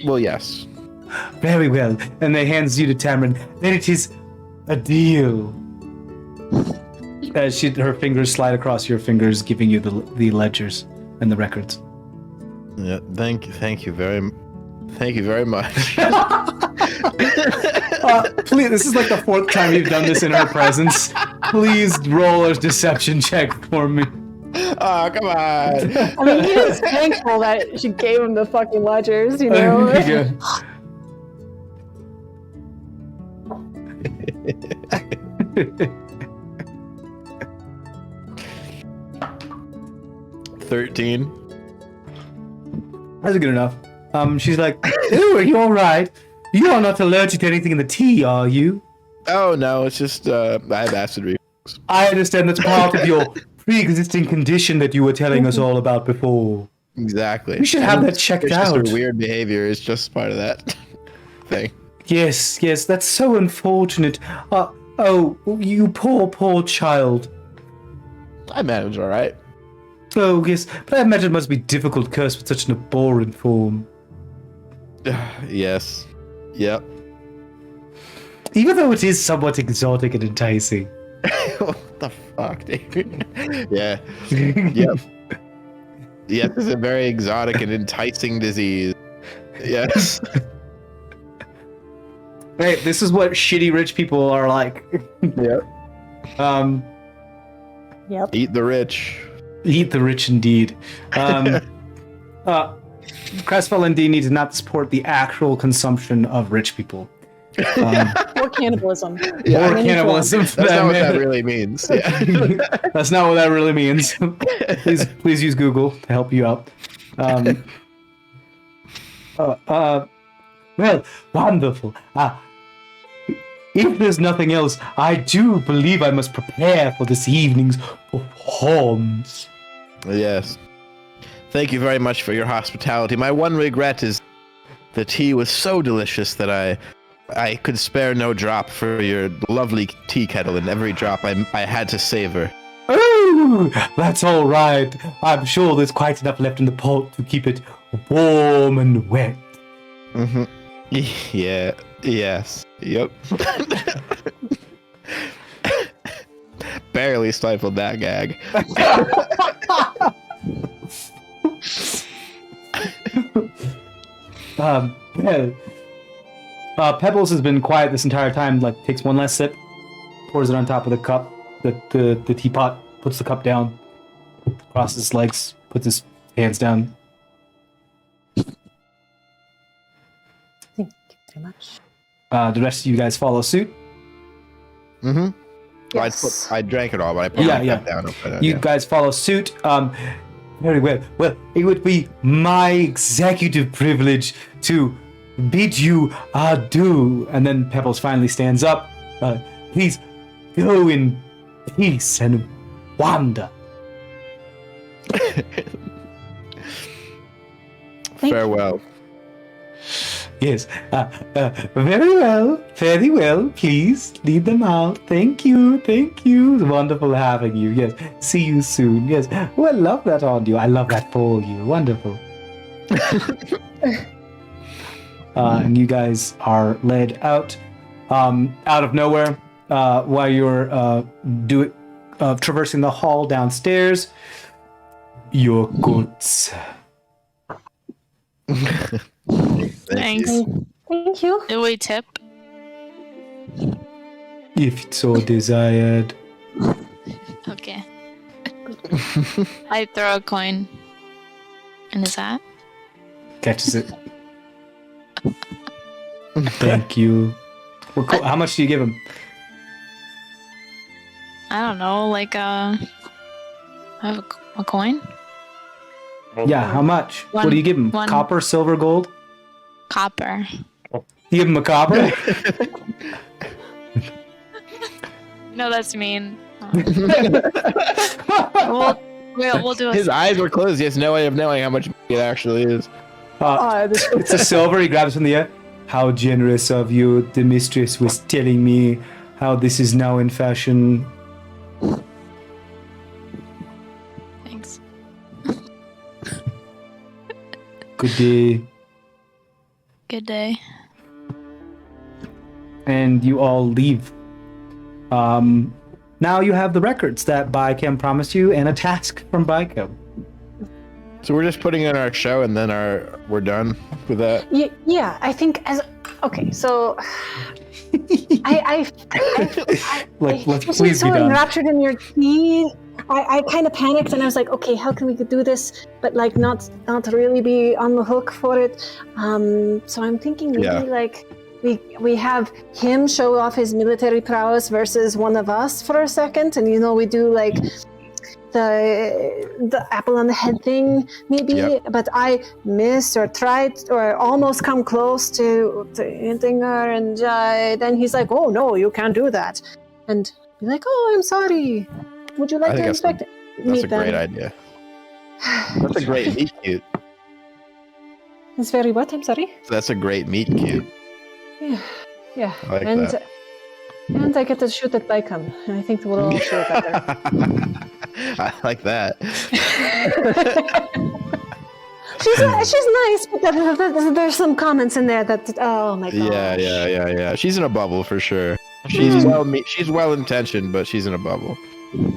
Well, yes. Very well. And they hands you to Tamron. Then it is a deal. As her fingers slide across your fingers, giving you the ledgers and the records. Yeah, thank you very much. Please, this is like the 4th time you've done this in her presence. Please roll a deception check for me. Oh, come on. I mean, he was thankful that she gave him the fucking ledgers, you know? Yeah. $13. That's good enough. She's like, "Ooh, are you all right? You are not allergic to anything in the tea, are you?" Oh no, it's just I have acid reflux. I understand that's part of your pre-existing condition that you were telling us all about before. Exactly. We should have that checked it's out. Just her weird behavior is just part of that thing. Yes, that's so unfortunate. Oh, you poor child. I manage all right. Oh, yes, but I imagine it must be difficult cursed with such an abhorrent form. Yes. Yep. Even though it is somewhat exotic and enticing. What the fuck, dude? Yeah. Yep. Yes, it's a very exotic and enticing disease. Yes. Hey, this is what shitty rich people are like. Yep. Yep. Eat the rich. Eat the rich indeed. CrestVahllen D needs not support the actual consumption of rich people. Or cannibalism. Yeah. Or cannibalism. That's not what that really means. Yeah. That's not what that really means. Please use Google to help you out. Well, wonderful. If there's nothing else, I do believe I must prepare for this evening's performance. Yes. Thank you very much for your hospitality. My one regret is the tea was so delicious that I could spare no drop for your lovely tea kettle, and every drop I had to savor. Oh, that's all right. I'm sure there's quite enough left in the pot to keep it warm and wet. Mm-hmm. Yeah. Yes. Yep. Barely stifled that gag. Pebbles has been quiet this entire time. Like, takes one last sip, pours it on top of the cup, the teapot, puts the cup down, crosses his legs, puts his hands down. Thank you very much. The rest of you guys follow suit. Mm-hmm. Yes. I drank it all, but I put my cup down. You guys follow suit. Very well. Well, it would be my executive privilege to bid you adieu. And then Pebbles finally stands up. Please go in peace and wander. Farewell. Yes. Very well. Very well. Please lead them out. Thank you. Thank you. It's wonderful having you. Yes. See you soon. Yes. Oh, I love that on you. I love that for you. Wonderful. And you guys are led out of nowhere while you're traversing the hall downstairs. Your goods. Thanks. Thank you. Do we tip? If so desired. Okay. I throw a coin in his hat. Catches it. Thank you. How much do you give him? I don't know, like I have a coin? Yeah, how much? What One- do you give him? one. Copper, silver, gold? Copper. You give him a copper? No, that's mean. We'll do a His eyes were closed. He has no way of knowing how much it actually is. It's a silver. He grabs it from the air. How generous of you. The mistress was telling me how this is now in fashion. Thanks. Good day. Good day. And you all leave. Now you have the records that Bicam promised you and a task from Bicam. So we're just putting in our show and then we're done with that. Yeah, I think okay, so I Let's was please so be done. enraptured in your tea. I kind of panicked and I was like, okay, how can we do this, but like not really be on the hook for it. So I'm thinking maybe like we have him show off his military prowess versus one of us for a second, and we do like the apple on the head thing maybe, but I miss or tried or almost come close to hitting her, and then he's like, oh no, you can't do that, and be like, oh, I'm sorry, would you like to inspect it? That's a great idea. That's a great meet cute. It's very what? I'm sorry. That's a great meet cute. Yeah. I like and that. and I get to shoot at Bicam, and I think we'll all shoot better. I like that. She's nice, but there's some comments in there that oh my god. Yeah. She's in a bubble for sure. She's well intentioned, but she's in a bubble.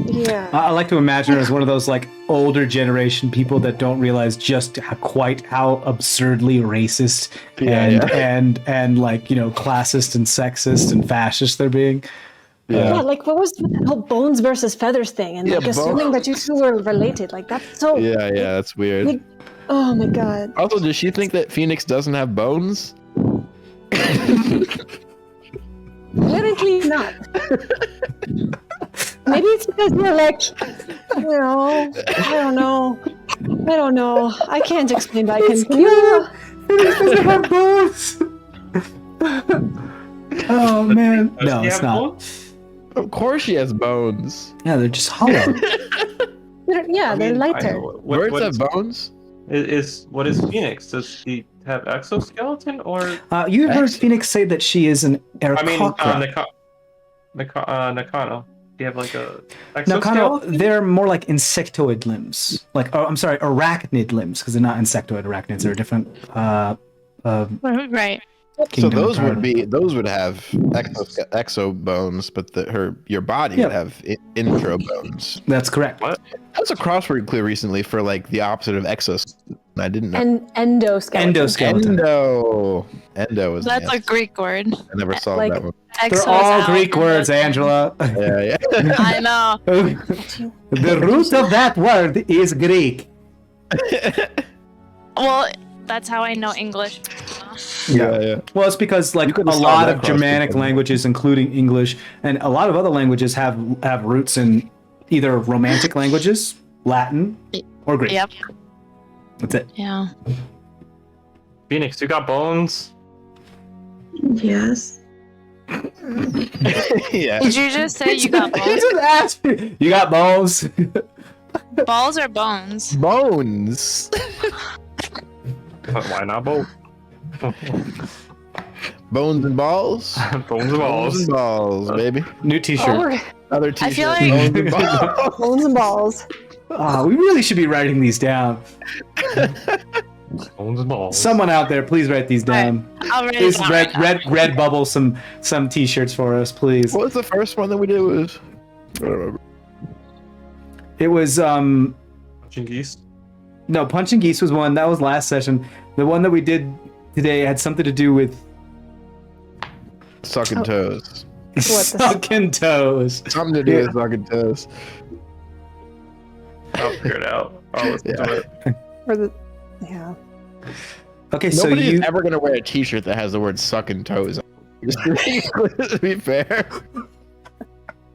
Yeah. I like to imagine her as one of those like older generation people that don't realize just how absurdly racist and like classist and sexist and fascist they're being. Yeah, like what was the whole bones versus feathers thing, and like assuming that you two were related, like that's so. Yeah, that's weird. Like, oh my god. Also, does she think that Phoenix doesn't have bones? Apparently not. Maybe it's because you're like, I don't know. I can't explain why I can. Phoenix doesn't have bones. Oh man, no, it's not. Bones? Of course she has bones. Yeah, they're just hollow. They're lighter. Birds have bones? What is Phoenix? Does he have exoskeleton or? You heard Phoenix say that she is an Aarakocra. Nakano. Do you have like a Nakano, exoskeleton? they're more like insectoid limbs. Arachnid limbs, because they're not insectoid. Arachnids are different. Right. So those would have exo bones, but your body would have intro bones. That's correct. What? That's a crossword clue recently for like the opposite of exos. I didn't know. Endoskeleton. Endoskeleton. Endo is. That's a Greek word. I never saw that one. They're all Greek words, Angela. Yeah. I know. The root of that word is Greek. Well, that's how I know English. Yeah. Well, it's because like a lot of Germanic languages, including English, and a lot of other languages have roots in either Romantic languages, Latin, or Greek. Yep. That's it. Yeah. Phoenix, you got bones? Yes. Yeah. Did you just say you got He bones? just asked me. You got balls? Balls or bones? Bones. Why not both? Bones and balls. Bones and balls. Bones and balls, baby. New T-shirt. Other T-shirt. I feel like- Bones and balls. Bones and balls. We really should be writing these down. Bones and balls. Someone out there, please write these down. I'll write it Please down right now. red bubble some T-shirts for us, please. What was the first one that we did? I don't remember. It was Punching geese. no, Punching Geese was one. That was last session. The one that we did today had something to do with Sucking toes. Sucking toes. Something to do with fucking toes. I'll figure it out. I'll listen to it. Or the yeah. Okay, so Nobody's you ever gonna wear a T-shirt that has the word "sucking toes" on it. Just to be fair.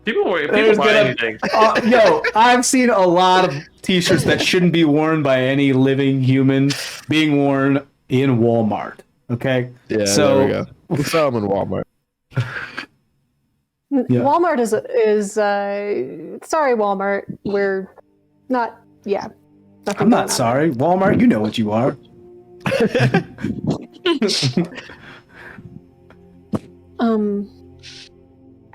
People There's buy gonna- anything. yo, I've seen a lot of t-shirts that shouldn't be worn by any living human being worn in Walmart. Okay? Yeah, So there we go. We sell them in Walmart. Yeah. Walmart is sorry, Walmart. We're not. Yeah. nothing I'm going not on. sorry. Walmart, you know what you are.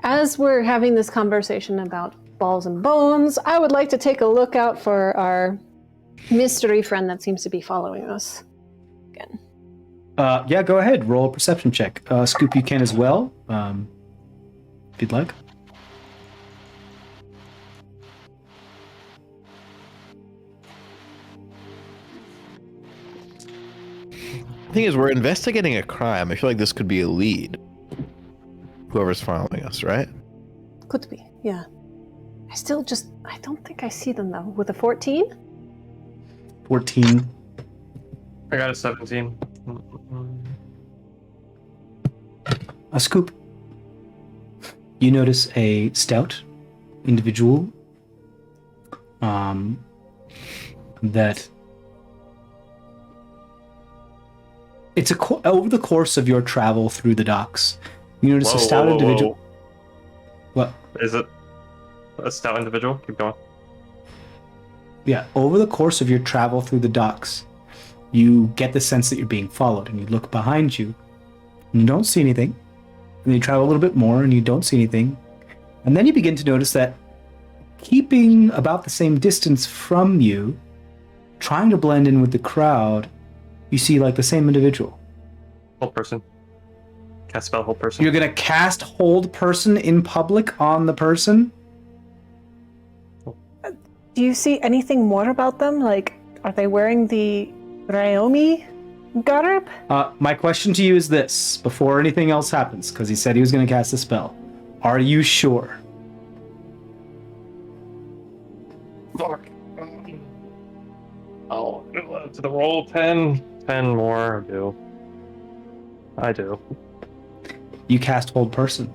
As we're having this conversation about balls and bones, I would like to take a look out for our mystery friend that seems to be following us again. Yeah, go ahead. Roll a perception check. Scoop, you can as well, if you'd like. The thing is, we're investigating a crime. I feel like this could be a lead. Whoever's following us, right? Could be, yeah. I don't think I see them though. With a 14? 14. I got a 17. A Scoop. You notice a stout individual that it's over the course of your travel through the docks, you notice a stout individual. What? Is it a stout individual? Keep going. Yeah, over the course of your travel through the docks, you get the sense that you're being followed, and you look behind you, and you don't see anything. And you travel a little bit more, and you don't see anything. And then you begin to notice that keeping about the same distance from you, trying to blend in with the crowd, you see like the same individual. Hold person. Cast spell hold person. You're gonna cast hold person in public on the person? Do you see anything more about them? Like, are they wearing the Ryomi garb? My question to you is this, before anything else happens, because he said he was gonna cast a spell. Are you sure? Fuck. Oh, to the roll 10. 10 more. I do. You cast hold person.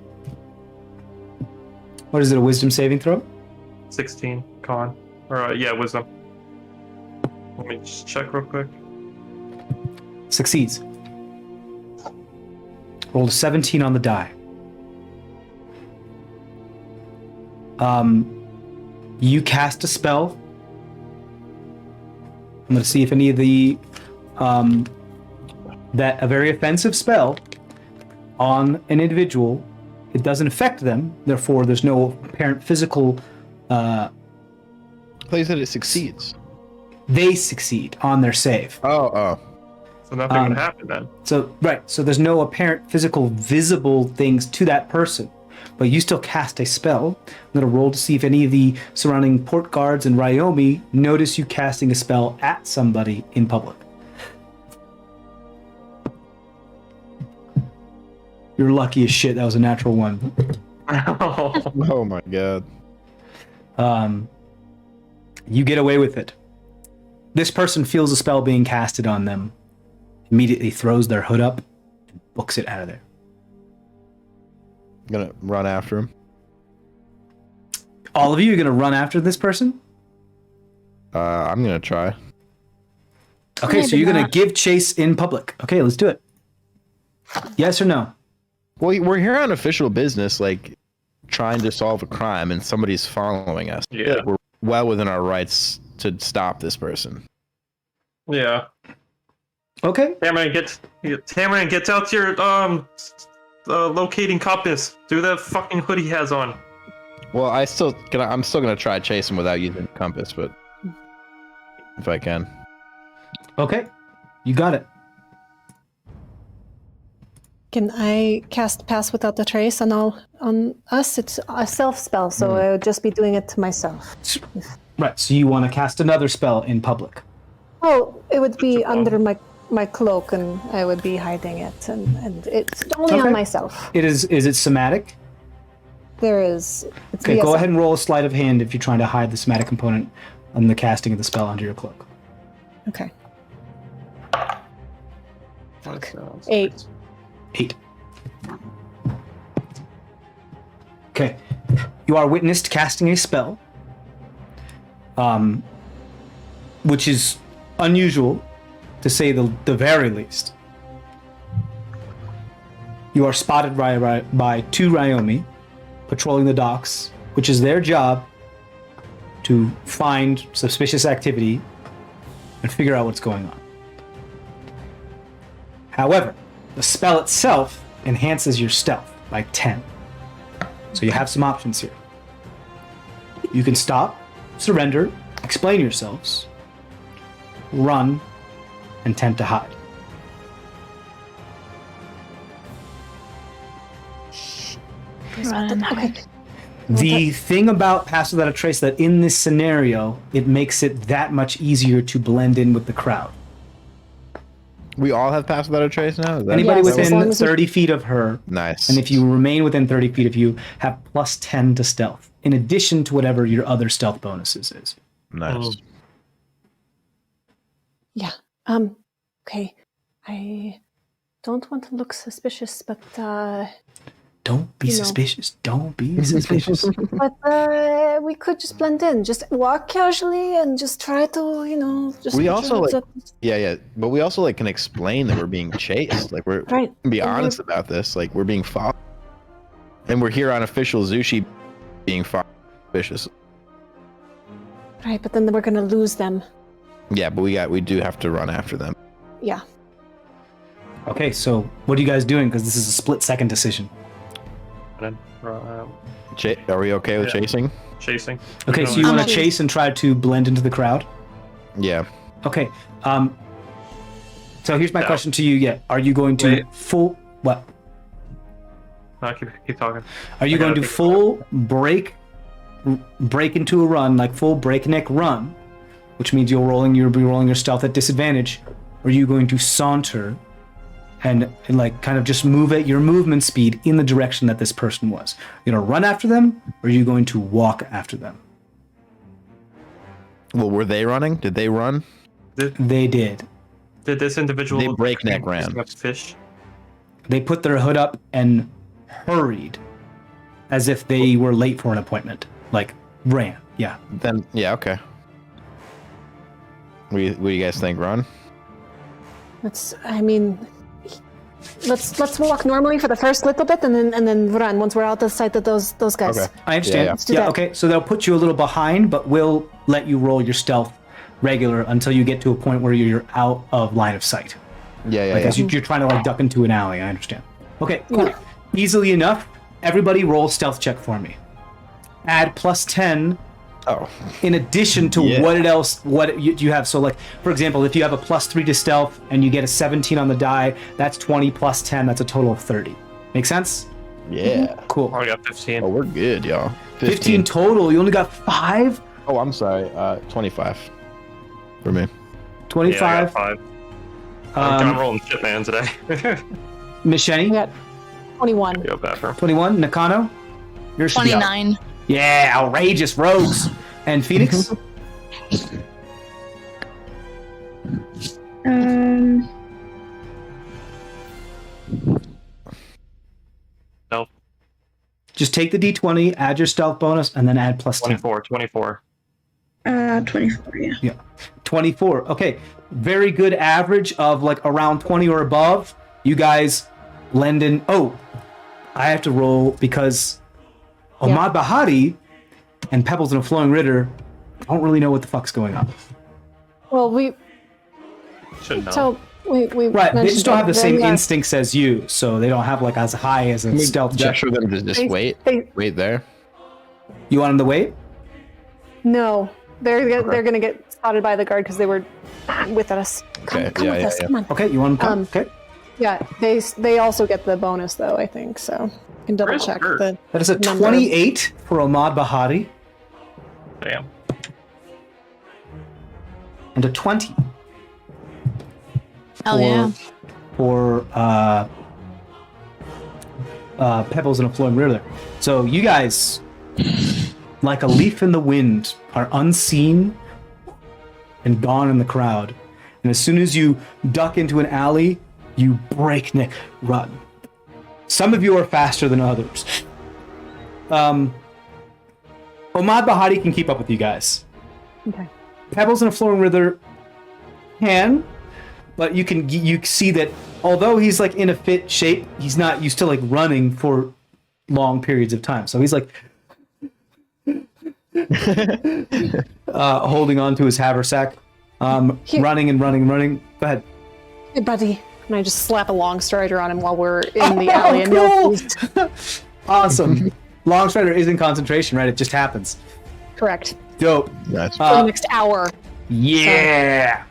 What is it, a wisdom saving throw? 16. Con. Or, yeah, wisdom. Let me just check real quick. Succeeds. Rolled a 17 on the die. You cast a spell. I'm going to see if any of the that a very offensive spell on an individual, it doesn't affect them. Therefore, there's no apparent physical. I thought you said it succeeds. They succeed on their save. Oh. So nothing would happen then. So there's no apparent physical visible things to that person, but you still cast a spell. I'm going to roll to see if any of the surrounding port guards and Ryomi notice you casting a spell at somebody in public. You're lucky as shit. That was a natural one. Oh my god. You get away with it. This person feels a spell being casted on them, immediately throws their hood up, and books it out of there. I'm gonna run after him. All of you are going to run after this person? I'm gonna try. Okay, so Maybe you're going to not. give chase in public. Okay, let's do it. Yes or no? Well, we're here on official business, like trying to solve a crime, and somebody's following us. I feel Yeah. like we're well within our rights to stop this person. Yeah. Okay. Tamarin gets out your locating compass. Do that fucking hood he has on. Well, I'm still gonna try to chase him without using the compass, but if I can. Okay. You got it. Can I cast Pass Without the Trace on us? It's a self spell, so I would just be doing it to myself. Right, so you want to cast another spell in public. Oh, it would be It's a under my cloak, and I would be hiding it, and it's only Okay. on myself. Is it somatic? There is. It's Okay, via go ahead some- and roll a sleight of hand if you're trying to hide the somatic component on the casting of the spell under your cloak. Okay. That sounds 8. 8. Okay. You are witnessed casting a spell, which is unusual, to say the very least. You are spotted by 2 Ryomi patrolling the docks, which is their job to find suspicious activity and figure out what's going on. However, the spell itself enhances your stealth by 10. So you have some options here. You can stop, surrender, explain yourselves, run, and attempt to hide. Run and hide. The thing about Pass Without a Trace that in this scenario, it makes it that much easier to blend in with the crowd. We all have Pass Without a Trace now? Is that Anybody Yes, as within long as you- 30 feet of her, Nice. and if you remain within 30 feet of you, have plus 10 to stealth, in addition to whatever your other stealth bonuses is. Nice. Yeah. Okay. I don't want to look suspicious, but Don't be You know. suspicious. Don't be suspicious. we could just blend in. Just walk casually and just try to, just We put your also, heads like- up. Yeah, but we also can explain that we're being chased. Like we Right. can be And honest about this. Like we're being followed, and we're here on official Zushi being followed. Suspicious. Right, but then we're gonna lose them. Yeah, but we do have to run after them. Yeah. Okay, so what are you guys doing? Because this is a split-second decision. And then, Are we okay with Yeah. chasing? chasing. Okay, so you I'm want to okay. chase and try to blend into the crowd? Yeah. Okay. So here's my Yeah. question to you. Yeah, are you going to Wait. full what? No, keep talking. Are you I going gotta to think full break into a run, like full breakneck run, which means you'll be rolling your stealth at disadvantage, or are you going to saunter and like kind of just move at your movement speed in the direction that this person was? You gonna run after them, or are you going to walk after them? Well, were they running? Did they run? They did. Did this individual They look breakneck like he ran. was a fish? They put their hood up and hurried as if they were late for an appointment. Like, ran. Yeah. Then yeah, okay. What do you guys think? Run? Let's walk normally for the first little bit and then run once we're out of sight of those guys. Okay. I understand. Yeah. Let's do Yeah, that. okay. So they'll put you a little behind, but we'll let you roll your stealth regular until you get to a point where you're out of line of sight. Yeah. Like, as you're trying to like duck into an alley, I understand. Okay, cool. Yeah. Easily enough. Everybody roll stealth check for me. Add plus 10 Oh. in addition to Yeah. what you have. So like, for example, if you have a plus 3 to stealth and you get a 17 on the die, that's 20 plus 10, that's a total of 30. Make sense? Yeah. Cool. Oh, I got 15. Oh, we're good, y'all. 15 total. You only got 5? Oh, I'm sorry. 25 for me. Yeah, I 25. got 5. I'm um, rolling shit, man, today. Misheni, We got 21. Go bathroom. 21. Nakano, yours should be out. 29. Yeah, outrageous rogues. And Phoenix, No, just take the d20, add your stealth bonus, and then add plus 10. 24. 24, yeah. Yeah. 24. Okay. Very good average of like around 20 or above. You guys lend in. Oh, I have to roll because Ahmad Bahari and Pebbles and a Flowing Ritter don't really know what the fuck's going on. Well, we Should know. so we Right. They mentioned just don't have the that same they are- instincts as you, so they don't have like as high as a stealth check. Gesture them to just They- wait they- there. You want them to wait? No, they're gonna get spotted by the guard because they were with us. Come, Okay, come yeah, with yeah, us. yeah. Come on. Okay. You want them to come? Okay. Yeah, they also get the bonus though. I think so. You can double Where's check Kurt? the. That is a number. 28 for Ahmad Bahari Damn. and a 20 Hell yeah. for Pebbles and a Flowing River. So you guys, like a leaf in the wind, are unseen and gone in the crowd. And as soon as you duck into an alley, you breakneck run. Some of you are faster than others. Omad Bahati can keep up with you guys. Okay. Pebbles and a Flowing River can, but you see that although he's like in a fit shape, he's not used to like running for long periods of time. So he's like holding on to his haversack, running and running and running. Go ahead. Hey, buddy. And I just slap a long strider on him while we're in the alley and yell, "Please." Awesome. Long strider is in concentration, right? It just happens. Correct. Dope. Nice. For the next hour. Yeah.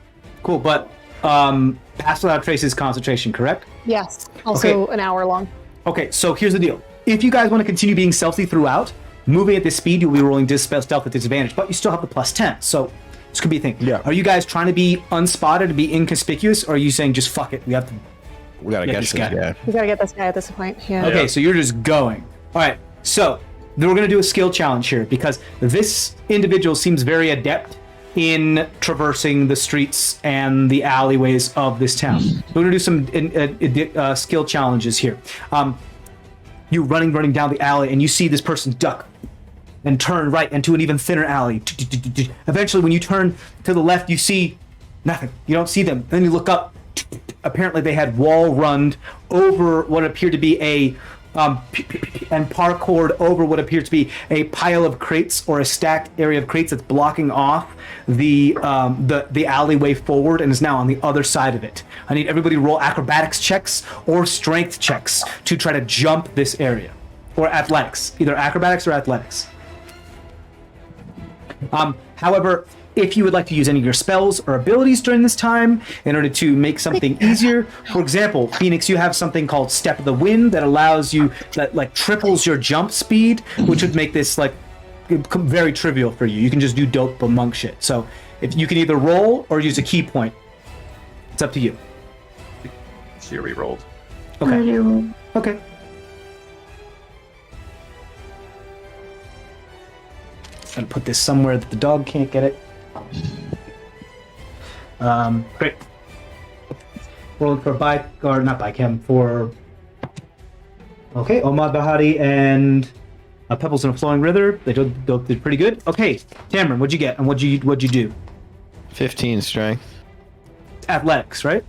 Cool, but Pass Without Trace is concentration, correct? Yes. Also an hour long. Okay, so here's the deal. If you guys want to continue being stealthy throughout, moving at this speed, you'll be rolling stealth at disadvantage, but you still have the +10, so this could be a thing. Yeah. Are you guys trying to be unspotted, to be inconspicuous, or are you saying just fuck it, we have to... We gotta Yeah, get this this guy. guy. We gotta get this guy at this point. Yeah. Okay, so you're just going. All right, so then we're going to do a skill challenge here because this individual seems very adept in traversing the streets and the alleyways of this town. We're going to do some skill challenges here. You running down the alley and you see this person duck and turn right into an even thinner alley. Eventually, when you turn to the left, you see nothing. You don't see them. Then you look up. Apparently, they had wall runned over what appeared to be a and parkoured over what appears to be a pile of crates or a stacked area of crates that's blocking off the alleyway forward and is now on the other side of it. I need everybody to roll acrobatics checks or strength checks to try to jump this area, or athletics, either acrobatics or athletics. However, if you would like to use any of your spells or abilities during this time in order to make something easier, for example, Phoenix, you have something called Step of the Wind that allows you, that like triples your jump speed, which would make this like very trivial for you. You can just do dope monk shit. So if you can either roll or use a key point, it's up to you. She re-rolled. Okay. Already rolled. Okay. Gonna put this somewhere that the dog can't get it. Great. Rolling for bike, or not bike him, for... Okay, Omad Bahati and Pebbles and a Flowing River. They did pretty good. Okay, Cameron, what'd you get and what'd you do? 15 strength. Athletics, right?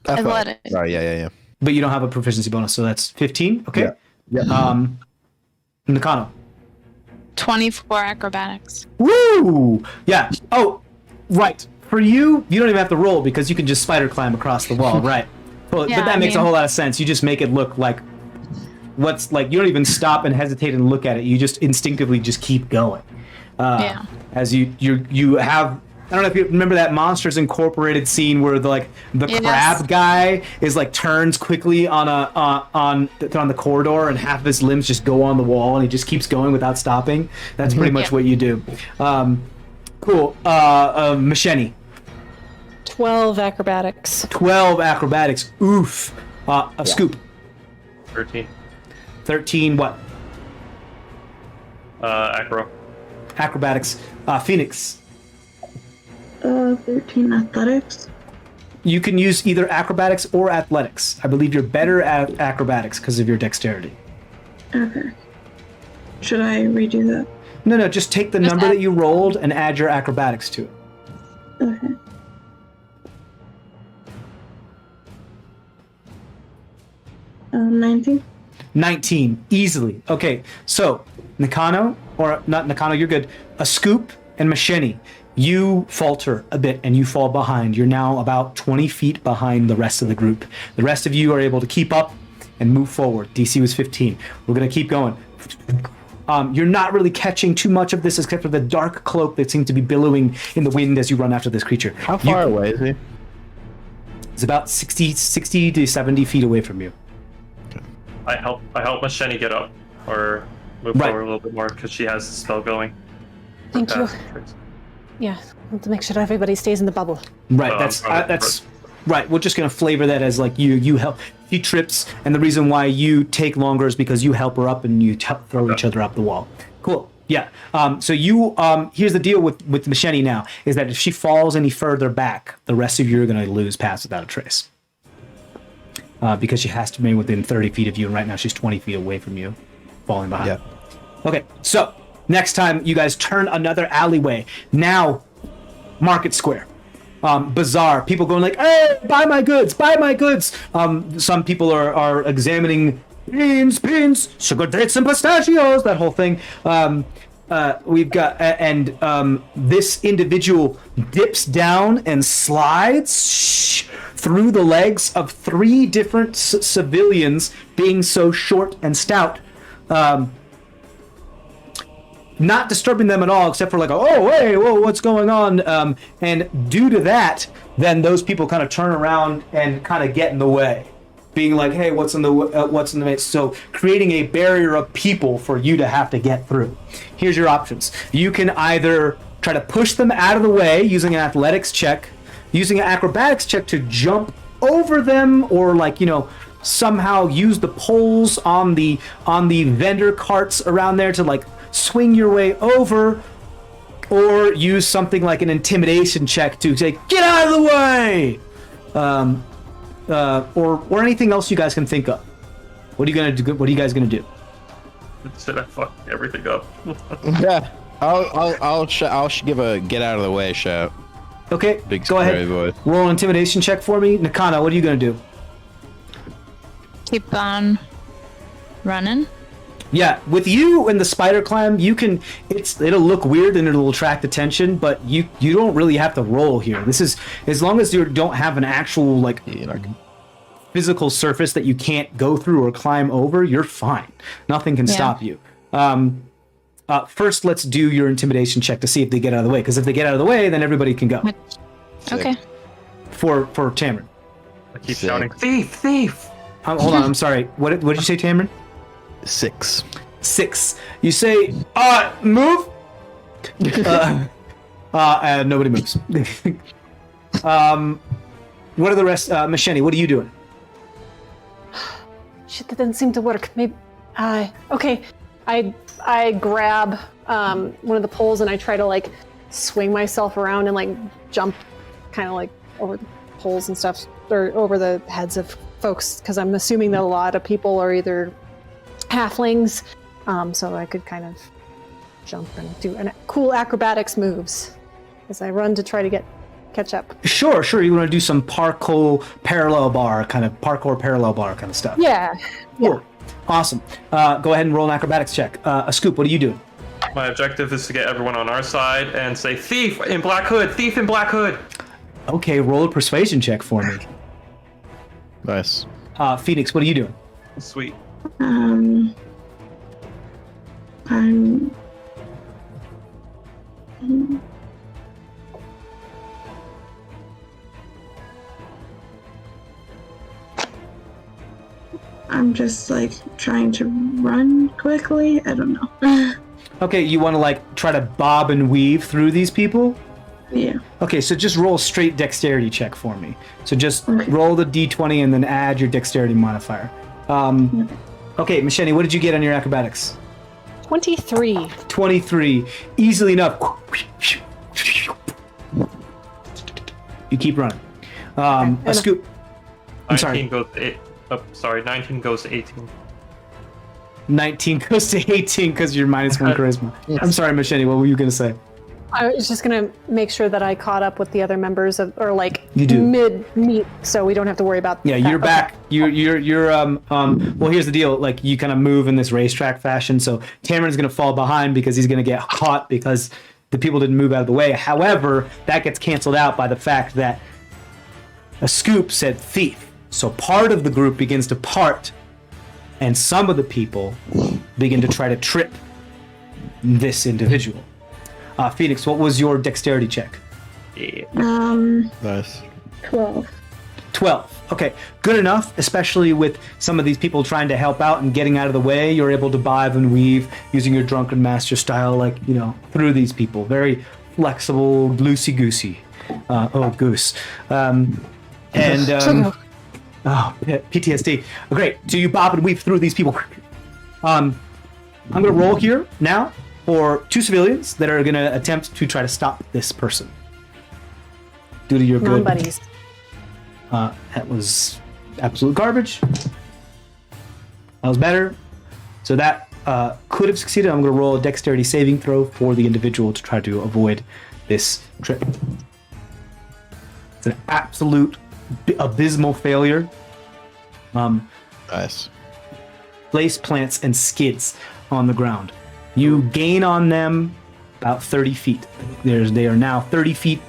Athletics. Oh, yeah. But you don't have a proficiency bonus, so that's 15. Okay. Yeah. Nakano. 24 acrobatics. Woo! Yeah. Oh, right. For you don't even have to roll because you can just spider climb across the wall, right? But Yeah, that makes a I mean- whole lot of sense. You just make it look like what's like. You don't even stop and hesitate and look at it. You just instinctively just keep going. Yeah. As you have. I don't know if you remember that Monsters Incorporated scene where the Yes. crab guy is like turns quickly on the corridor and half of his limbs just go on the wall and he just keeps going without stopping. That's pretty much Yeah. what you do. Cool. Macheni. 12 acrobatics. 12 acrobatics. Oof. Scoop. 13. 13 what? Acro. Acrobatics. Phoenix. 13 athletics. You can use either acrobatics or athletics. I believe you're better at acrobatics because of your dexterity. Okay. Should I redo that? No, just take the number that you rolled and add your acrobatics to it. Okay. Um, 19. 19, easily. Okay, so Nakano, or not Nakano, you're good. A Scoop and Macheni, you falter a bit and you fall behind. You're now about 20 feet behind the rest of the group. The rest of you are able to keep up and move forward. DC was 15. We're going to keep going. You're not really catching too much of this except for the dark cloak that seems to be billowing in the wind as you run after this creature. How far away is he? It's about 60 to 70 feet away from you. I help Macheni get up or move Right. forward a little bit more because she has the spell going. Thank you. Yeah, I want to make sure everybody stays in the bubble. Right, Oh, that's right. right. We're just gonna flavor that as like you help. She trips, and the reason why you take longer is because you help her up and you throw each other up the wall. Cool. Yeah. So you here's the deal with Machete now is that if she falls any further back, the rest of you are going to lose pass without a trace. Because she has to remain within 30 feet of you, and right now she's 20 feet away from you, falling behind. Yeah. Okay. So next time you guys turn another alleyway. Now, Market Square. Bazaar. People going like, "Hey, buy my goods! Buy my goods!" Some people are examining pins, sugar dates and pistachios, that whole thing. We've got this individual dips down and slides through the legs of 3 different civilians, being so short and stout. Not disturbing them at all, except for like, oh, hey, whoa, what's going on? And due to that, then those people kind of turn around and kind of get in the way, being like, hey, what's in the way? So creating a barrier of people for you to have to get through. Here's your options. You can either try to push them out of the way using an athletics check, using an acrobatics check to jump over them, or like, somehow use the poles on the vendor carts around there to like swing your way over, or use something like an intimidation check to say, get out of the way! Or anything else you guys can think of. What are you gonna do? What are you guys gonna do? Instead, I fuck everything up. Yeah, I'll give a get out of the way shout. Okay, Big go ahead. voice. Roll an intimidation check for me. Nakana, what are you gonna do? Keep on running. Yeah, with you and the spider climb, you can. It'll look weird and it'll attract attention, but you don't really have to roll here. This is as long as you don't have an actual like physical surface that you can't go through or climb over. You're fine. Nothing can stop you. First, let's do your intimidation check to see if they get out of the way. Because if they get out of the way, then everybody can go. Okay. For Tamron. I keep shouting, thief, thief! Hold on, I'm sorry. What did you say, Tamron? 6. 6. You say, move. Nobody moves. What are the rest? Machete, what are you doing? Shit, that didn't seem to work. Maybe. Okay. I grab one of the poles and I try to like swing myself around and like jump, kind of like over the poles and stuff, or over the heads of folks, because I'm assuming that a lot of people are either halflings, so I could kind of jump and do cool acrobatics moves as I run to try to catch up. Sure. You want to do some parkour parallel bar kind of stuff. Yeah. Cool. Awesome. Go ahead and roll an acrobatics check. A Scoop, what are you doing? My objective is to get everyone on our side and say, thief in black hood, thief in black hood! Okay, roll a persuasion check for me. Nice. Phoenix, what are you doing? Sweet. I'm just like trying to run quickly. I don't know. Okay, you want to like try to bob and weave through these people? Yeah. Okay, so just roll a straight dexterity check for me. So just roll the d20 and then add your dexterity modifier. Okay, Machete, what did you get on your acrobatics? 23. 23. Easily enough. You keep running. A Scoop. I'm sorry. 19 goes to 19 goes to 18. 19 goes to 18 because you're minus 1 charisma. I'm sorry, Machete, what were you going to say? I was just gonna make sure that I caught up with the other members or like You do. mid-meet, so we don't have to worry about Yeah, that. you're back. You're well, here's the deal. Like, you kind of move in this racetrack fashion, so Tamron's going to fall behind because he's going to get caught because the people didn't move out of the way. However, that gets canceled out by the fact that a Scoop said thief. So part of the group begins to part, and some of the people begin to try to trip this individual. Phoenix, what was your dexterity check? Yeah. Nice. 12. 12. Okay, good enough, especially with some of these people trying to help out and getting out of the way. You're able to bob and weave using your drunken master style, like, through these people. Very flexible, loosey-goosey. Goose. Oh, PTSD. Great. So you bob and weave through these people. I'm going to roll here now for 2 civilians that are going to attempt to try to stop this person. Due to your Come on, good... buddies. That was absolute garbage. That was better. So that could have succeeded. I'm going to roll a dexterity saving throw for the individual to try to avoid this trip. It's an absolute abysmal failure. Nice. Place plants and skids on the ground. You gain on them about 30 feet. They are now 30 feet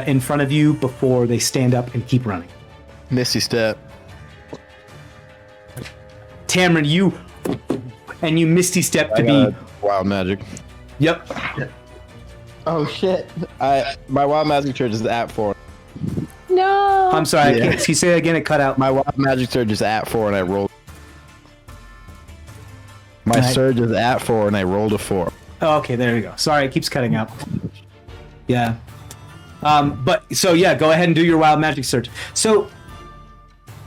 in front of you before they stand up and keep running. Misty step. Tamron, you misty step to I be. got wild magic. Yep. Oh shit! My wild magic surge is at 4. No. I'm sorry. Yeah. I can't. If you say it again, it cut out. My wild magic surge is at 4, and I rolled. My Right. surge is at 4, and I rolled a 4. Oh, okay, there you go. Sorry, it keeps cutting out. Yeah. But so yeah, go ahead and do your wild magic surge. So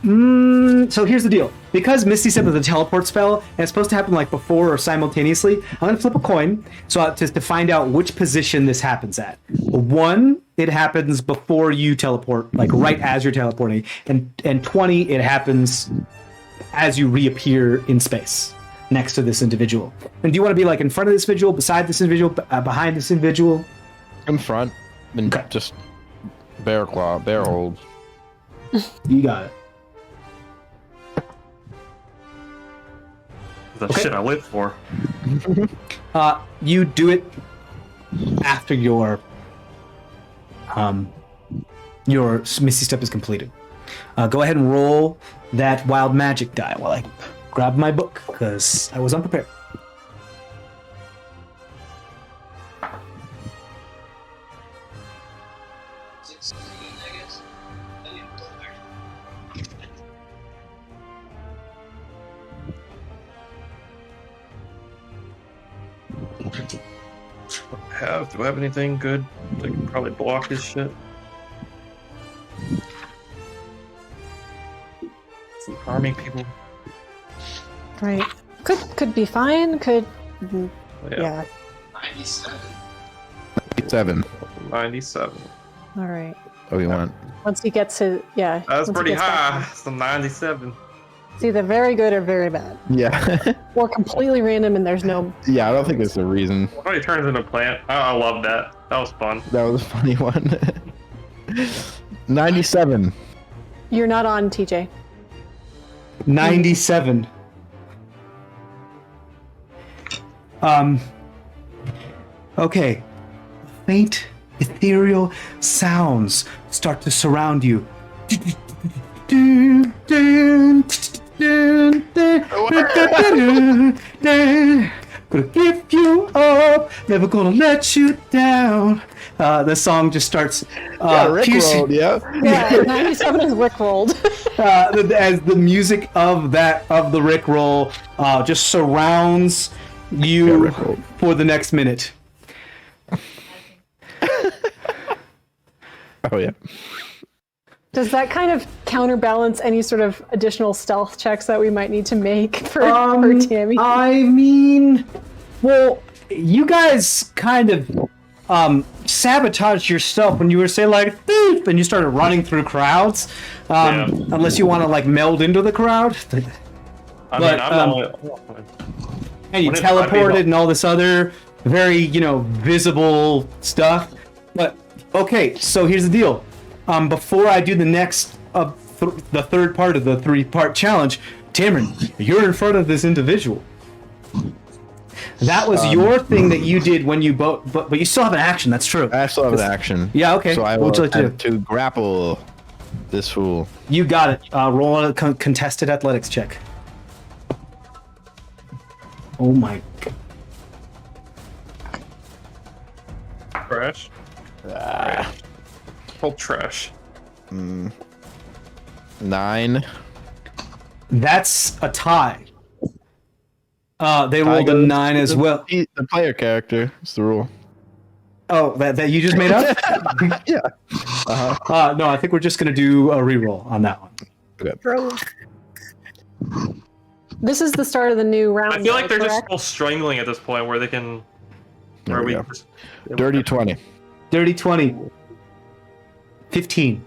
here's the deal. Because Misty Step is a teleport spell, and it's supposed to happen like before or simultaneously, I'm gonna flip a coin to find out which position this happens at. 1, it happens before you teleport, like right as you're teleporting, and 20, it happens as you reappear in space next to this individual. And do you want to be like in front of this individual, beside this individual, behind this individual? In front, and Okay. just bear hold. You got it. The shit I live for. You do it after your Misty Step is completed. Go ahead and roll that wild magic die while I grab my book because I was unprepared. Do I have anything good that can probably block his shit? Some harming people. Right. Could be fine. Could. Yeah. Yeah. 7. 97. All right. Oh, you want? Once he gets to That's once he pretty gets back- high. It's a 97. It's either very good or very bad, Yeah. or completely random, and there's no. Yeah, I don't think there's a reason. Oh, he turns into a plant. Oh, I love that. That was fun. That was a funny one. 97. You're not on, TJ. 97. Okay. Faint, ethereal sounds start to surround you. Gonna give you up, never gonna let you down. The song just starts piercing- Rickrolled, yeah. Yeah, 97 is Rickrolled. as the music of the Rickroll just surrounds you Rickrolled. for the next minute. Oh, yeah. Does that kind of counterbalance any sort of additional stealth checks that we might need to make for Tammy? I mean, well, you guys kind of sabotaged yourself when you were saying like "Thief," and you started running through crowds. Yeah. Unless you want to like meld into the crowd. I But, mean, I'm And you What if I be teleported the- and all this other very, visible stuff. But okay, so here's the deal. Before I do the next the third part of the 3-part challenge, Tamron, you're in front of this individual. That was your thing that you did when you but you still have an action. That's true. I still have an action. Yeah, okay. So I What will would you like to attempt to grapple this fool. You got it. Roll a contested athletics check. Oh my. trash. Whole trash. 9. That's a tie. They rolled a goes 9 as well. The player character. It's the rule. Oh, that you just made up? Yeah. No, I think we're just gonna do a reroll on that one. Okay. This is the start of the new round. I feel like they're just correct? all strangling at this point where they can. There Where we we go. just, Dirty 20. Dirty 20. 15.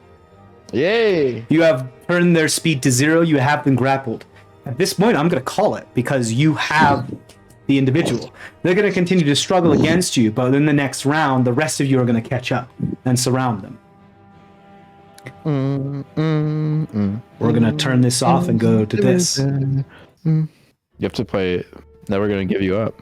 Yay! You have turned their speed to 0. You have been grappled. At this point, I'm going to call it because you have the individual. They're going to continue to struggle against you, but in the next round, the rest of you are going to catch up and surround them. We're going to turn this off and go to this. You have to play Never Gonna Give You Up.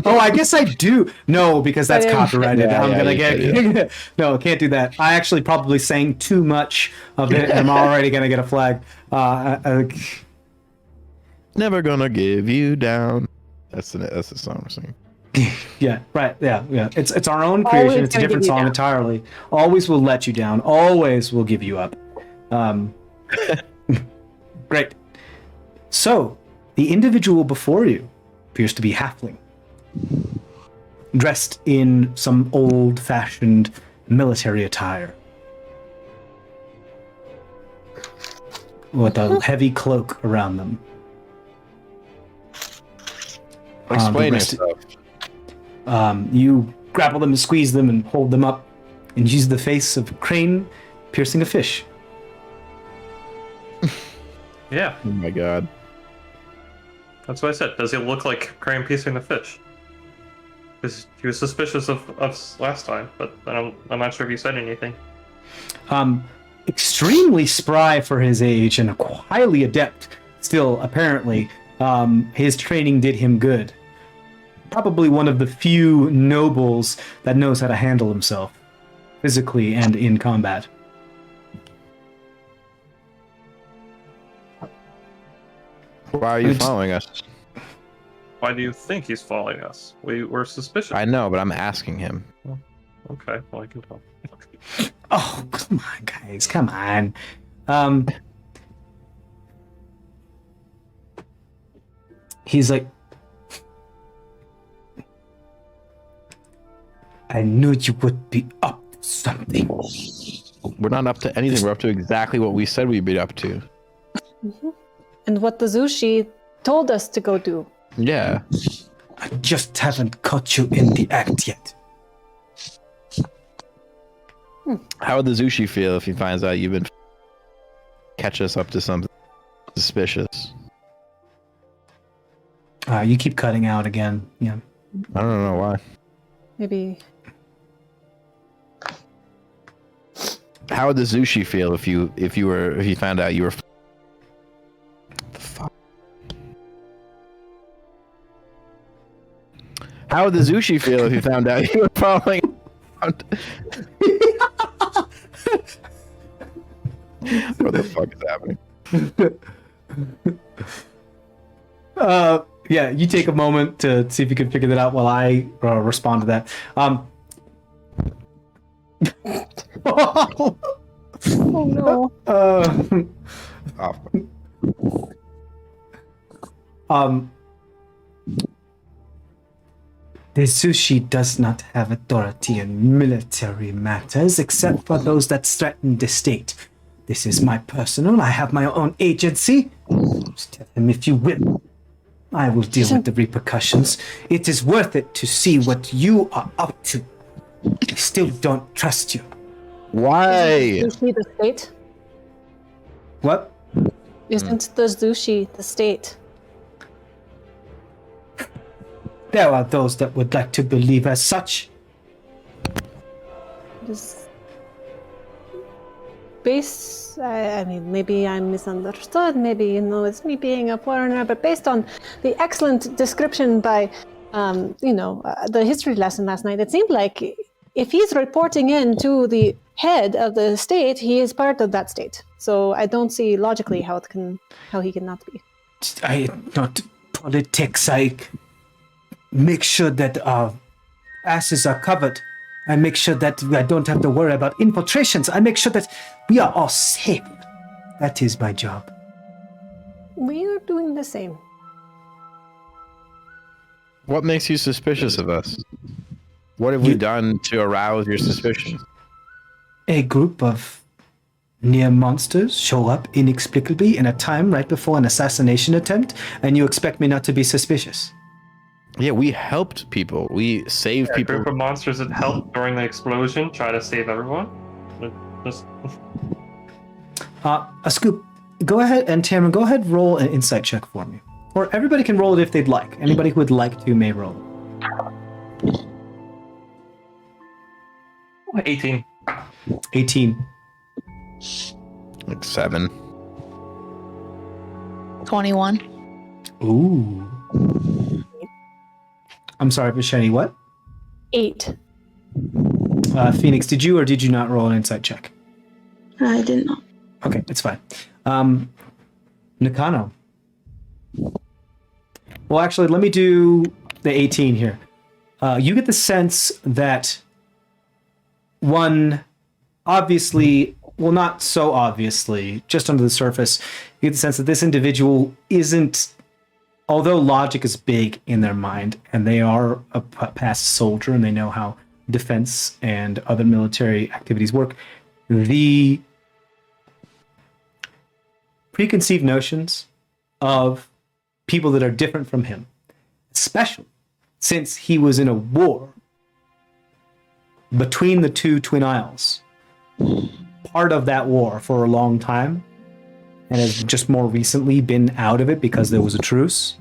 Oh, I guess I do. No, because that's copyrighted. Yeah, I'm yeah, gonna you get no. Can't do that. I actually probably sang too much of it, and I'm already gonna get a flag. Never Gonna Give You Down. That's the song we're singing. Yeah, right. Yeah. It's our own Always creation. It's a gonna different give you song down. entirely. Always will let you down. Always will give you up. Great. So, the individual before you appears to be halfling, dressed in some old-fashioned military attire, with a heavy cloak around them. Explain the rest- yourself. You grapple them and squeeze them and hold them up, and use the face of a crane piercing a fish. Yeah, Oh my god. that's what I said. Does it look like Crane piecing the fish? Because he was suspicious of us last time, but I'm not sure if he said anything. Extremely spry for his age and highly adept. Still, apparently, his training did him good. Probably one of the few nobles that knows how to handle himself, physically and in combat. Why are you following us? Why do you think he's following us? We were suspicious. I know, but I'm asking him. Okay, well I can tell. Oh, come on, guys, come on. He's like, I knew you would be up to something. We're not up to anything. We're up to exactly what we said we'd be up to. And what the Zushi told us to go do. Yeah. I just haven't caught you in the act yet. How would the Zushi feel if he finds out you've been catch us up to something suspicious? You keep cutting out again. Yeah. I don't know why. Maybe. How would the Zushi feel if you found out you were the fuck? How would the Zushi feel if you found out you were following around? What the fuck is happening? Yeah, you take a moment to see if you can figure that out while I respond to that. Oh no. The Zushi does not have authority in military matters except for those that threaten the state. This is my personal. I have my own agency. Just tell him if you will. I will deal with the repercussions. It is worth it to see what you are up to. I still don't trust you. Why? Zushi the state? What? Isn't the Zushi the state? There are those that would like to believe as such. Just base. I mean, maybe I'm misunderstood. Maybe it's me being a foreigner. But based on the excellent description by, the history lesson last night, it seemed like if he's reporting in to the head of the state, he is part of that state. So I don't see logically how he cannot be. I not politics. I make sure that our asses are covered. I make sure that I don't have to worry about infiltrations. I make sure that we are all safe. That is my job. We are doing the same. What makes you suspicious of us? What have we done to arouse your suspicion? A group of near monsters show up inexplicably in a time right before an assassination attempt, and you expect me not to be suspicious? Yeah, we helped people. We saved A people. group of monsters that helped during the explosion try to save everyone. Just A Scoop, go ahead, and Tamara, go ahead, roll an insight check for me. Or everybody can roll it if they'd like. Anybody who would like to may roll. 18. 18. Like 7. 21. Ooh. I'm sorry, Vishani, what? 8. Phoenix, did you or did you not roll an insight check? I did not. Okay, it's fine. Nakano. Well, actually, let me do the 18 here. You get the sense that one, obviously, well, not so obviously, just under the surface, you get the sense that this individual isn't, although logic is big in their mind, and they are a past soldier and they know how defense and other military activities work, the preconceived notions of people that are different from him, especially since he was in a war between the two Twin Isles, part of that war for a long time, and has just more recently been out of it because there was a truce,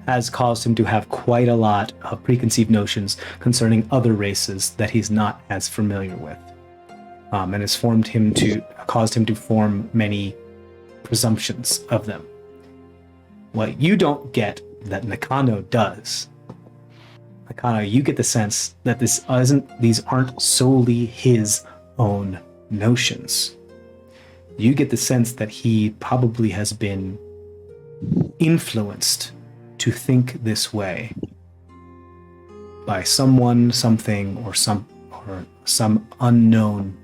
has caused him to have quite a lot of preconceived notions concerning other races that he's not as familiar with, and has caused him to form many presumptions of them. What you don't get that Nakano does, Nakano, you get the sense that these aren't solely his own notions. You get the sense that he probably has been influenced to think this way by someone, something, or some unknown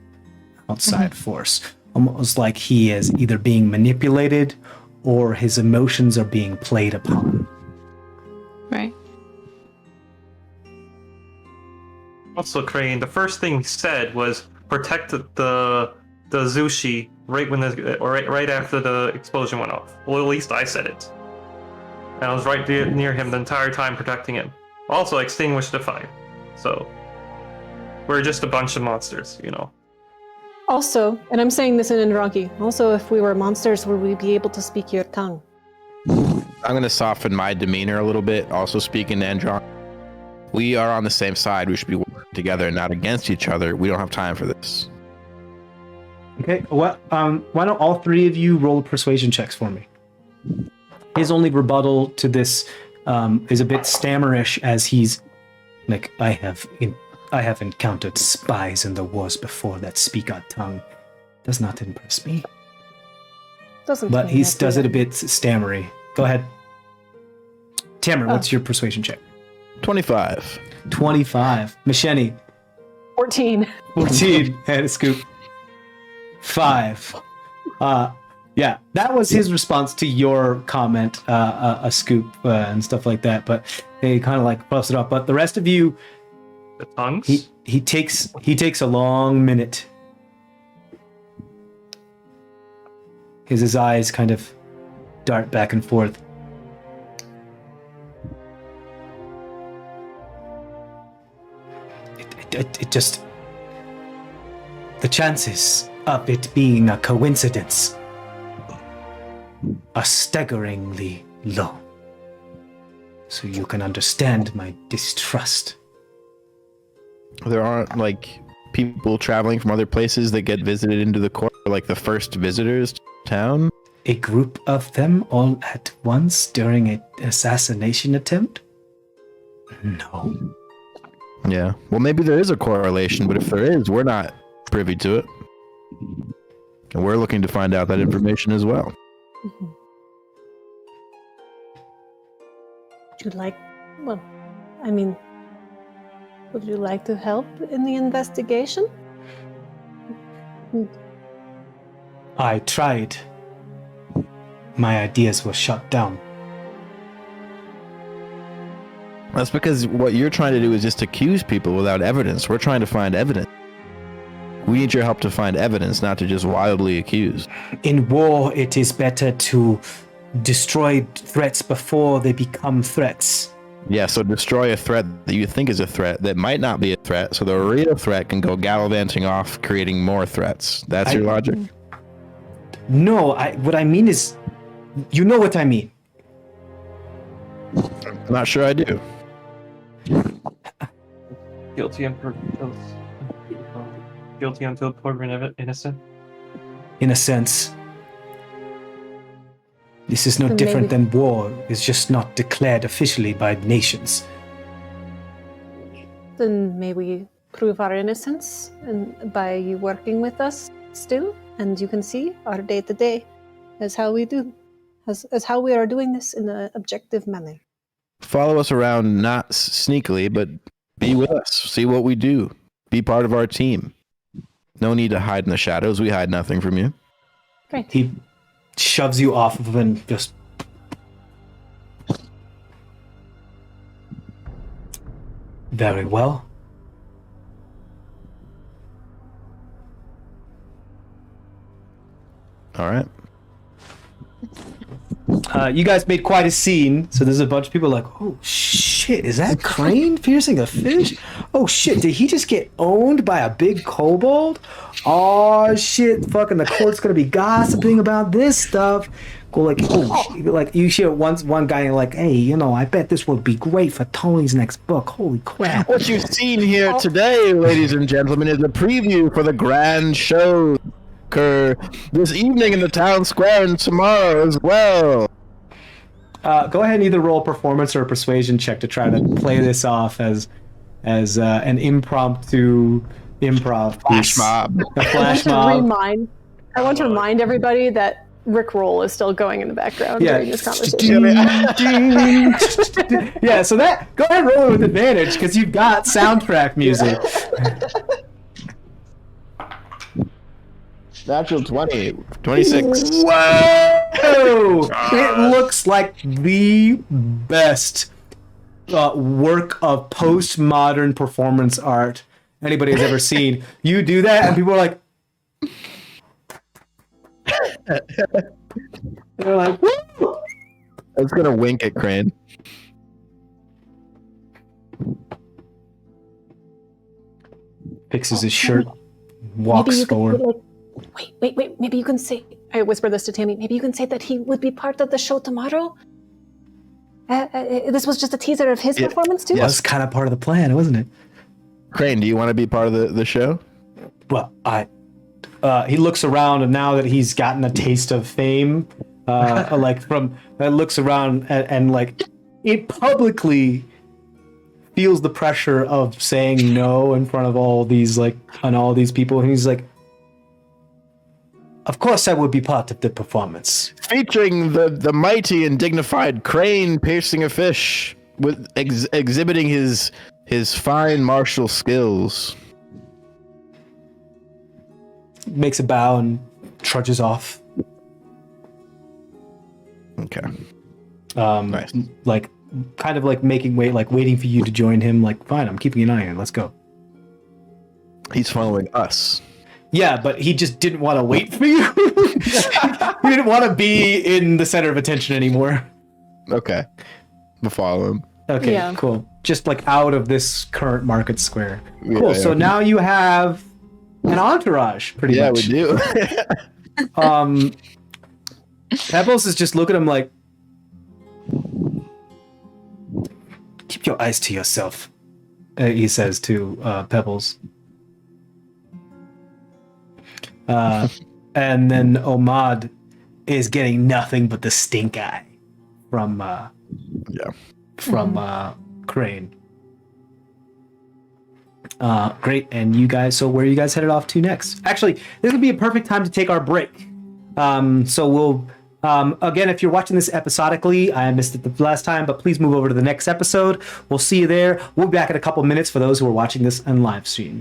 outside force. Almost like he is either being manipulated or his emotions are being played upon. Right. Also, Crane, the first thing he said was protect the Zushi right after the explosion went off. Well, at least I said it. And I was right near him the entire time protecting him. Also, extinguished the fire. So, we're just a bunch of monsters, you know. Also, and I'm saying this in Indranki, also if we were monsters, would we be able to speak your tongue? I'm going to soften my demeanor a little bit, also speaking to Andron. We are on the same side. We should be working together and not against each other. We don't have time for this. Okay, why don't all three of you roll persuasion checks for me? His only rebuttal to this is a bit stammerish, as he's like, I have encountered spies in the wars before that speak our tongue. Does not impress me. Doesn't. But he does it a bit stammery. Go ahead. Tamara, what's your persuasion check? 25. 25. Macheni. 14. 14. And a Scoop. 5. Yeah, that was his response to your comment, a Scoop and stuff like that. But he kind of like puffs it up. But the rest of you, The tongues? he takes a long minute. His eyes kind of dart back and forth. It just, the chances of it being a coincidence are staggeringly low. So you can understand my distrust. There aren't like people traveling from other places that get visited into the court, like the first visitors to town. A group of them all at once during an assassination attempt? No. Yeah. Well, maybe there is a correlation, but if there is, we're not privy to it. And we're looking to find out that information as well. Mhm. Would you like, well, I mean, would you like to help in the investigation? I tried. My ideas were shut down. That's because what you're trying to do is just accuse people without evidence. We're trying to find evidence. We need your help to find evidence, not to just wildly accuse. In war, it is better to destroy threats before they become threats. Yeah, so destroy a threat that you think is a threat that might not be a threat, so the real threat can go gallivanting off, creating more threats. That's your logic? No, what I mean is, you know what I mean. I'm not sure I do. Guilty until proven innocent. In a sense. This is no Then different maybe- than war. It's just not declared officially by nations. Then may we prove our innocence and by you working with us still, and you can see our day to day as how we do, as how we are doing this in an objective manner. Follow us around, not sneakily, but be with us. See what we do. Be part of our team. No need to hide in the shadows. We hide nothing from you. Great. He shoves you off of him and just... Very well. All right. You guys made quite a scene, so there's a bunch of people like, oh shit, is that Crane piercing a fish? Oh shit, did he just get owned by a big kobold? Oh shit, fucking the court's gonna be gossiping about this stuff. Go like, oh, like you hear one guy like, hey, you know, I bet this would be great for Tony's next book. Holy crap! What you've seen here today, ladies and gentlemen, is a preview for the grand show occur this evening in the town square and tomorrow as well. Go ahead and either roll a performance or a persuasion check to try to play this off as an impromptu improv Flash piece. mob. A flash I mob. want to remind everybody that Rick Roll is still going in the background during this conversation. Yeah, so that go ahead and roll it with advantage because you've got soundtrack music. Natural 20, 26. Whoa! It looks like the best work of postmodern performance art anybody has ever seen. You do that, and people are like, they're like, woo! I was gonna wink at Crane. Fixes his shirt, walks forward. Wait. Maybe you can say. I whisper this to Tammy. Maybe you can say that he would be part of the show tomorrow. This was just a teaser of his performance too. That was kind of part of the plan, wasn't it? Crane, do you want to be part of the show? Well, he looks around, and now that he's gotten a taste of fame, looks around and like it publicly feels the pressure of saying no in front of all these people, and he's like, of course I would be part of the performance. Featuring the mighty and dignified Crane piercing a fish with exhibiting his fine martial skills. Makes a bow and trudges off. Okay. Nice. Like kind of like making way, like waiting for you to join him. Like, fine, I'm keeping an eye on it. Let's go. He's following us. Yeah, but he just didn't want to wait for you. He didn't want to be in the center of attention anymore. Okay. We'll follow him. Okay, Yeah. cool. Just like out of this current market square. Yeah, Cool. So yeah. now you have an entourage, pretty Yeah, much. we do. Pebbles is just looking at him like, keep your eyes to yourself, he says to Pebbles. And then Omad is getting nothing but the stink eye from Crane. Great. And you guys, so where are you guys headed off to next? Actually, this would be a perfect time to take our break. So we'll, again, if you're watching this episodically, I missed it the last time, but please move over to the next episode. We'll see you there. We'll be back in a couple minutes for those who are watching this on live stream.